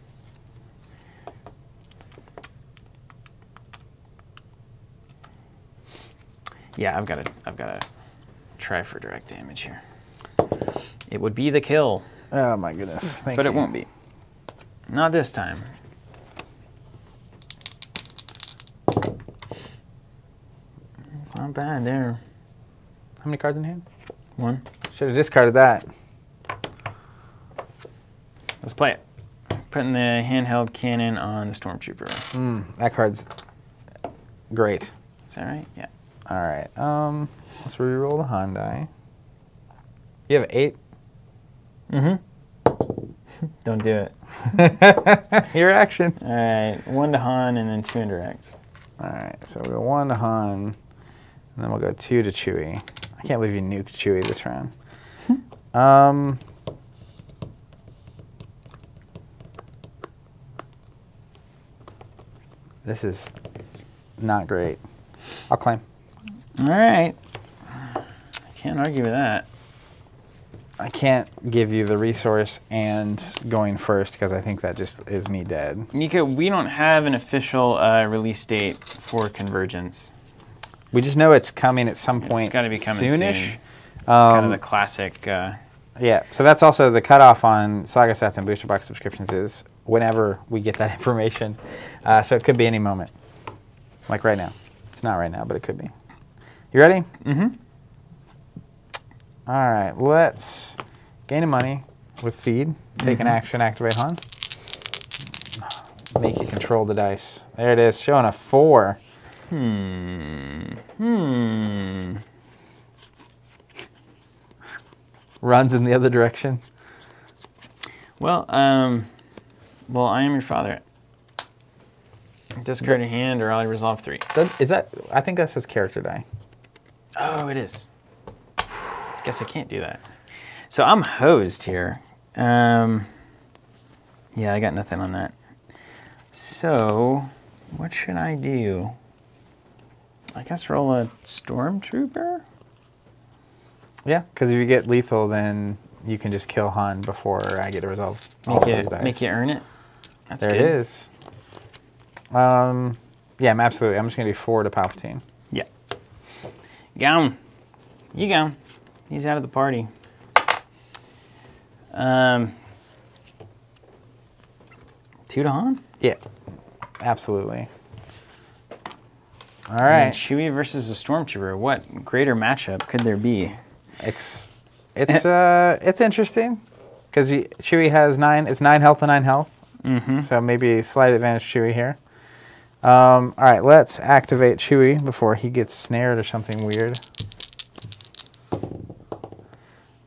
Yeah, I've got to try for direct damage here. It would be the kill. Oh my goodness. Thank but you. It won't be. Not this time. It's not bad there. How many cards in hand? 1. Should have discarded that. Let's play it. Putting the handheld cannon on the Stormtrooper. That card's great. Is that right? Yeah. All right. Let's reroll the Han die. You have 8? Don't do it. Your action. All right. 1 to Han and then 2 indirects. All right. So we'll go 1 to Han, and then we'll go 2 to Chewie. I can't believe you nuked Chewie this round. This is not great. I'll claim. All right. I can't argue with that. I can't give you the resource and going first because I think that just is me dead. Nika, we don't have an official release date for Convergence. We just know it's coming at some point. It's got to be coming soonish. soon. Kind of the classic. Yeah, so that's also the cutoff on Saga sets and booster box subscriptions is whenever we get that information. So it could be any moment. Like right now. It's not right now, but it could be. You ready? Mm-hmm. All right, let's gain a money with feed. Take an action, activate Han. Make you control the dice. There it is, showing a 4. Runs in the other direction. Well, I am your father. Discard a hand, or I'll resolve 3. Is that? I think that's his character die. Oh, it is. Guess I can't do that. So I'm hosed here. Yeah, I got nothing on that. So, what should I do? I guess roll a Stormtrooper? Yeah, because if you get lethal, then you can just kill Han before I get to resolve all of his dice. Make you earn it? That's there good. It is. Yeah, absolutely. I'm just going to do 4 to Palpatine. Yeah. Gone. You gone. He's out of the party. 2 to Han? Yeah, absolutely. All right. Chewie versus a Stormtrooper. What greater matchup could there be? It's interesting because Chewie has 9. It's 9 health to 9 health. Mm-hmm. So maybe a slight advantage Chewie here. All right, let's activate Chewie before he gets snared or something weird.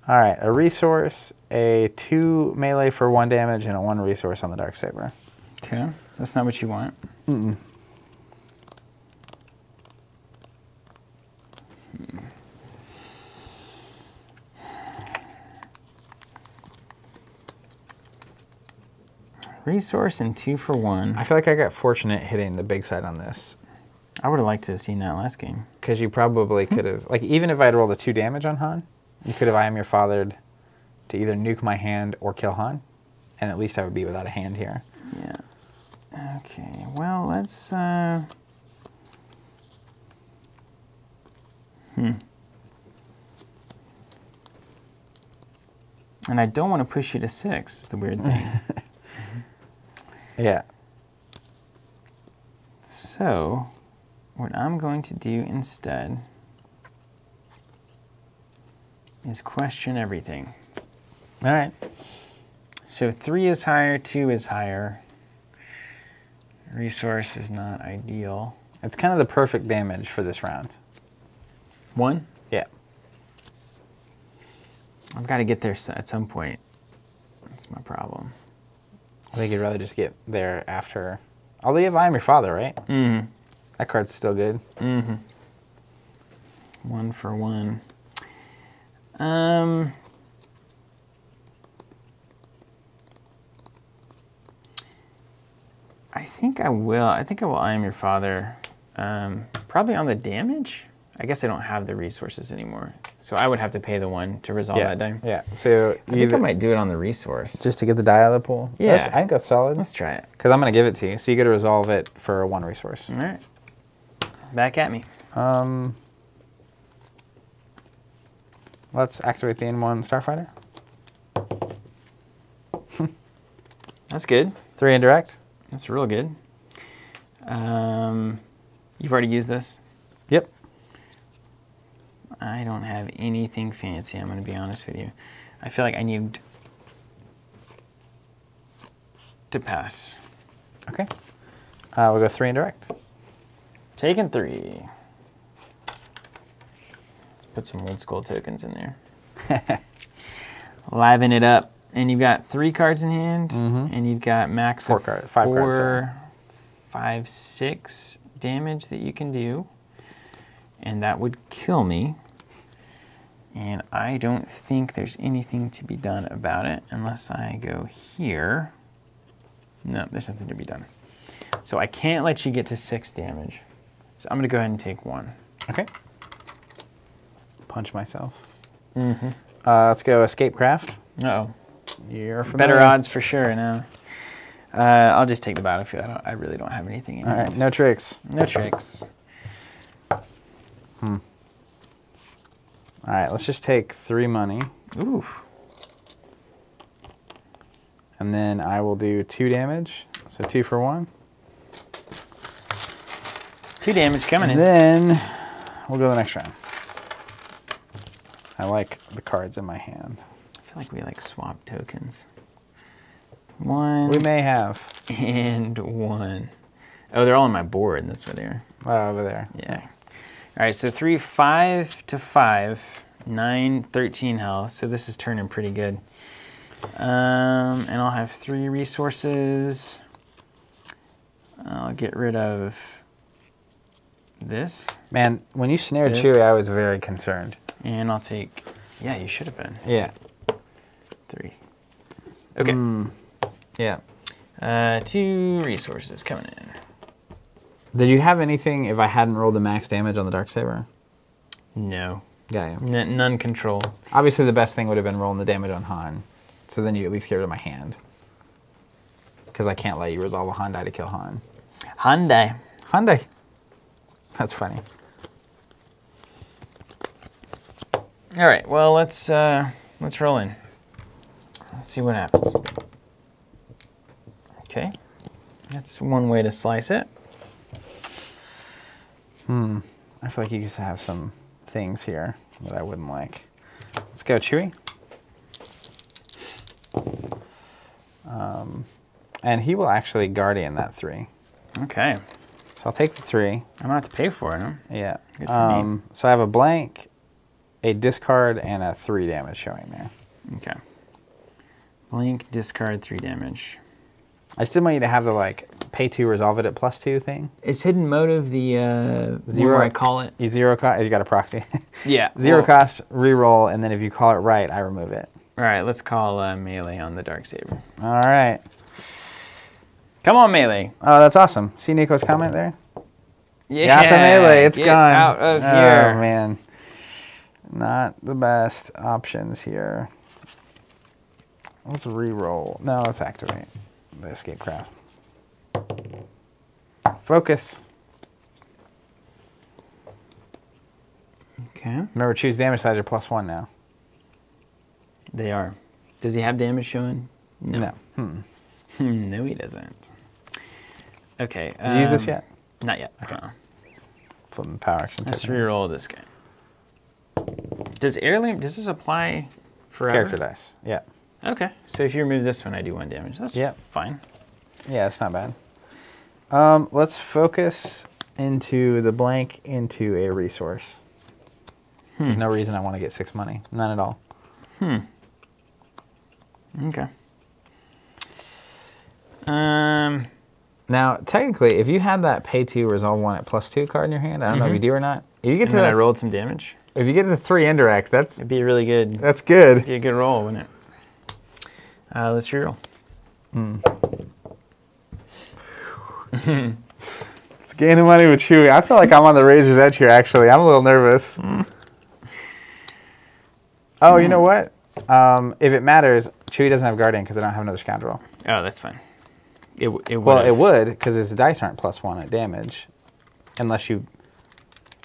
All right, a resource, a 2 melee for 1 damage, and a 1 resource on the Darksaber. Okay, that's not what you want. Mm-mm. Resource and 2 for 1. I feel like I got fortunate hitting the big side on this. I would have liked to have seen that last game. Because you probably could have, like, even if I had rolled a 2 damage on Han, you could have I am your fathered to either nuke my hand or kill Han, and at least I would be without a hand here. Yeah. Okay, well, let's, And I don't want to push you to 6, is the weird thing. Yeah. So, what I'm going to do instead is question everything. All right. So 3 is higher, 2 is higher. Resource is not ideal. It's kind of the perfect damage for this round. 1? Yeah. I've got to get there at some point. That's my problem. I think you'd rather just get there after. Although you have I am your father, right? Mm-hmm. That card's still good. Mm-hmm. 1 for 1. I think I will. I think I will I am your father. Probably on the damage. I guess I don't have the resources anymore. So I would have to pay the 1 to resolve that die. Yeah. So I think I might do it on the resource. just to get the die out of the pool. Yeah. I think that's solid. Let's try it. Because I'm going to give it to you, so you get to resolve it for 1 resource. All right. Back at me. Let's activate the N1 Starfighter. That's good. 3 indirect. That's real good. You've already used this? Yep. I don't have anything fancy, I'm going to be honest with you. I feel like I need to pass. Okay. We'll go 3 indirect. Taking 3. Let's put some old school tokens in there. Liven it up. And you've got 3 cards in hand, and you've got max 5 of cards. 4, 5, 6 damage that you can do. And that would kill me. And I don't think there's anything to be done about it unless I go here. No, there's nothing to be done. So I can't let you get to 6 damage. So I'm going to go ahead and take 1. Okay. Punch myself. Let's go Escape Craft. Uh-oh. You're Better odds for sure now. I'll just take the battlefield. I really don't have anything in All hand. right, no tricks. No tricks. All right, let's just take 3 money. Oof. And then I will do 2 damage. So 2 for 1. 2 damage coming in. Then we'll go to the next round. I like the cards in my hand. I feel like we like swap tokens. 1. We may have. And 1. Oh, they're all on my board. That's where they are. Oh, over there. Yeah. All right, so 3, 5 to 5, 9, 13 health. So this is turning pretty good. And I'll have 3 resources. I'll get rid of this. Man, when you snared This. Chewie, I was very concerned. And I'll take, yeah, you should have been. Yeah. 3. Okay. Yeah. 2 resources coming in. Did you have anything if I hadn't rolled the max damage on the Darksaber? No. Got you. None control. Obviously, the best thing would have been rolling the damage on Han. So then you at least get rid of my hand. Because I can't let you resolve a Han die to kill Han. Hyundai. Hyundai. That's funny. All right. Well, let's roll in. Let's see what happens. Okay. That's one way to slice it. I feel like you used to have some things here that I wouldn't like. Let's go, Chewie. And he will actually Guardian that 3. Okay. So I'll take the 3. I'm gonna have to pay for it, huh? Yeah. Good for me. So I have a blank, a discard, and a 3 damage showing there. Okay. Blink, discard, 3 damage. I just didn't want you to have the like pay 2, resolve it at +2 thing. Is hidden motive the Zero. I call it? You zero cost. You got a proxy. Yeah. Zero well, cost, re-roll, and then if you call it right, I remove it. All right. Let's call melee on the Darksaber. All right. Come on, melee. Oh, that's awesome. See Nico's comment there? Yeah. Got the melee. It's get gone. out of Oh, here. man. Not the best options here. Let's re-roll. No, let's activate the escape craft. Focus. Okay. Remember, choose damage size or +1 now. They are. Does he have damage showing? No. No, he doesn't. Okay. Did you use this yet? Not yet. Flip the power action. Let's re-roll this guy. Does this apply forever? Character dice. Yeah. Okay. So if you remove this one, I do 1 damage. That's fine. Yeah, it's not bad. Let's focus into the blank into a resource. There's no reason I want to get 6 money. None at all. Okay. Now, technically, if you had that pay 2, resolve 1 at +2 card in your hand, I don't know if you do or not. If you get And to then I that, rolled some damage. if you get to the 3 indirect, It'd be really good. that's good. Be a good roll, wouldn't it? Let's reroll. It's gaining money with Chewie. I feel like I'm on the razor's edge here, actually. I'm a little nervous. Oh, you know what? If it matters, Chewie doesn't have Guardian because I don't have another scoundrel. Oh, that's fine. It would. Well, it would because his dice aren't +1 at damage, unless you.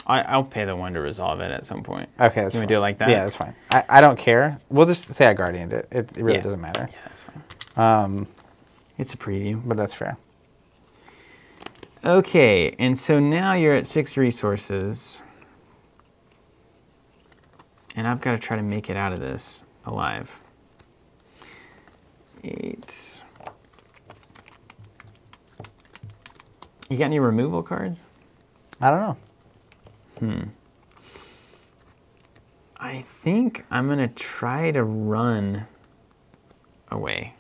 I'll pay the 1 to resolve it at some point. Okay, that's Can we fine. do it like that? Yeah, that's fine. I don't care. We'll just say I Guardianed it. It really Yeah. doesn't matter. Yeah, that's fine. It's a preview. But that's fair. Okay, and so now you're at 6 resources. And I've got to try to make it out of this alive. 8. You got any removal cards? I don't know. I think I'm going to try to run away.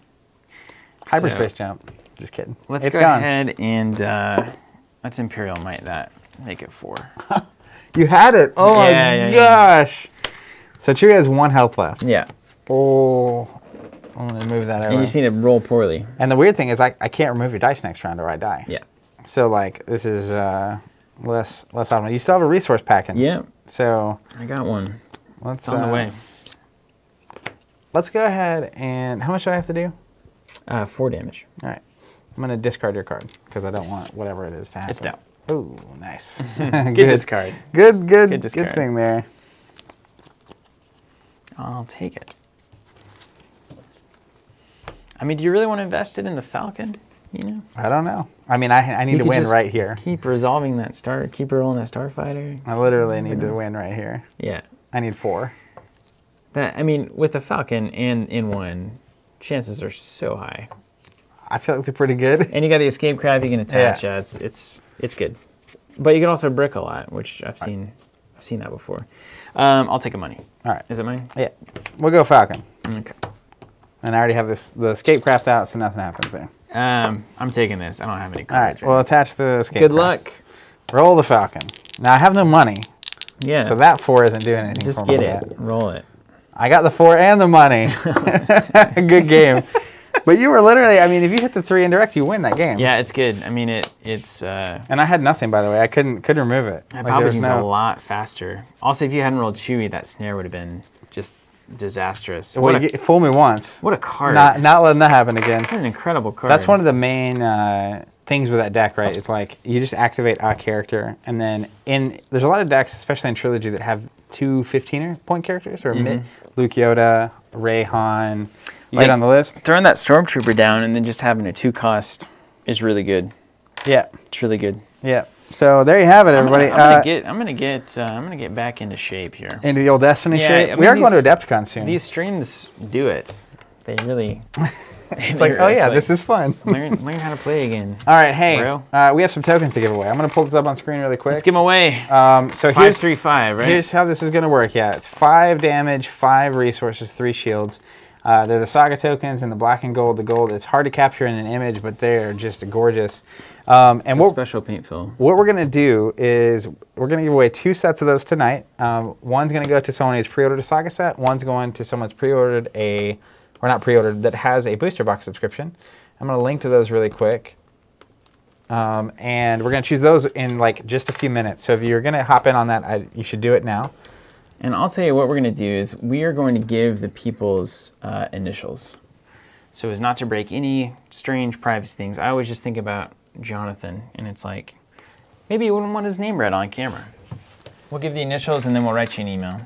Hyperspace jump. Just kidding. Let's It's go gone. ahead and let's Imperial Might that. Make it 4. You had it. Oh Yeah, my gosh. So Chewie has 1 health left. Yeah. Oh. I'm going to move that And over. you just need to roll poorly. And the weird thing is I can't remove your dice next round or I die. Yeah. So like this is less optimal. You still have a resource pack in. Yeah. So I got one. let's It's on the way. Let's go ahead and how much do I have to do? 4 damage. All right. I'm going to discard your card because I don't want whatever it is to happen. It's down. Oh, nice. Good discard. Good discard. thing there. I'll take it. I mean, do you really want to invest it in the Falcon? You know. I don't know. I mean, I need to win right here. Keep resolving that star. Keep rolling that starfighter. I literally need to win right here. Yeah. I need 4. That I mean, with the Falcon and in one, chances are so high. I feel like they're pretty good. And you got the escape craft you can attach. Yeah, it's good. But you can also brick a lot, which I've seen that before. I'll take a money. All right. Is it mine? Yeah. We'll go Falcon. Okay. And I already have the escape craft out, so nothing happens there. I'm taking this. I don't have any cards. All right. We'll attach the escape Good craft. luck. Roll the Falcon. Now I have no money. Yeah. So that 4 isn't doing anything. Just for me get yet. it. Roll it. I got the 4 and the money. Good game. But you were literally, I mean, if you hit the 3 indirect, you win that game. Yeah, it's good. I mean, it's. And I had nothing, by the way. I couldn't remove it. That Palpatine's a lot faster. Also, if you hadn't rolled Chewie, that snare would have been just disastrous. Well, you fool me once. What a card. Not letting that happen again. What an incredible card. That's one of the main things with that deck, right? It's like you just activate a character, and then there's a lot of decks, especially in Trilogy, that have 2 15-point characters, or Luke Yoda, Rey, Han. You get on the list? Throwing that Stormtrooper down and then just having a 2-cost is really good. Yeah. It's really good. Yeah. So there you have it, everybody. I'm gonna get back into shape here. Into the old Destiny shape. I mean, we are going to Adepticon soon. These streams do it. They really. It's like, oh yeah, this is fun. learn how to play again. All right, hey, we have some tokens to give away. I'm going to pull this up on screen really quick. Let's give them away. So 5, 3, 5, right? Here's how this is going to work. Yeah, it's 5 damage, 5 resources, 3 shields. They're the Saga tokens in the black and gold. The gold, it's hard to capture in an image, but they're just gorgeous. And it's a special paint fill. What we're going to do is we're going to give away 2 sets of those tonight. One's going to go to someone who's pre-ordered a Saga set. One's going to someone who's pre-ordered that has a booster box subscription. I'm going to link to those really quick. And we're going to choose those in like just a few minutes. So if you're going to hop in on that, you should do it now. And I'll tell you what we're going to do is we are going to give the people's initials. So as not to break any strange privacy things. I always just think about Jonathan, and it's like, maybe you wouldn't want his name read on camera. We'll give the initials, and then we'll write you an email.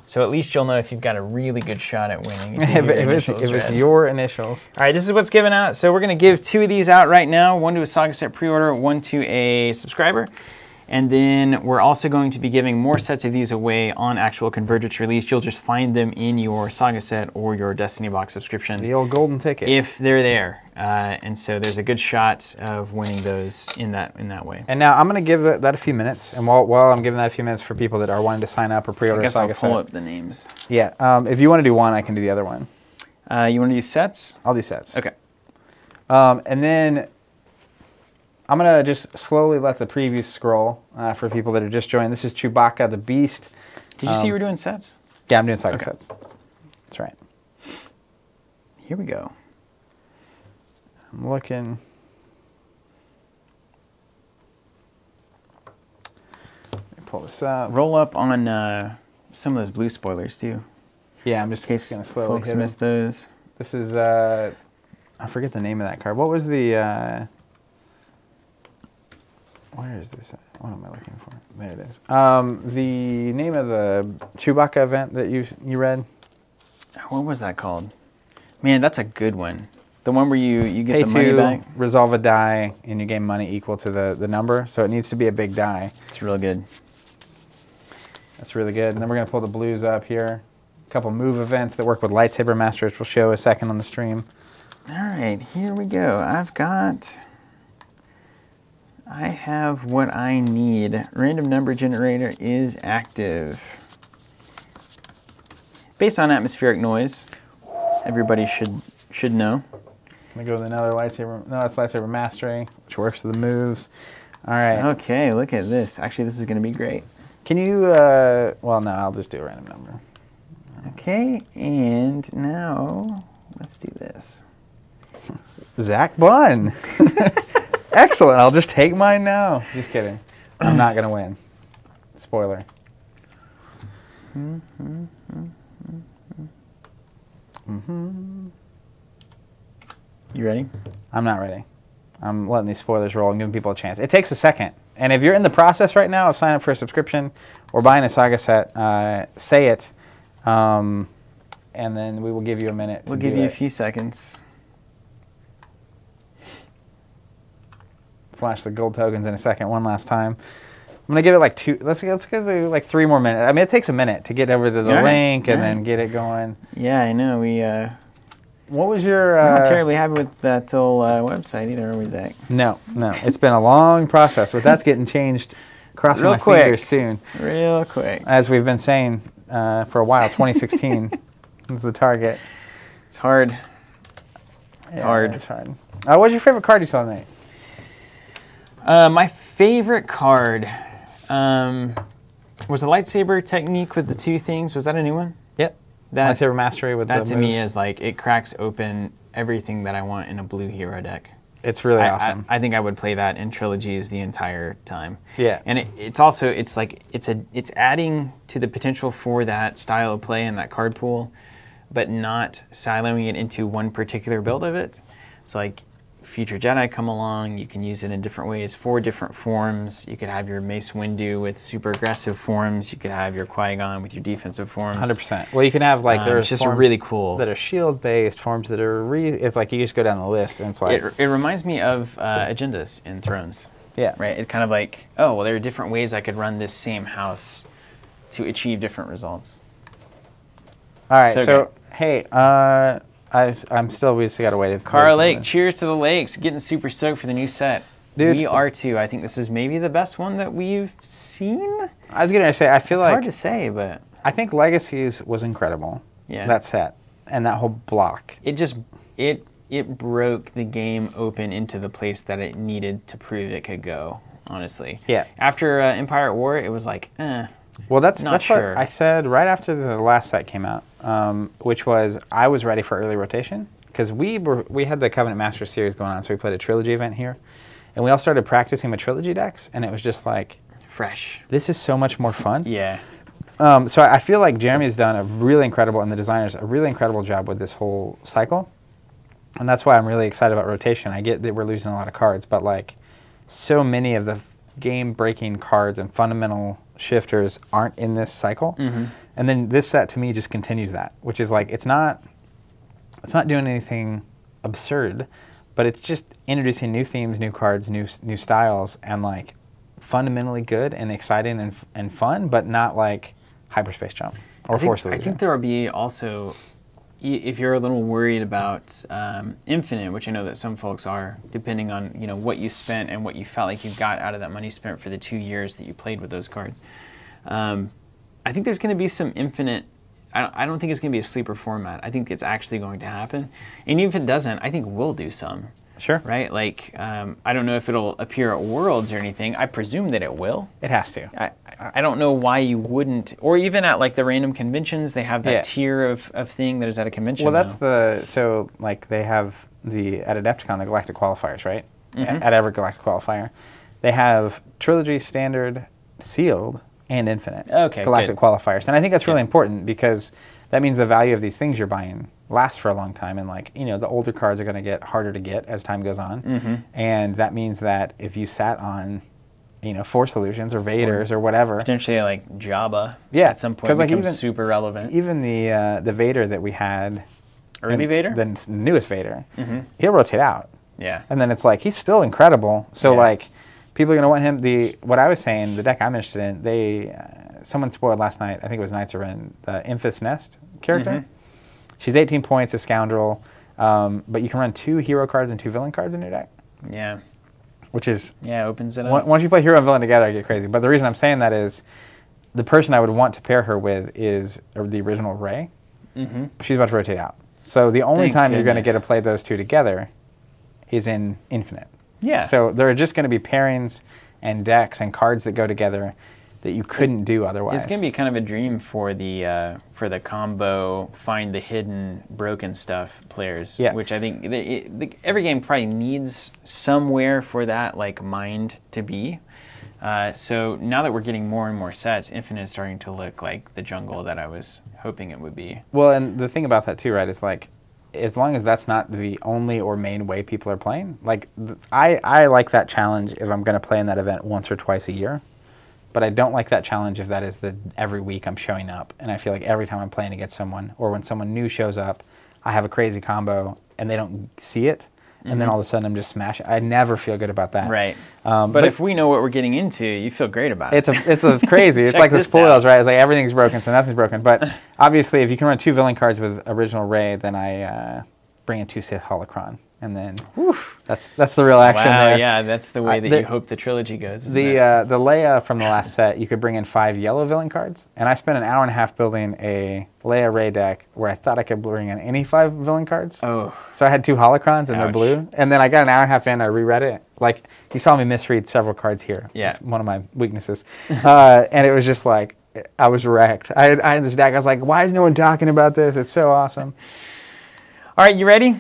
So at least you'll know if you've got a really good shot at winning. If it's your initials. All right, this is what's given out. So we're going to give 2 of these out right now. 1 to a Saga set pre-order, 1 to a subscriber. And then we're also going to be giving more sets of these away on actual Convergence release. You'll just find them in your Saga set or your Destiny box subscription. The old golden ticket. If they're there. And so there's a good shot of winning those in that way. And now I'm going to give that a few minutes. And while I'm giving that a few minutes for people that are wanting to sign up or pre-order a Saga set. I'll pull up the names. Yeah. If you want to do one, I can do the other one. You want to do sets? I'll do sets. Okay. And then I'm going to just slowly let the preview scroll for people that are just joining. This is Chewbacca the Beast. Did you see you were doing sets? Yeah, I'm doing Saga sets. That's right. Here we go. I'm looking. Let me pull this up. Roll up on some of those blue spoilers, too. Yeah, I'm just going to slowly folks miss those. This is, I forget the name of that card. What was the... Where is this? What am I looking for? There it is. The name of the Chewbacca event that you read? What was that called? Man, that's a good one. The one where you get Pay the money back? Resolve a die, and you gain money equal to the number. So it needs to be a big die. It's real good. That's really good. And then we're going to pull the blues up here. A couple move events that work with Lightsaber Master, which we'll show a second on the stream. All right, here we go. I have what I need. Random number generator is active. Based on atmospheric noise, everybody should know. I'm going to go with another lightsaber. No, that's Lightsaber Mastery, which works with the moves. All right. Okay, look at this. Actually, this is going to be great. Can you, well, no, I'll just do a random number. Okay, and now let's do this. Zach Bunn. Excellent. I'll just take mine now. Just kidding. I'm not going to win. Spoiler. You ready? I'm not ready. I'm letting these spoilers roll and giving people a chance. It takes a second. And if you're in the process right now of signing up for a subscription or buying a Saga set, say it, and then we will give you a minute. We'll give you a few seconds. splash the gold tokens in a second one last time. I'm going to give it like let's do like 3 more minutes. I mean, it takes a minute to get over to the link and then get it going. Yeah, I know. What was your... I'm not terribly happy with that old website either, are we, Zach? No. It's been a long process, but that's getting changed. Crossing my fingers soon. Real quick. As we've been saying for a while, 2016 is the target. It's hard. It's hard. It's hard. What's your favorite card you saw tonight? My favorite card was the lightsaber technique with the 2 things. Was that a new one? Yep. Lightsaber mastery with that the to moves. me is like it cracks open everything that I want in a blue hero deck. It's really awesome. I think I would play that in trilogies the entire time. Yeah. And it's also it's adding to the potential for that style of play and that card pool, but not siloing it into one particular build of it. So like future Jedi come along, you can use it in different ways, 4 different forms. You could have your Mace Windu with super aggressive forms. You could have your Qui-Gon with your defensive forms. 100%. Well, you can have like there's just forms really cool that are shield based, forms that are it's like you just go down the list and it's like it reminds me of agendas in Thrones. Yeah. Right. It's kind of like, oh well, there are different ways I could run this same house to achieve different results. All right. So hey, we just got to wait. Car Lake, cheers to the lakes. Getting super stoked for the new set. Dude, we are too. I think this is maybe the best one that we've seen. I was going to say, I feel like... It's hard to say, but... I think Legacies was incredible. Yeah. That set. And that whole block. It just... It broke the game open into the place that it needed to prove it could go, honestly. Yeah. After Empire at War, it was like, Well, that's sure. what I said right after the last set came out, which was I was ready for early rotation because we had the Covenant Master Series going on, so we played a trilogy event here, and we all started practicing with trilogy decks, and it was just like fresh. This is so much more fun. Yeah. So I feel like Jeremy's done a really incredible, and the designers a really incredible job with this whole cycle, and that's why I'm really excited about rotation. I get that we're losing a lot of cards, but like so many of the game-breaking cards and fundamental shifters aren't in this cycle, and then this set to me just continues that, which is like it's not doing anything absurd, but it's just introducing new themes, new cards, new styles, and like fundamentally good and exciting and fun, but not like hyperspace jump or force illusion. I think there will be also, if you're a little worried about Infinite, which I know that some folks are, depending on what you spent and what you felt like you got out of that money spent for the 2 years that you played with those cards. I think there's going to be some Infinite. I don't think it's going to be a sleeper format. I think it's actually going to happen, and even if it doesn't, I think we'll do some. Sure. Right? Like, I don't know if it'll appear at Worlds or anything. I presume that it will. It has to. I don't know why you wouldn't, or even at like the random conventions, they have that tier of thing that is at a convention. Well, that's so like they have at Adepticon, the Galactic Qualifiers, right? At every Galactic Qualifier. They have Trilogy, Standard, Sealed, and Infinite Galactic Qualifiers. And I think that's really important because that means the value of these things you're buying lasts for a long time, and like the older cards are going to get harder to get as time goes on, and that means that if you sat on Force Illusions or Vaders or whatever, potentially like Jabba, at some point becomes super relevant. Even the Vader that we had, early Vader, the newest Vader, he'll rotate out, and then it's like he's still incredible. So like people are going to want him. What I was saying, the deck I'm interested in, someone spoiled last night. I think it was Knights of Ren, the Emphas Nest character. She's 18 points, a scoundrel, but you can run 2 hero cards and 2 villain cards in your deck. Yeah. Which is... Yeah, opens it up. Once you play hero and villain together, I get crazy. But the reason I'm saying that is the person I would want to pair her with is the original Rey. She's about to rotate out. So the only time you're going to get to play those 2 together is in Infinite. Yeah. So there are just going to be pairings and decks and cards that go together that you couldn't do otherwise. It's going to be kind of a dream for the combo, find the hidden, broken stuff players. Yeah. Which I think every game probably needs somewhere for that like mind to be. So now that we're getting more and more sets, Infinite is starting to look like the jungle that I was hoping it would be. Well, and the thing about that too, right, is like, as long as that's not the only or main way people are playing, like I like that challenge if I'm going to play in that event once or twice a year. But I don't like that challenge if that is every week I'm showing up, and I feel like every time I'm playing against someone, or when someone new shows up, I have a crazy combo, and they don't see it, and then all of a sudden I'm just smashing. I never feel good about that. Right. But if we know what we're getting into, you feel great about it. It's a crazy. It's like the spoils, right? It's like everything's broken, so nothing's broken. But obviously, if you can run 2 villain cards with original Rey, then I bring in 2 Sith holocron. And then that's the real action there. Yeah, that's the way that you hope the trilogy goes. The Leia from the last set, you could bring in 5 yellow villain cards, and I spent an hour and a half building a Leia Rey deck where I thought I could bring in any 5 villain cards. Oh. So I had 2 holocrons and they're blue, and then I got an hour and a half in. I reread it. Like you saw me misread several cards here. Yeah, it's one of my weaknesses, and it was just like I was wrecked. I had this deck. I was like, why is no one talking about this? It's so awesome. All right, you ready?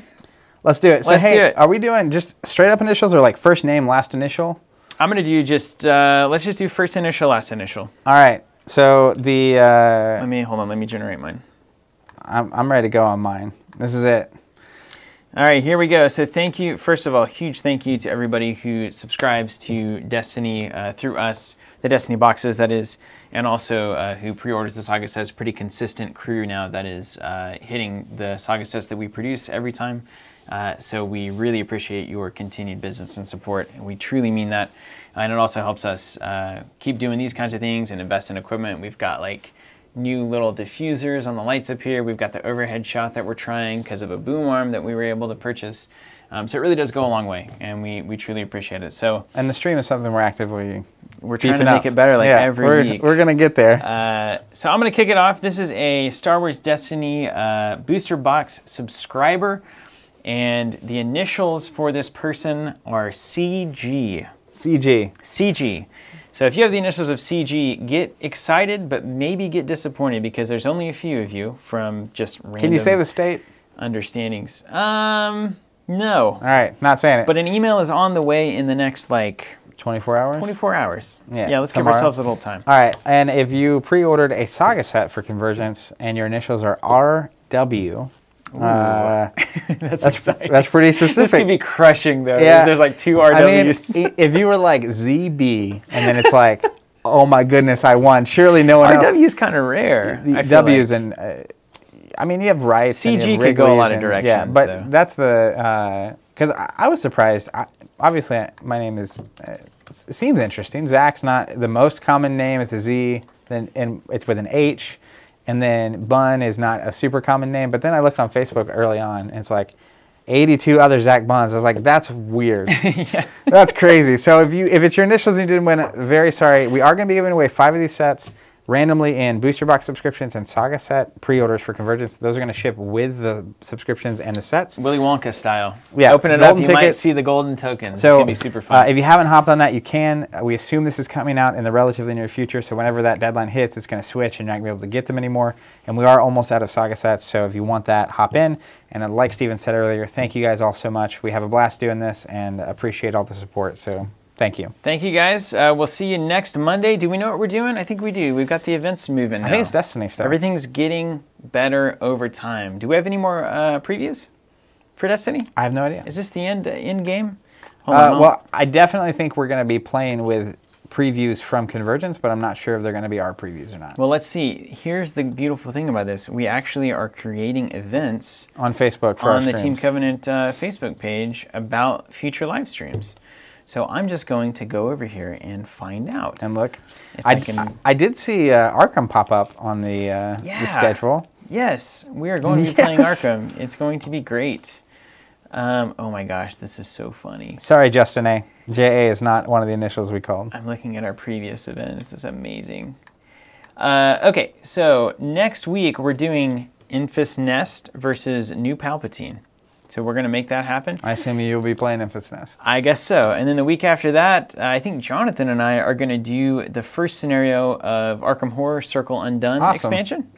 Let's do it. So, Let's do it. Are we doing just straight up initials or like first name, last initial? I'm going to do just, let's just do first initial, last initial. All right. So the... hold on, let me generate mine. I'm ready to go on mine. This is it. All right, here we go. So thank you. First of all, huge thank you to everybody who subscribes to Destiny through us, the Destiny boxes, that is, and also who pre-orders the Saga sets. Pretty consistent crew now that is hitting the Saga sets that we produce every time. So we really appreciate your continued business and support, and we truly mean that. And it also helps us keep doing these kinds of things and invest in equipment. We've got like new little diffusers on the lights up here. We've got the overhead shot that we're trying because of a boom arm that we were able to purchase. So it really does go a long way, and we truly appreciate it. So, and the stream is something we're actively trying to make it better every week. We're going to get there. So I'm going to kick it off. This is a Star Wars Destiny booster box subscriber. And the initials for this person are CG. CG. So if you have the initials of CG, get excited, but maybe get disappointed because there's only a few of you from just random... Can you say the state? ...understandings. No. All right, not saying it. But an email is on the way in the next, 24 hours? 24 hours. Yeah, let's give ourselves a little time. All right, and if you pre-ordered a Saga set for Convergence and your initials are RW... that's exciting. That's pretty specific. This could be crushing, though. Yeah. There's like 2 RWs. I mean, if you were like ZB, and then it's like, oh my goodness, I won. Surely no one else. RW is kind of rare. The W's and I mean, you have rights. CG could go a lot of directions. Yeah, but that's the because I was surprised. Obviously, my name is seems interesting. Zach's not the most common name. It's a Z, and it's with an H. And then Bun is not a super common name. But then I looked on Facebook early on, and it's like 82 other Zach Buns. I was like, that's weird. Yeah. That's crazy. So if it's your initials and you didn't win, very sorry. We are going to be giving away 5 of these sets randomly in booster box subscriptions and Saga set pre-orders for Convergence. Those are going to ship with the subscriptions and the sets. Willy Wonka style. Yeah. Open it up, you might see the golden tokens. So, it's going to be super fun. If you haven't hopped on that, you can. We assume this is coming out in the relatively near future, so whenever that deadline hits, it's going to switch and you're not going to be able to get them anymore. And we are almost out of Saga sets, so if you want that, hop in. And like Steven said earlier, thank you guys all so much. We have a blast doing this and appreciate all the support, so... Thank you. Thank you, guys. We'll see you next Monday. Do we know what we're doing? I think we do. We've got the events moving now. I think it's Destiny stuff. Everything's getting better over time. Do we have any more previews for Destiny? I have no idea. Is this the end game? Well, I definitely think we're going to be playing with previews from Convergence, but I'm not sure if they're going to be our previews or not. Well, let's see. Here's the beautiful thing about this. We actually are creating events on Facebook for on the Team Covenant Facebook page about future live streams. So I'm just going to go over here and find out. And look, I did see Arkham pop up on the schedule. Yes, we are going to be playing Arkham. It's going to be great. Oh my gosh, this is so funny. Sorry, Justin A. JA is not one of the initials we called. I'm looking at our previous events. This is amazing. Okay, so next week we're doing Infus Nest versus New Palpatine. So we're going to make that happen. I assume you'll be playing Infus Nest. I guess so. And then the week after that, I think Jonathan and I are going to do the first scenario of Arkham Horror Circle Undone expansion.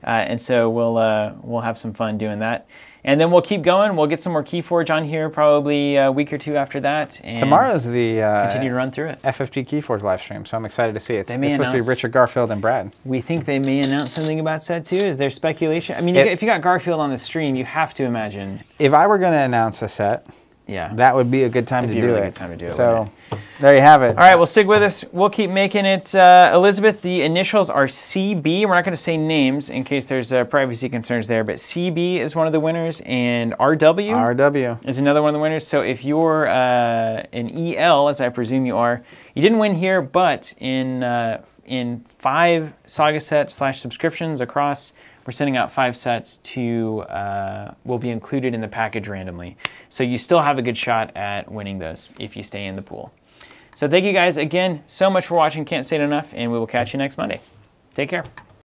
And so we'll have some fun doing that. And then we'll keep going. We'll get some more Keyforge on here probably a week or 2 after that. And tomorrow's the continue to run through it. FFG Keyforge live stream, so I'm excited to see it. It's supposed to be Richard Garfield and Brad. We think they may announce something about set 2. Is there speculation? I mean, if you got Garfield on the stream, you have to imagine. If I were going to announce a set, Yeah. that would be a good time to It'd be do a really it. good time to do it, So wouldn't there you have it. All right, well, stick with us. We'll keep making it. Elizabeth, the initials are CB. We're not going to say names in case there's privacy concerns there, but CB is one of the winners, and RW is another one of the winners. So if you're an EL, as I presume you are, you didn't win here, but in 5 Saga set / subscriptions across, we're sending out 5 sets to will be included in the package randomly. So you still have a good shot at winning those if you stay in the pool. So thank you guys again so much for watching. Can't say it enough, and we will catch you next Monday. Take care.